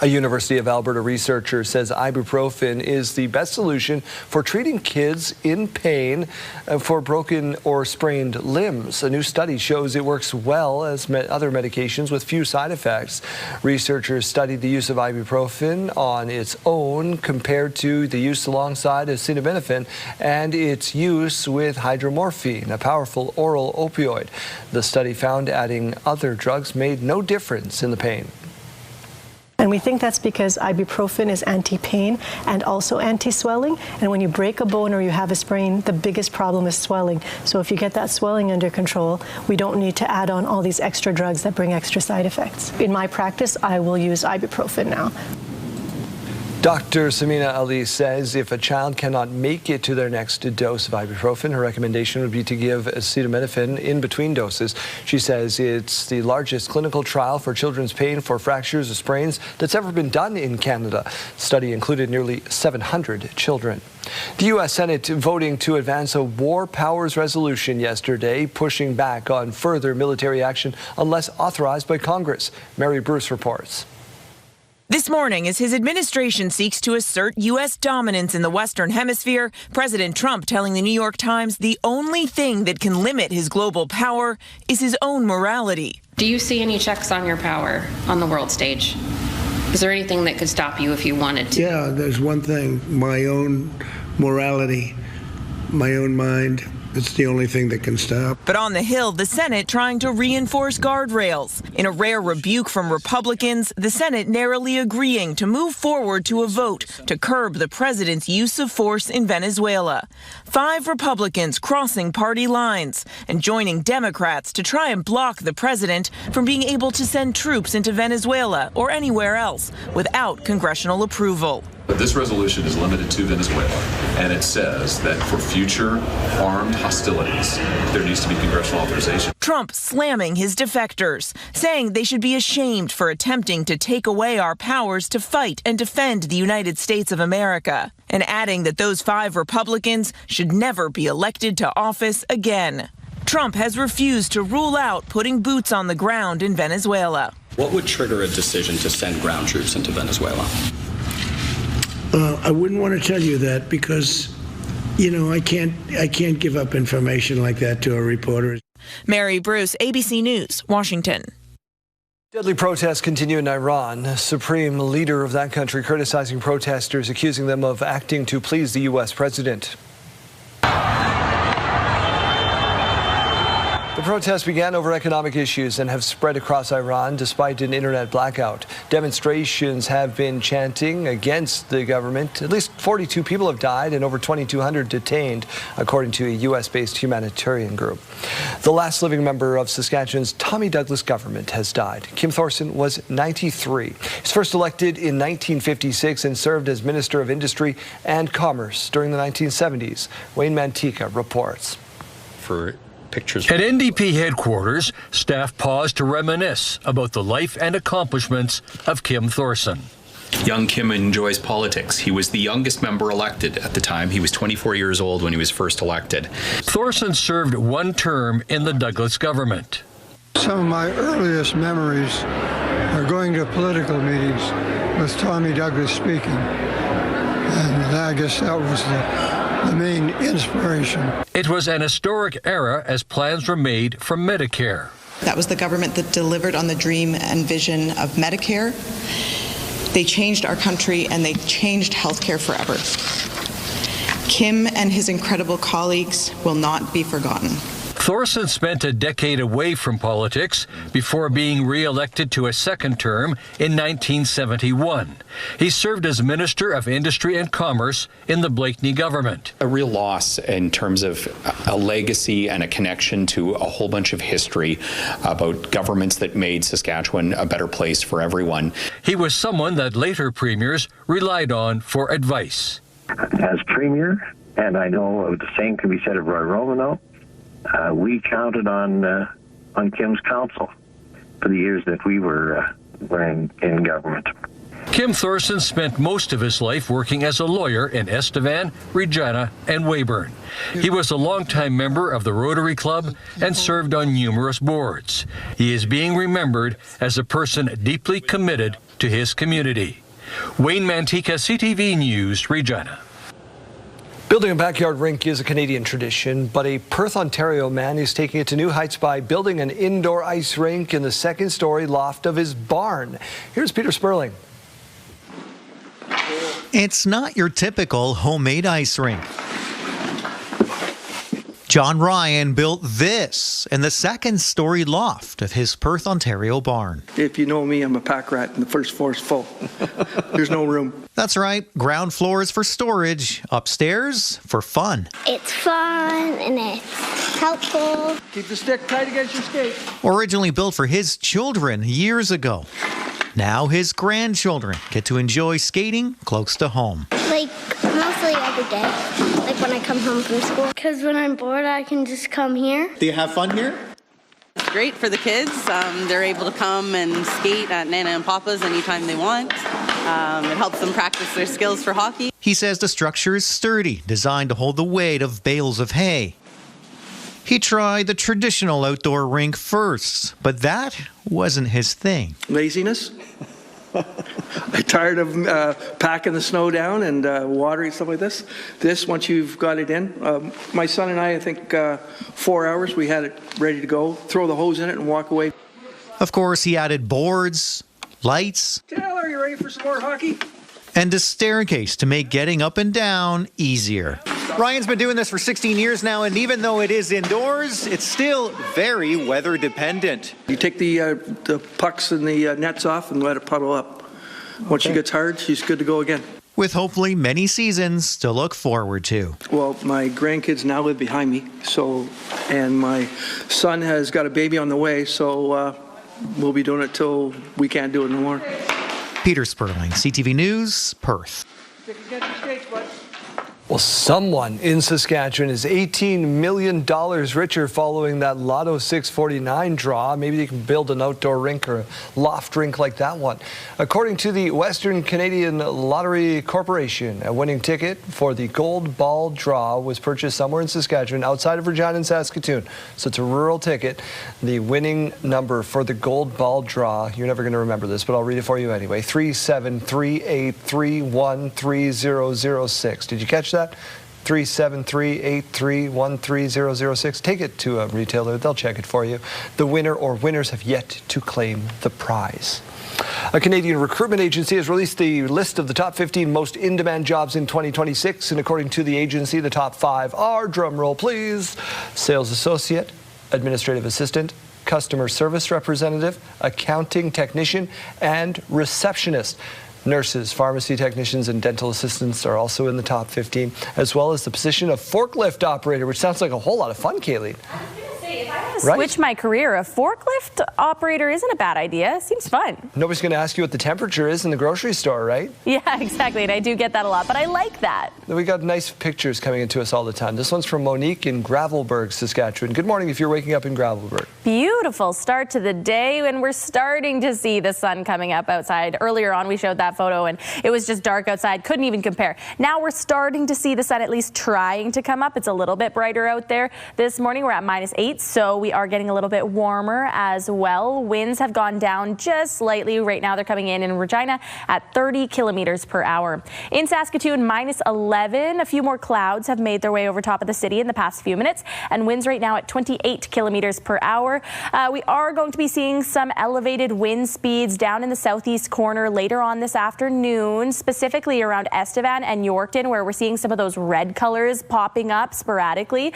A University of Alberta researcher says ibuprofen is the best solution for treating kids in pain for broken or sprained limbs. A new study shows it works well as other medications with few side effects. Researchers studied the use of ibuprofen on its own compared to the use alongside acetaminophen and its use with hydromorphine, a powerful oral opioid. The study found adding other drugs made no difference in the pain. And we think that's because ibuprofen is anti-pain and also anti-swelling. And when you break a bone or you have a sprain, the biggest problem is swelling. So if you get that swelling under control, we don't need to add on all these extra drugs that bring extra side effects. In my practice, I will use ibuprofen now. Dr. Samina Ali says if a child cannot make it to their next dose of ibuprofen, her recommendation would be to give acetaminophen in between doses. She says it's the largest clinical trial for children's pain for fractures or sprains that's ever been done in Canada. The study included nearly 700 children. The U.S. Senate voting to advance a war powers resolution yesterday, pushing back on further military action unless authorized by Congress. Mary Bruce reports. This morning, as his administration seeks to assert U.S. dominance in the Western Hemisphere, President Trump telling the New York Times the only thing that can limit his global power is his own morality. Do you see any checks on your power on the world stage? Is there anything that could stop you if you wanted to? Yeah, there's one thing, my own morality, my own mind. It's the only thing that can stop. But on the Hill, the Senate trying to reinforce guardrails. In a rare rebuke from Republicans, the Senate narrowly agreeing to move forward to a vote to curb the president's use of force in Venezuela. 5 Republicans crossing party lines and joining Democrats to try and block the president from being able to send troops into Venezuela or anywhere else without congressional approval. This resolution is limited to Venezuela, and it says that for future armed hostilities, there needs to be congressional authorization. Trump slamming his defectors, saying they should be ashamed for attempting to take away our powers to fight and defend the United States of America, and adding that those 5 Republicans should never be elected to office again. Trump has refused to rule out putting boots on the ground in Venezuela. What would trigger a decision to send ground troops into Venezuela? I wouldn't want to tell you that because, you know, I can't give up information like that to a reporter. Mary Bruce, ABC News, Washington. Deadly protests continue in Iran. The supreme leader of that country criticizing protesters, accusing them of acting to please the U.S. president. The protests began over economic issues and have spread across Iran despite an internet blackout. Demonstrations have been chanting against the government. At least 42 people have died and over 2,200 detained, according to a U.S.-based humanitarian group. The last living member of Saskatchewan's Tommy Douglas government has died. Kim Thorson was 93. He was first elected in 1956 and served as Minister of Industry and Commerce during the 1970s. Wayne Mantika reports. Pictures. At NDP headquarters, staff paused to reminisce about the life and accomplishments of Kim Thorson. Young Kim enjoys politics. He was the youngest member elected at the time. He was 24 years old when he was first elected. Thorson served one term in the Douglas government. Some of my earliest memories are going to political meetings with Tommy Douglas speaking. And I guess that was the main inspiration. It was an historic era as plans were made for Medicare. That was the government that delivered on the dream and vision of Medicare. They changed our country and they changed healthcare forever. Kim and his incredible colleagues will not be forgotten. Thorson spent a decade away from politics before being re-elected to a second term in 1971. He served as Minister of Industry and Commerce in the Blakeney government. A real loss in terms of a legacy and a connection to a whole bunch of history about governments that made Saskatchewan a better place for everyone. He was someone that later premiers relied on for advice. As premier, and I know the same can be said of Roy Romano, we counted on Kim's counsel for the years that we were in government. Kim Thorson spent most of his life working as a lawyer in Estevan, Regina, and Weyburn. He was a longtime member of the Rotary Club and served on numerous boards. He is being remembered as a person deeply committed to his community. Wayne Mantika, CTV News, Regina. Building a backyard rink is a Canadian tradition, but a Perth, Ontario man is taking it to new heights by building an indoor ice rink in the second-story loft of his barn. Here's Peter Sperling. It's not your typical homemade ice rink. John Ryan built this in the second-story loft of his Perth, Ontario barn. If you know me, I'm a pack rat, and the first floor is full. There's no room. That's right. Ground floor is for storage. Upstairs, for fun. It's fun and it's helpful. Keep the stick tight against your skate. Originally built for his children years ago. Now his grandchildren get to enjoy skating close to home. Like, mostly every day. Like when I come home from school. Because when I'm bored, I can just come here. Do you have fun here? It's great for the kids. They're able to come and skate at Nana and Papa's anytime they want. It helps them practice their skills for hockey. He says the structure is sturdy, designed to hold the weight of bales of hay. He tried the traditional outdoor rink first, but that wasn't his thing. Laziness. I'm tired of packing the snow down and watering stuff like this. This, once you've got it in, my son and I think 4 hours, we had it ready to go. Throw the hose in it and walk away. Of course, he added boards, lights. Taylor, you ready for some more hockey? And a staircase to make getting up and down easier. Ryan's been doing this for 16 years now, and even though it is indoors, it's still very weather dependent. You take the pucks and the nets off and let it puddle up. Once she gets hard, she's good to go again. With hopefully many seasons to look forward to. Well, my grandkids now live behind me, and my son has got a baby on the way, so we'll be doing it till we can't do it no more. Peter Sperling, CTV News, Perth. Well, someone in Saskatchewan is $18 million richer following that Lotto 649 draw. Maybe they can build an outdoor rink or a loft rink like that one. According to the Western Canadian Lottery Corporation, a winning ticket for the gold ball draw was purchased somewhere in Saskatchewan outside of Regina and Saskatoon. So it's a rural ticket. The winning number for the gold ball draw, you're never going to remember this, but I'll read it for you anyway, 3738313006. Did you catch that? 373-831-3006. Take it to a retailer. They'll check it for you. The winner or winners have yet to claim the prize. A Canadian recruitment agency has released the list of the top 15 most in-demand jobs in 2026. And according to the agency, the top 5 are, drumroll please, sales associate, administrative assistant, customer service representative, accounting technician, and receptionist. Nurses, pharmacy technicians, and dental assistants are also in the top 15, as well as the position of forklift operator, which sounds like a whole lot of fun, Kayleen. I was going to say, if I had switch my career. A forklift operator isn't a bad idea. Seems fun. Nobody's going to ask you what the temperature is in the grocery store, right? Yeah, exactly. And I do get that a lot, but I like that. We got nice pictures coming into us all the time. This one's from Monique in Gravelbourg, Saskatchewan. Good morning if you're waking up in Gravelbourg. Beautiful start to the day, and we're starting to see the sun coming up outside. Earlier on, we showed that photo, and it was just dark outside. Couldn't even compare. Now we're starting to see the sun at least trying to come up. It's a little bit brighter out there. This morning we're at -8, so we are getting a little bit warmer as well. Winds have gone down just slightly. Right now they're coming in Regina at 30 kilometers per hour. In Saskatoon, -11. A few more clouds have made their way over top of the city in the past few minutes, and winds right now at 28 kilometers per hour. We are going to be seeing some elevated wind speeds down in the southeast corner later on this afternoon, specifically around Estevan and Yorkton, where we're seeing some of those red colors popping up sporadically.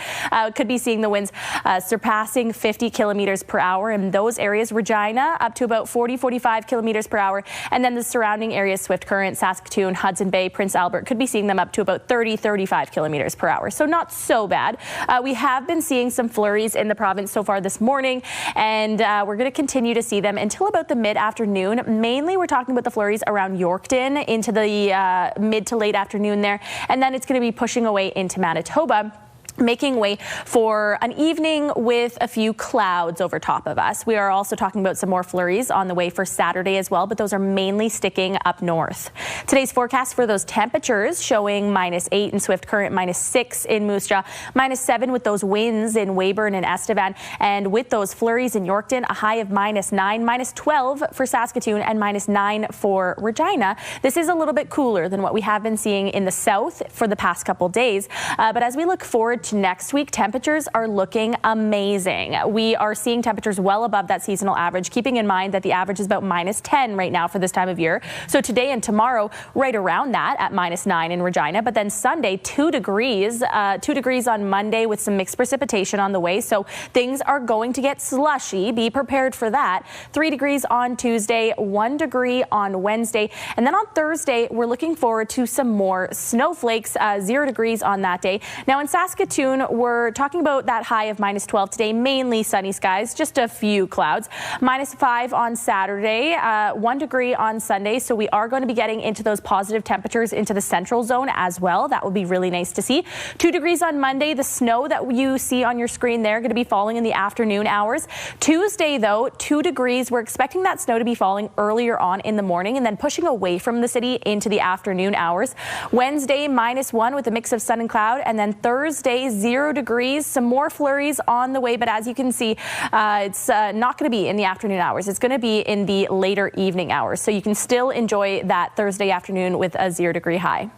Could be seeing the winds surpassing 50 kilometers per hour in those areas. Regina up to about 40-45 kilometers per hour, and then the surrounding areas, Swift Current, Saskatoon, Hudson Bay, Prince Albert, could be seeing them up to about 30-35 kilometers per hour. So not so bad. We have been seeing some flurries in the province so far this morning, and we're going to continue to see them until about the mid-afternoon. Mainly we're talking about the flurries around Yorkton into the mid to late afternoon there, and then it's going to be pushing away into Manitoba, making way for an evening with a few clouds over top of us. We are also talking about some more flurries on the way for Saturday as well, but those are mainly sticking up north. Today's forecast for those temperatures showing -8 in Swift Current, -6 in Moose Jaw, -7 with those winds in Weyburn and Estevan, and with those flurries in Yorkton, a high of -9, -12 for Saskatoon, and -9 for Regina. This is a little bit cooler than what we have been seeing in the south for the past couple days, but as we look forward to next week, temperatures are looking amazing. We are seeing temperatures well above that seasonal average, keeping in mind that the average is about -10 right now for this time of year. So today and tomorrow, right around that at -9 in Regina, but then Sunday, 2 degrees, 2 degrees on Monday with some mixed precipitation on the way. So things are going to get slushy. Be prepared for that. 3 degrees on Tuesday, 1 degree on Wednesday. And then on Thursday, we're looking forward to some more snowflakes, 0 degrees on that day. Now in Saskatoon, we're talking about that high of -12 today, mainly sunny skies, just a few clouds. -5 on Saturday, 1 degree on Sunday. So we are going to be getting into those positive temperatures into the central zone as well. That would be really nice to see. 2 degrees on Monday. The snow that you see on your screen there going to be falling in the afternoon hours. Tuesday, though, 2 degrees. We're expecting that snow to be falling earlier on in the morning and then pushing away from the city into the afternoon hours. Wednesday, -1 with a mix of sun and cloud. And then Thursday, 0 degrees, some more flurries on the way, but as you can see, it's not going to be in the afternoon hours. It's going to be in the later evening hours, so you can still enjoy that Thursday afternoon with a 0 degree high.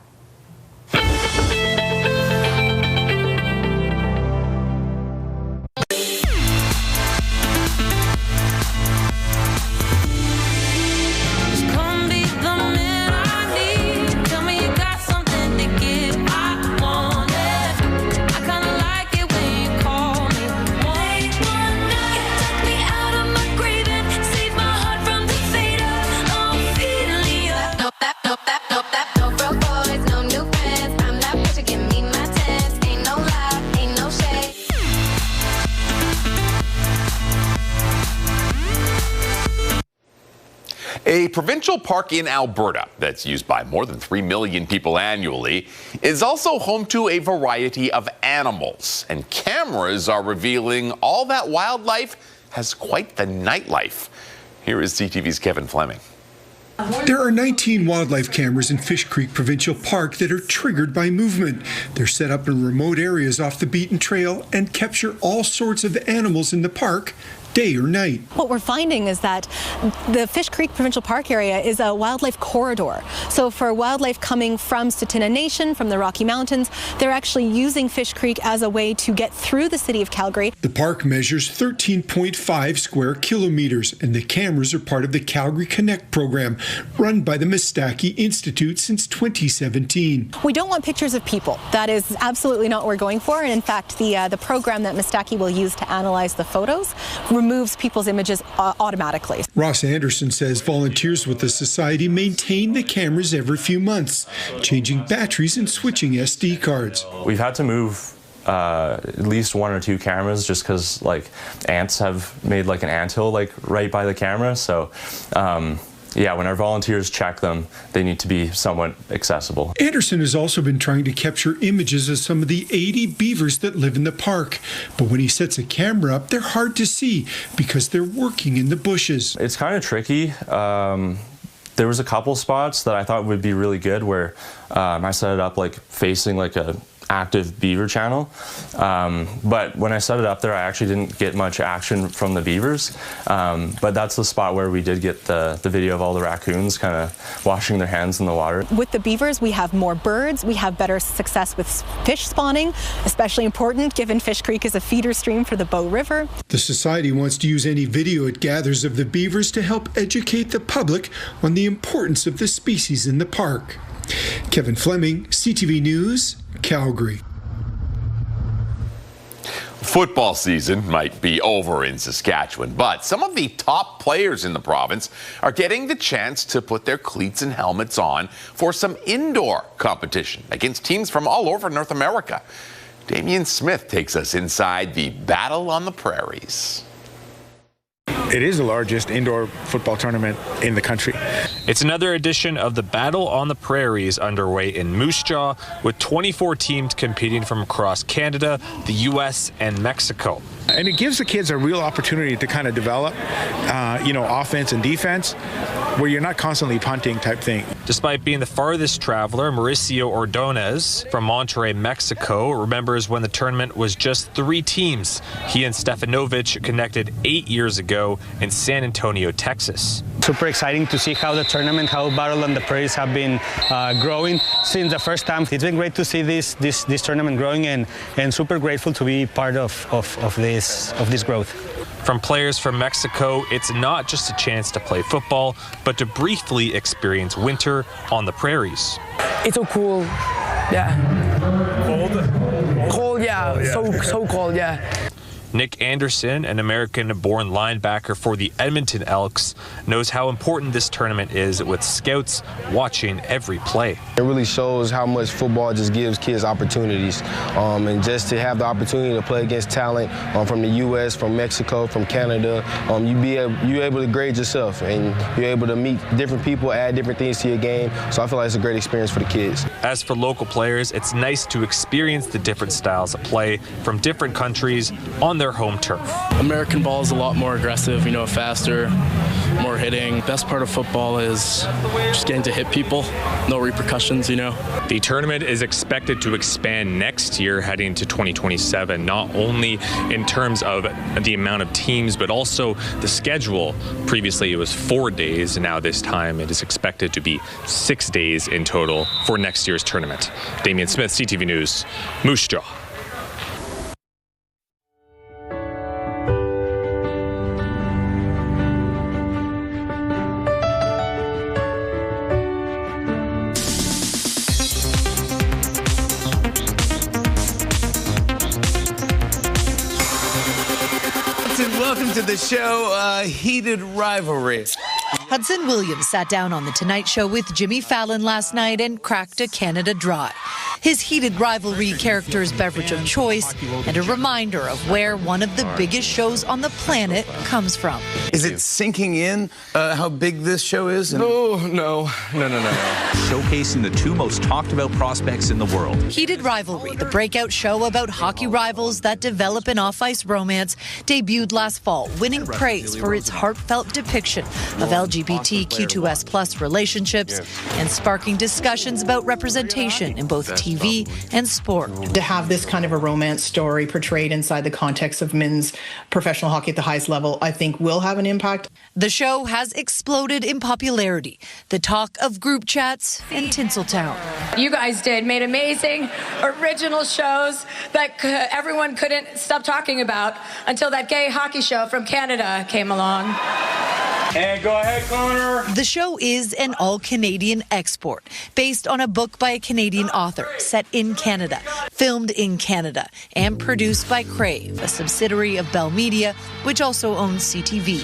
A provincial park in Alberta that's used by more than 3 million people annually is also home to a variety of animals. And cameras are revealing all that wildlife has quite the nightlife. Here is CTV's Kevin Fleming. There are 19 wildlife cameras in Fish Creek Provincial Park that are triggered by movement. They're set up in remote areas off the beaten trail and capture all sorts of animals in the park, day or night. What we're finding is that the Fish Creek Provincial Park area is a wildlife corridor. So for wildlife coming from Tsuut'ina Nation, from the Rocky Mountains, they're actually using Fish Creek as a way to get through the city of Calgary. The park measures 13.5 square kilometers, and the cameras are part of the Calgary Connect program, run by the Mistaki Institute since 2017. We don't want pictures of people. That is absolutely not what we're going for. And in fact, the program that Mistaki will use to analyze the photos removes people's images automatically. Ross Anderson says volunteers with the society maintain the cameras every few months, changing batteries and switching SD cards. We've had to move at least 1 or 2 cameras, just because like ants have made like an anthill like right by the camera. So yeah, when our volunteers check them, they need to be somewhat accessible. Anderson has also been trying to capture images of some of the 80 beavers that live in the park. But when he sets a camera up, they're hard to see because they're working in the bushes. It's kind of tricky. There was a couple spots that I thought would be really good where I set it up like facing like a active beaver channel, but when I set it up there, I actually didn't get much action from the beavers, but that's the spot where we did get the video of all the raccoons kind of washing their hands in the water. With the beavers, we have more birds, we have better success with fish spawning, especially important given Fish Creek is a feeder stream for the Bow River. The Society wants to use any video it gathers of the beavers to help educate the public on the importance of the species in the park. Kevin Fleming, CTV News, Calgary. Football season might be over in Saskatchewan, but some of the top players in the province are getting the chance to put their cleats and helmets on for some indoor competition against teams from all over North America. Damian Smith takes us inside the Battle on the Prairies. It is the largest indoor football tournament in the country. It's another edition of the Battle on the Prairies underway in Moose Jaw, with 24 teams competing from across Canada, the U.S., and Mexico. And it gives the kids a real opportunity to kind of develop, offense and defense, where you're not constantly punting type thing. Despite being the farthest traveler, Mauricio Ordonez from Monterrey, Mexico, remembers when the tournament was just 3 teams. He and Stefanovic connected 8 years ago in San Antonio, Texas. Super exciting to see how the tournament, how Battle on the Prairies have been growing since the first time. It's been great to see this tournament growing and super grateful to be part of this growth. From players from Mexico, it's not just a chance to play football, but to briefly experience winter on the prairies. It's so cool, yeah. Cold, yeah. So cold, yeah. Nick Anderson, an American-born linebacker for the Edmonton Elks, knows how important this tournament is, with scouts watching every play. It really shows how much football just gives kids opportunities, and just to have the opportunity to play against talent from the U.S., from Mexico, from Canada, you're able to grade yourself, and you're able to meet different people, add different things to your game. So I feel like it's a great experience for the kids. As for local players, it's nice to experience the different styles of play from different countries on their home turf. American ball is a lot more aggressive, faster, more hitting. Best part of football is just getting to hit people, no repercussions, The tournament is expected to expand next year heading to 2027, not only in terms of the amount of teams, but also the schedule. Previously it was 4 days, and now this time it is expected to be 6 days in total for next year's tournament. Damian Smith, CTV News, Moose Jaw. Welcome to the show, Heated Rivalry. Hudson Williams sat down on The Tonight Show with Jimmy Fallon last night and cracked a Canada Dry. His Heated Rivalry character's beverage of choice, and a reminder of where one of the biggest shows on the planet comes from. Is it sinking in how big this show is? No. Showcasing the 2 most talked about prospects in the world. Heated Rivalry, the breakout show about hockey rivals that develop an off-ice romance, debuted last fall, winning praise for its heartfelt depiction of LGBTQ2S+ relationships and sparking discussions about representation in both TV and sport. To have this kind of a romance story portrayed inside the context of men's professional hockey at the highest level, I think will have an impact. The show has exploded in popularity, the talk of group chats and Tinseltown. You guys made amazing, original shows that everyone couldn't stop talking about until that gay hockey show from Canada came along. And go ahead, Connor. The show is an all-Canadian export, based on a book by a Canadian author, set in Canada, filmed in Canada, and produced by Crave, a subsidiary of Bell Media, which also owns CTV.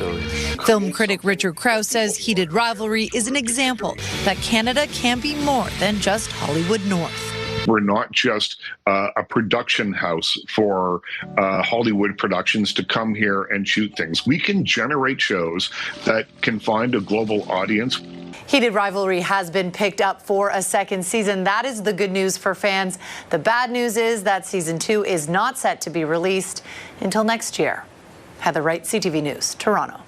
Film critic Richard Krause says Heated Rivalry is an example that Canada can be more than just Hollywood North. We're not just a production house for Hollywood productions to come here and shoot things. We can generate shows that can find a global audience. Heated Rivalry has been picked up for a second season. That is the good news for fans. The bad news is that season 2 is not set to be released until next year. Heather Wright, CTV News, Toronto.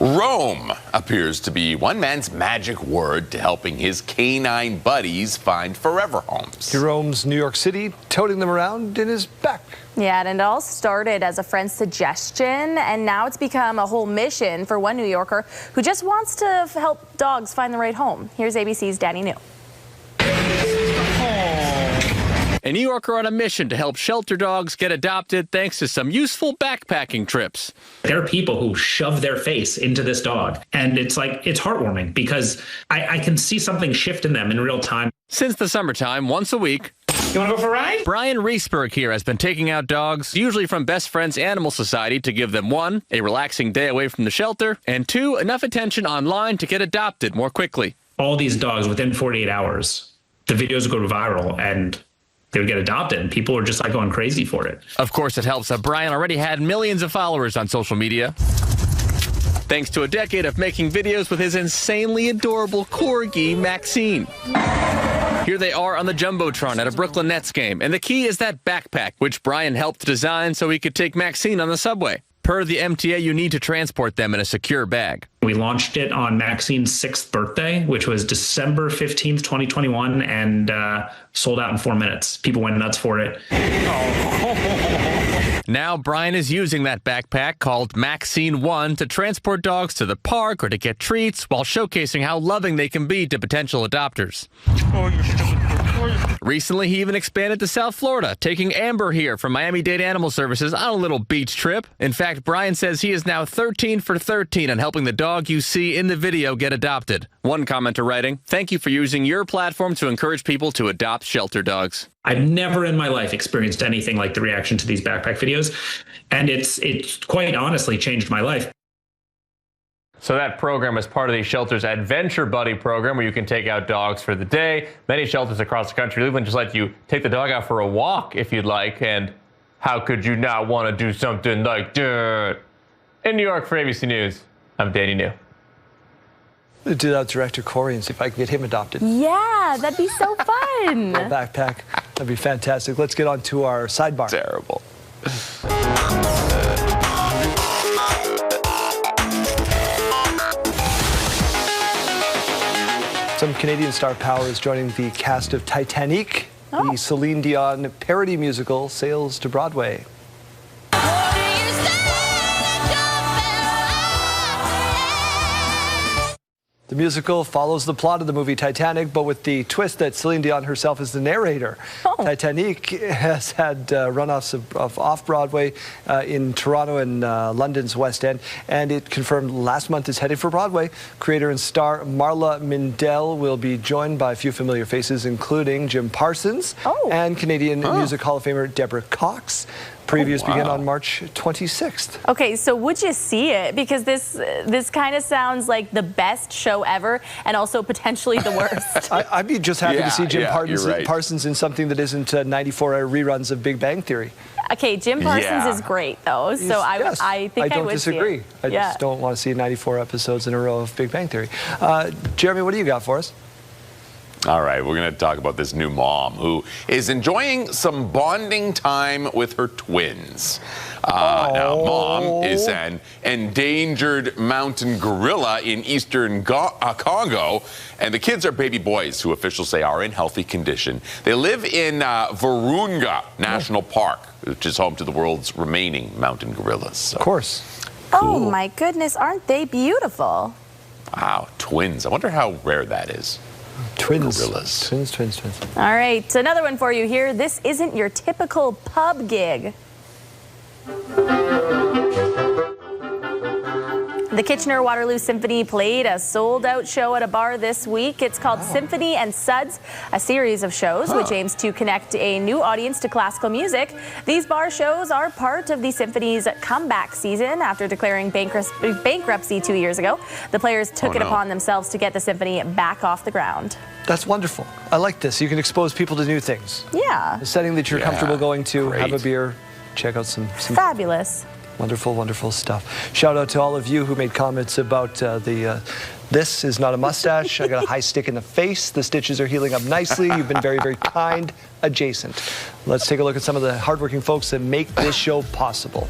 Roam appears to be one man's magic word to helping his canine buddies find forever homes. He roams New York City, toting them around in his back. Yeah, and it all started as a friend's suggestion, and now it's become a whole mission for one New Yorker who just wants to help dogs find the right home. Here's ABC's Danny New. A New Yorker on a mission to help shelter dogs get adopted thanks to some useful backpacking trips. There are people who shove their face into this dog, and it's heartwarming because I can see something shift in them in real time. Since the summertime, once a week. You want to go for a ride? Brian Reesberg here has been taking out dogs, usually from Best Friends Animal Society, to give them 1, a relaxing day away from the shelter, and 2, enough attention online to get adopted more quickly. All these dogs, within 48 hours, the videos would go viral, and they would get adopted, and people are just going crazy for it. Of course, it helps that Brian already had millions of followers on social media, thanks to a decade of making videos with his insanely adorable corgi, Maxine. Here they are on the Jumbotron at a Brooklyn Nets game, and the key is that backpack, which Brian helped design so he could take Maxine on the subway. Per the MTA, you need to transport them in a secure bag. We launched it on Maxine's 6th birthday, which was December 15th, 2021, and sold out in 4 minutes. People went nuts for it. Now Brian is using that backpack called Maxine 1 to transport dogs to the park or to get treats while showcasing how loving they can be to potential adopters. Recently, he even expanded to South Florida, taking Amber here from Miami-Dade Animal Services on a little beach trip. In fact, Brian says he is now 13 for 13 on helping the dog you see in the video get adopted. One commenter writing, "Thank you for using your platform to encourage people to adopt shelter dogs." I've never in my life experienced anything like the reaction to these backpack videos, and it's quite honestly changed my life. So that program is part of the shelter's Adventure Buddy program, where you can take out dogs for the day. Many shelters across the country even just let you take the dog out for a walk if you'd like. And how could you not want to do something like that? In New York for ABC News, I'm Danny New. Do that director Corey and see if I can get him adopted. Yeah, that'd be so fun. A backpack, that'd be fantastic. Let's get on to our sidebar. Terrible. Some Canadian star power is joining the cast of Titanic. The Celine Dion parody musical sails to Broadway. The musical follows the plot of the movie Titanic, but with the twist that Celine Dion herself is the narrator. Titanic has had runoffs of off-Broadway in Toronto and London's West End, and it confirmed last month is headed for Broadway. Creator and star Marla Mindell will be joined by a few familiar faces, including Jim Parsons and Canadian Music Hall of Famer Deborah Cox. Previews begin on March 26th. Okay, so would you see it? Because this kind of sounds like the best show ever, and also potentially the worst. I'd be just happy to see Jim Parsons in something that isn't 94-hour reruns of Big Bang Theory. Okay, Jim Parsons is great, though, so I think I don't would disagree. See it. I just don't want to see 94 episodes in a row of Big Bang Theory. Jeremy, what do you got for us? All right, we're going to talk about this new mom who is enjoying some bonding time with her twins. Now, Mom is an endangered mountain gorilla in eastern Congo, and the kids are baby boys who officials say are in healthy condition. They live in Virunga National Park, which is home to the world's remaining mountain gorillas. So. Of course. Cool. Oh, my goodness, aren't they beautiful? Wow, twins. I wonder how rare that is. Twins. Gorillas. Twins. All right, another one for you here. This isn't your typical The Kitchener-Waterloo Symphony played a sold-out show at a bar this week. It's called Symphony and Suds, a series of shows which aims to connect a new audience to classical music. These bar shows are part of the Symphony's comeback season after declaring bankruptcy 2 years ago. The players took it upon themselves to get the Symphony back off the ground. That's wonderful. I like this. You can expose people to new things. Yeah. A setting that you're comfortable going to, have a beer, check out some fabulous. Wonderful, wonderful stuff. Shout out to all of you who made comments about this is not a mustache. I got a high stick in the face. The stitches are healing up nicely. You've been very, very kind. Adjacent. Let's take a look at some of the hardworking folks that make this show possible.